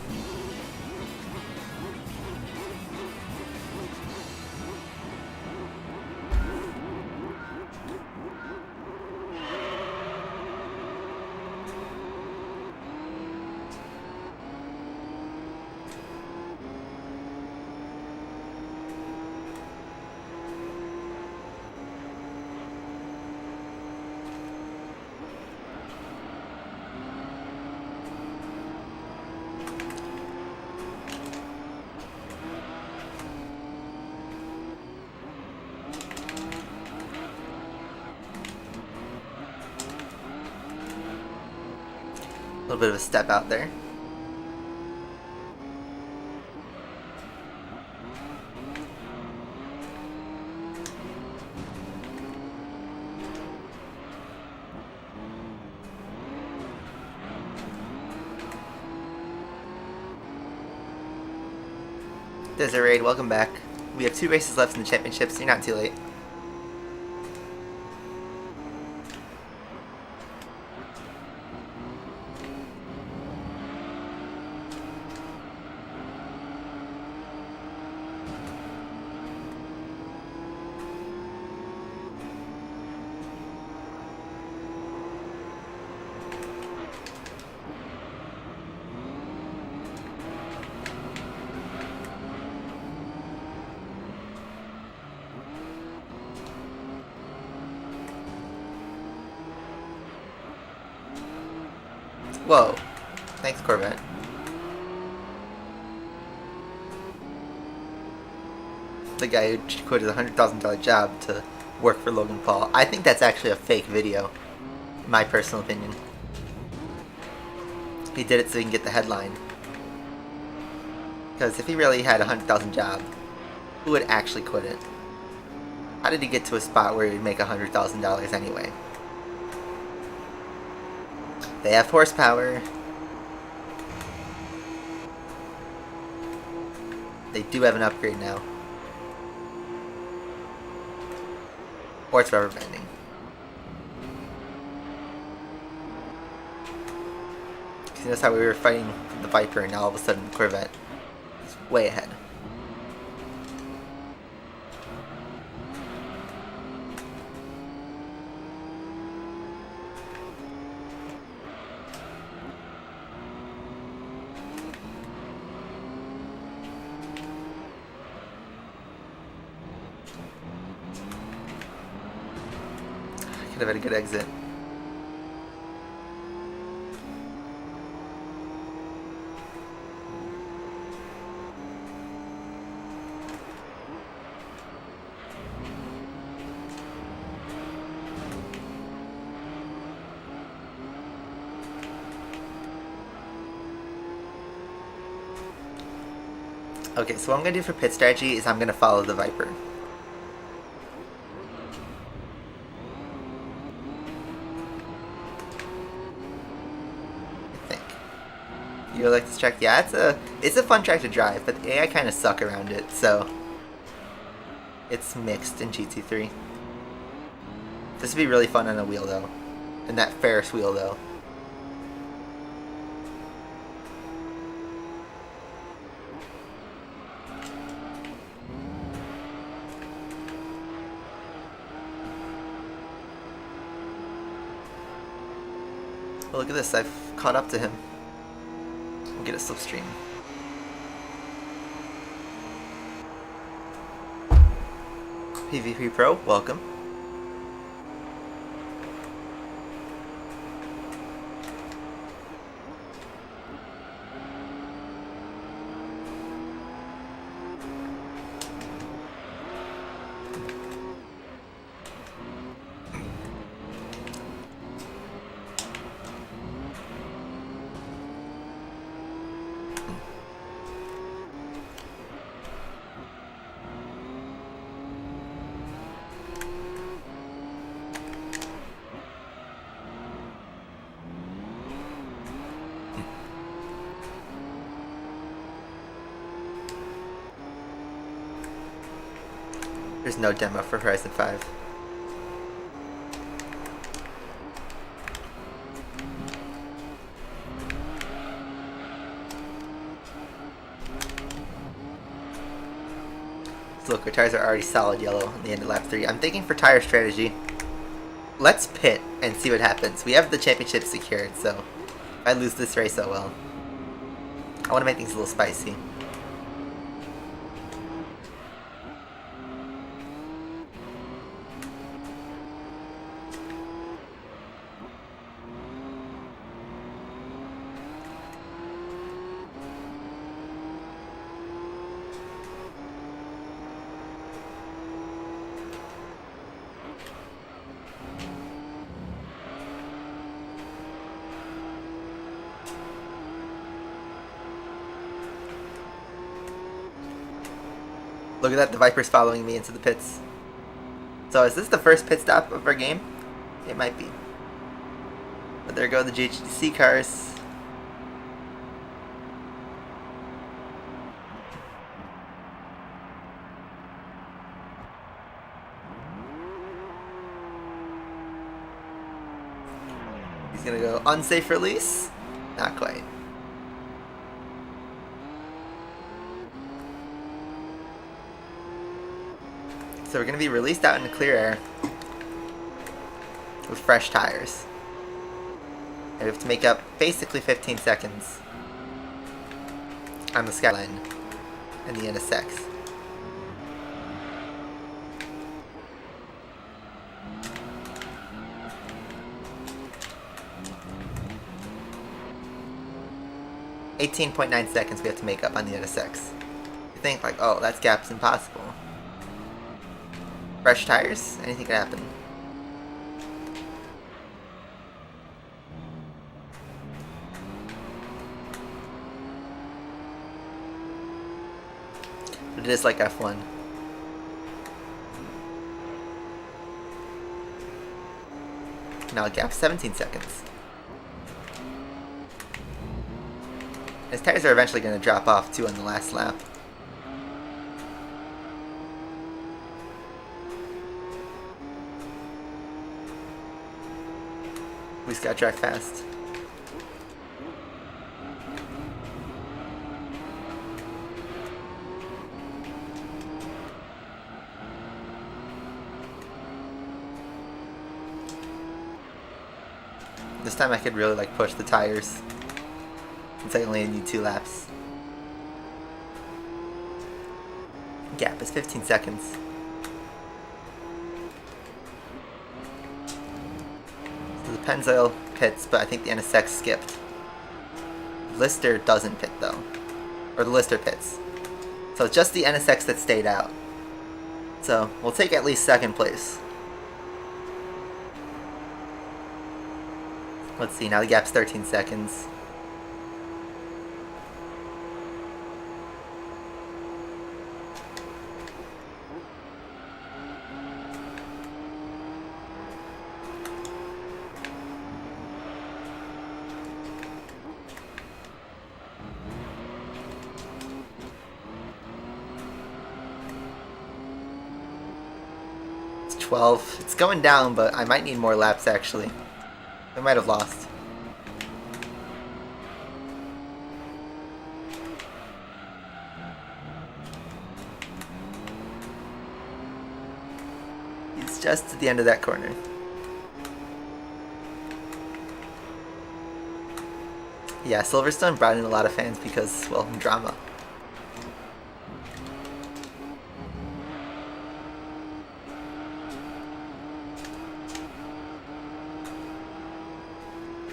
S1: little bit of a step out there. Desert Raid, welcome back. We have 2 races left in the championship, so you're not too late. Whoa. Thanks, Corvette. The guy who quit his $100,000 job to work for Logan Paul. I think that's actually a fake video, in my personal opinion. He did it so he can get the headline. Because if he really had a $100,000 job, who would actually quit it? How did he get to a spot where he'd make $100,000 anyway? They have horsepower. They do have an upgrade now. Or it's rubber banding. Because notice how we were fighting the Viper and now all of a sudden the Corvette is way ahead. Could have had a good exit. Okay, so what I'm going to do for pit strategy is I'm going to follow the Viper. You like this track? Yeah, it's a fun track to drive, but the AI kind of suck around it, so it's mixed in GT3. This would be really fun on a wheel though, and that Ferris wheel though. Well, look at this, I've caught up to him. We'll get a slipstream. PvP Pro, welcome. There's no demo for Horizon 5. So look, our tires are already solid yellow at the end of lap 3. I'm thinking for tire strategy, let's pit and see what happens. We have the championship secured, so if I lose this race, oh well. I want to make things a little spicy. Look at that, the Viper's following me into the pits. So is this the first pit stop of our game? It might be. But there go the JGTC cars. He's gonna go unsafe release? Not quite. So we're gonna be released out in the clear air with fresh tires. And we have to make up basically 15 seconds on the skyline and the NSX. .9 seconds we have to make up on the NSX. You think like, oh, that gap's impossible. Fresh tires? Anything could happen. But it is like F1. Now a gap 17 seconds. His tires are eventually going to drop off too on the last lap. We just gotta drive fast. This time I could really like push the tires, since I only need 2 laps. Gap is 15 seconds. So the Pennzoil pits, but I think the NSX skipped. Lister doesn't pit though. Or the Lister pits. So it's just the NSX that stayed out. So we'll take at least 2nd place. Let's see, now the gap's 13 seconds. It's 12. It's going down, but I might need more laps actually. I might have lost. He's just at the end of that corner. Yeah, Silverstone brought in a lot of fans because, well, drama.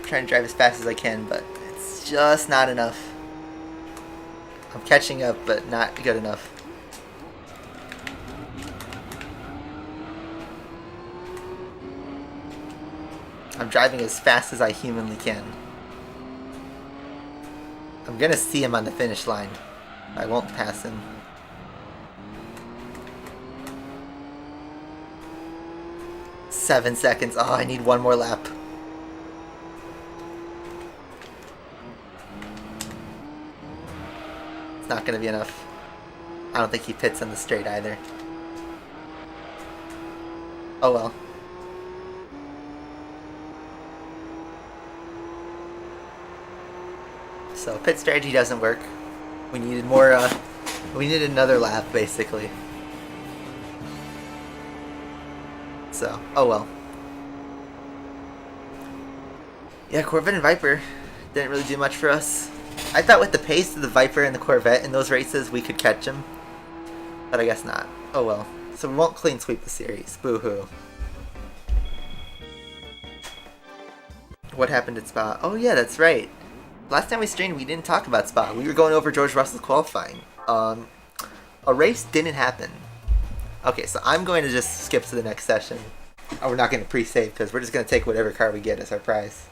S1: Trying to drive as fast as I can, but it's just not enough. I'm catching up, but not good enough. I'm driving as fast as I humanly can. I'm gonna see him on the finish line. I won't pass him. Seven seconds. Oh, I need one more lap. Not gonna be enough. I don't think he pits on the straight either. Oh well. So pit strategy doesn't work. We needed more, we needed another lap basically. So, oh well. Yeah, Corvette and Viper didn't really do much for us. I thought with the pace of the Viper and the Corvette in those races we could catch him. But I guess not. Oh well. So we won't clean sweep the series. Boo-hoo. What happened at Spa? Oh yeah, that's right. Last time we streamed we didn't talk about Spa. We were going over George Russell's qualifying. A race didn't happen. Okay, so I'm going to just skip to the next session. Oh, we're not going to pre-save because we're just going to take whatever car we get as our prize.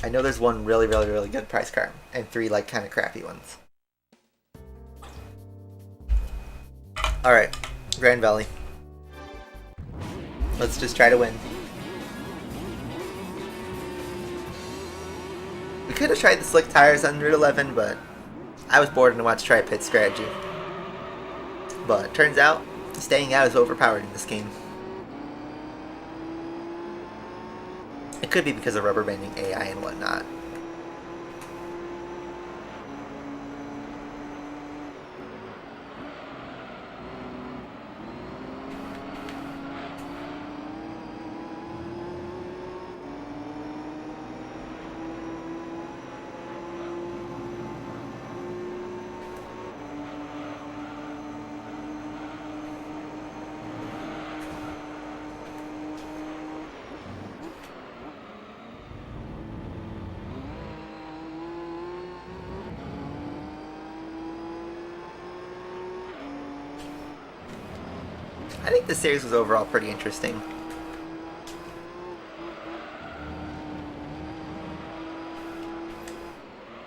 S1: I know there's one really good prize car, and 3 like kind of crappy ones. Alright, Grand Valley. Let's just try to win. We could have tried the slick tires on Route 11, but I was bored and wanted to try a pit strategy. But turns out, staying out is overpowered in this game. It could be because of rubber banding AI and whatnot. I think the series was overall pretty interesting.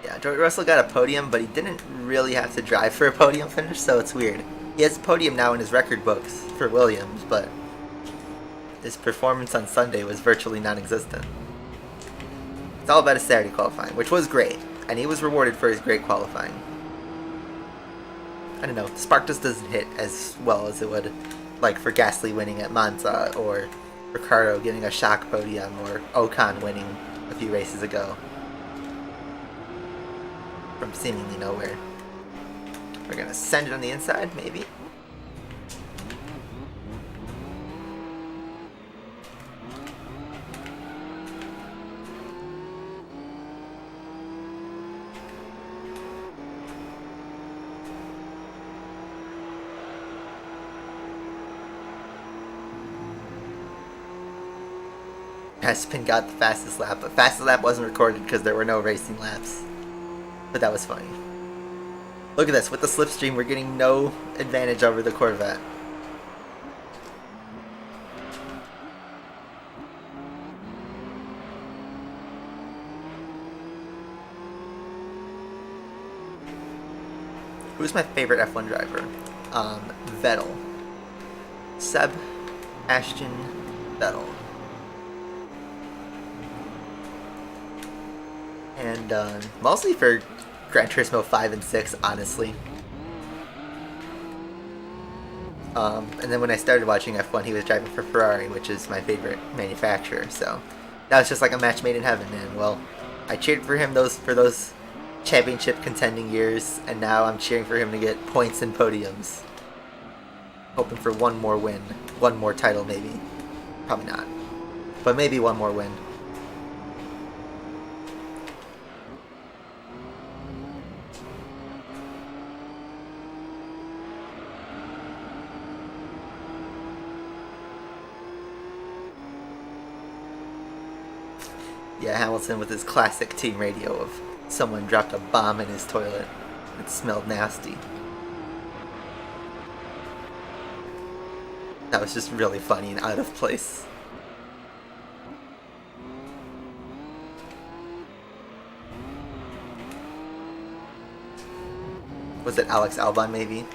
S1: Yeah, George Russell got a podium, but he didn't really have to drive for a podium finish, so it's weird. He has a podium now in his record books for Williams, but his performance on Sunday was virtually non-existent. It's all about his Saturday qualifying, which was great, and he was rewarded for his great qualifying. I don't know, the spark just doesn't hit as well as it would like for Gasly winning at Monza, or Ricciardo getting a shock podium, or Ocon winning a few races ago. From seemingly nowhere. We're gonna send it on the inside, maybe? Espin got the fastest lap, but fastest lap wasn't recorded because there were no racing laps. But that was funny. Look at this, with the slipstream we're getting no advantage over the Corvette. Who's my favorite F1 driver? Vettel. Seb, Ashton, Vettel. And mostly for Gran Turismo 5 and 6, honestly. And then when I started watching F1, he was driving for Ferrari, which is my favorite manufacturer. So that was just like a match made in heaven. And well, I cheered for him for those championship contending years, and now I'm cheering for him to get points and podiums. Hoping for one more win, one more title maybe. Probably not, but maybe one more win. Yeah, Hamilton with his classic team radio of someone dropped a bomb in his toilet. It smelled nasty. That was just really funny and out of place. Was it Alex Albon maybe?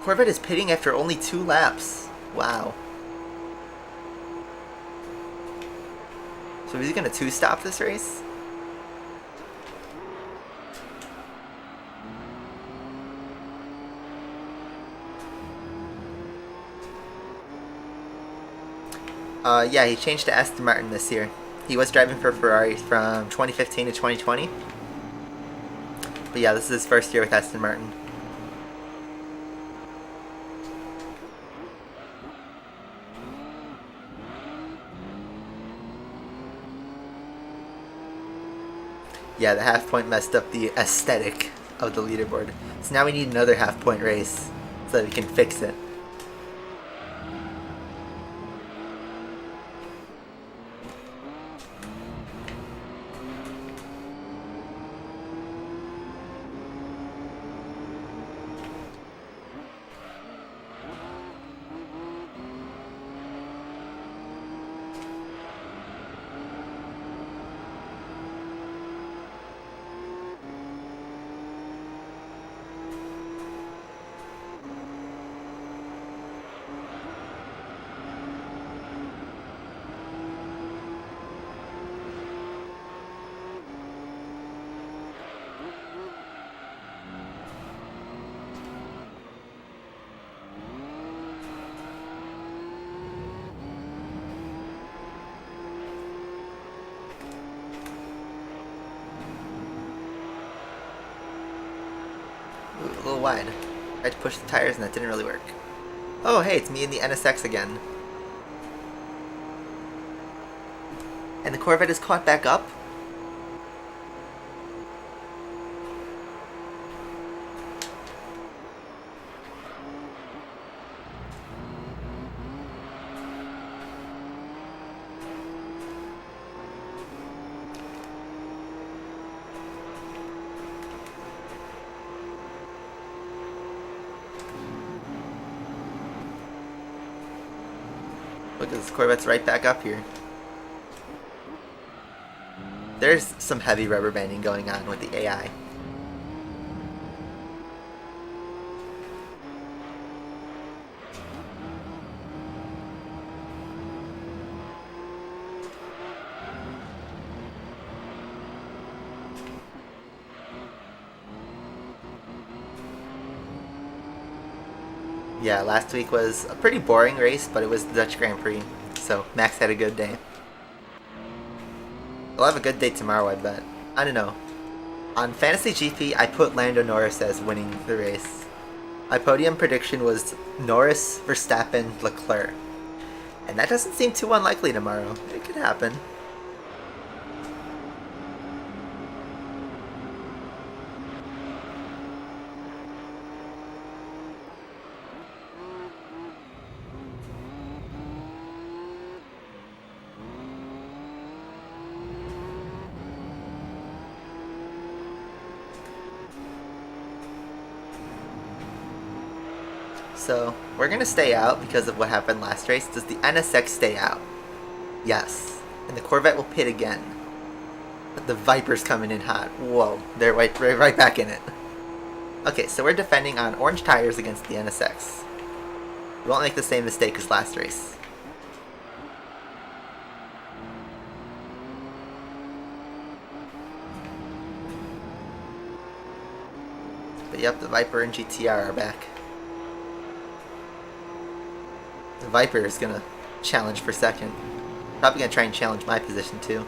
S1: Corvette is pitting after only 2 laps. Wow. So is he going to 2-stop this race? Yeah, he changed to Aston Martin this year. He was driving for Ferrari from 2015 to 2020. But yeah, this is his first year with Aston Martin. Yeah, the half point messed up the aesthetic of the leaderboard. So now we need another half point race so that we can fix it. Ooh, a little wide. Tried to push the tires and that didn't really work. Oh, hey, it's me in the NSX again. And the Corvette is caught back up. Look, this Corvette's right back up here. There's some heavy rubber banding going on with the AI. Yeah, last week was a pretty boring race, but it was the Dutch Grand Prix, so Max had a good day. We'll have a good day tomorrow, I bet. I don't know. On Fantasy GP, I put Lando Norris as winning the race. My podium prediction was Norris, Verstappen, Leclerc. And that doesn't seem too unlikely tomorrow. It could happen. So, we're gonna stay out because of what happened last race. Does the NSX stay out? Yes. And the Corvette will pit again. But the Viper's coming in hot. Whoa, they're right back in it. Okay, so we're defending on orange tires against the NSX. We won't make the same mistake as last race. But yep, the Viper and GTR are back. The Viper is gonna challenge for second. Probably gonna try and challenge my position too.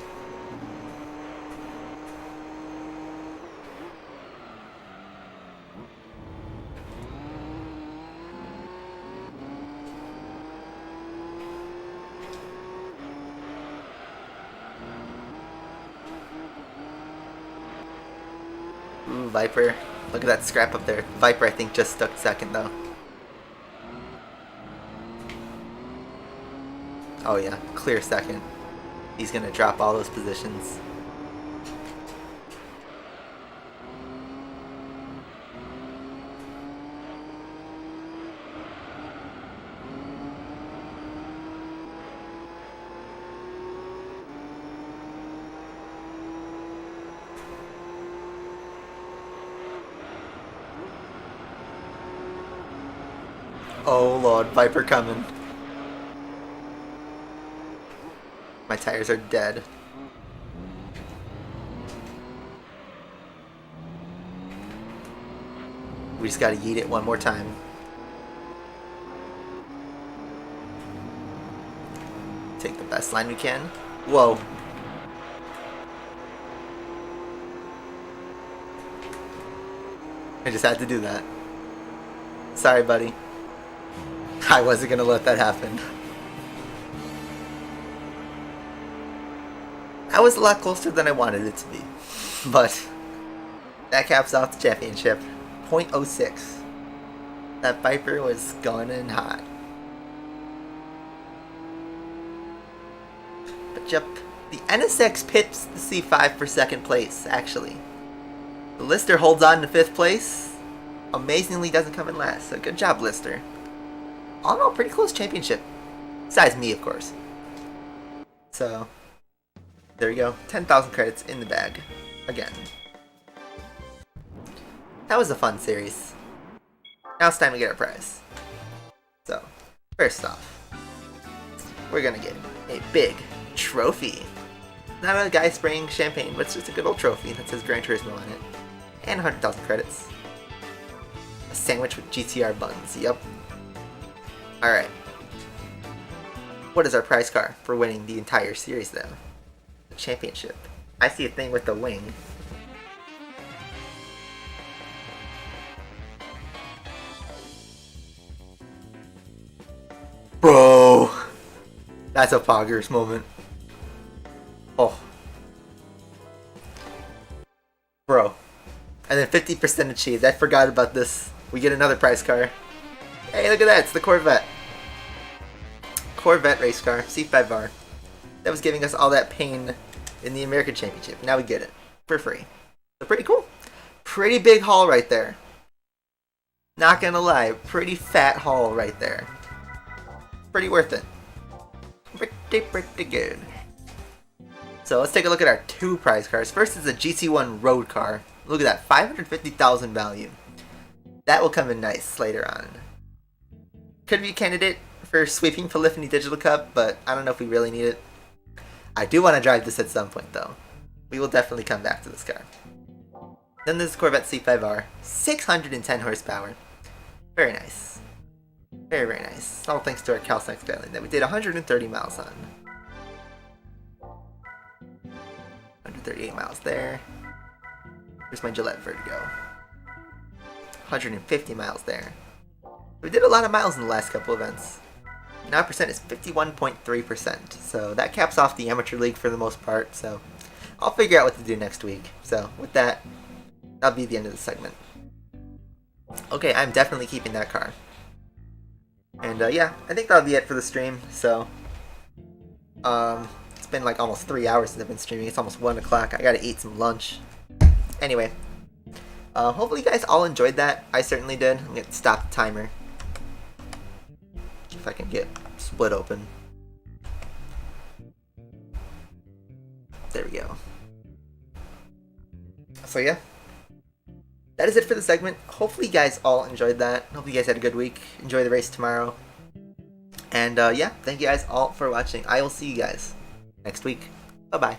S1: Ooh, Viper. Look at that scrap up there. Viper, I think, just stuck second though. Oh yeah, clear second. He's gonna drop all those positions. Oh lord, Viper coming. My tires are dead. We just gotta yeet it one more time. Take the best line we can. Whoa. I just had to do that. Sorry, buddy. I wasn't gonna let that happen. That was a lot closer than I wanted it to be. But that caps off the championship. 0.06. That Viper was going in hot. But yep, the NSX pits the C5 for second place, actually. The Lister holds on to 5th place. Amazingly doesn't come in last, so good job, Lister. All in all, pretty close championship. Besides me, of course. So, there we go. 10,000 credits in the bag. Again. That was a fun series. Now it's time to get our prize. So, first off, we're gonna get a big trophy. Not a guy spraying champagne, but it's just a good old trophy that says Gran Turismo on it. And 100,000 credits. A sandwich with GTR buns, yep. Alright. What is our prize car for winning the entire series though? The championship. I see a thing with the wing. Bro! That's a poggers moment. Oh. Bro. And then 50% achieved. I forgot about this. We get another prize car. Hey, look at that. It's the Corvette. Corvette race car. C5R. That was giving us all that pain in the American Championship. Now we get it. For free. So pretty cool. Pretty big haul right there. Not gonna lie. Pretty fat haul right there. Pretty worth it. Pretty good. So let's take a look at our two prize cars. First is a GT1 road car. Look at that, 550,000 value. That will come in nice later on. Could be a candidate for sweeping Polyphony Digital Cup, but I don't know if we really need it. I do want to drive this at some point though. We will definitely come back to this car. Then this Corvette C5R, 610 horsepower. Very nice. Very, very nice. All thanks to our Calcex Skyline that we did 130 miles on. 138 miles there. Here's my Gillette Vertigo. 150 miles there. We did a lot of miles in the last couple events. Now percent is 51.3%. So that caps off the amateur league for the most part. So I'll figure out what to do next week. So with that, that'll be the end of the segment. Okay, I'm definitely keeping that car. And yeah, I think that'll be it for the stream. So it's been like almost 3 hours since I've been streaming. It's almost 1 o'clock. I gotta eat some lunch. Anyway, hopefully you guys all enjoyed that. I certainly did. I'm gonna stop the timer. If I can get split open. There we go. So yeah, that is it for the segment. Hopefully you guys all enjoyed that. Hope you guys had a good week. Enjoy the race tomorrow. And yeah, thank you guys all for watching. I will see you guys next week. Bye-bye.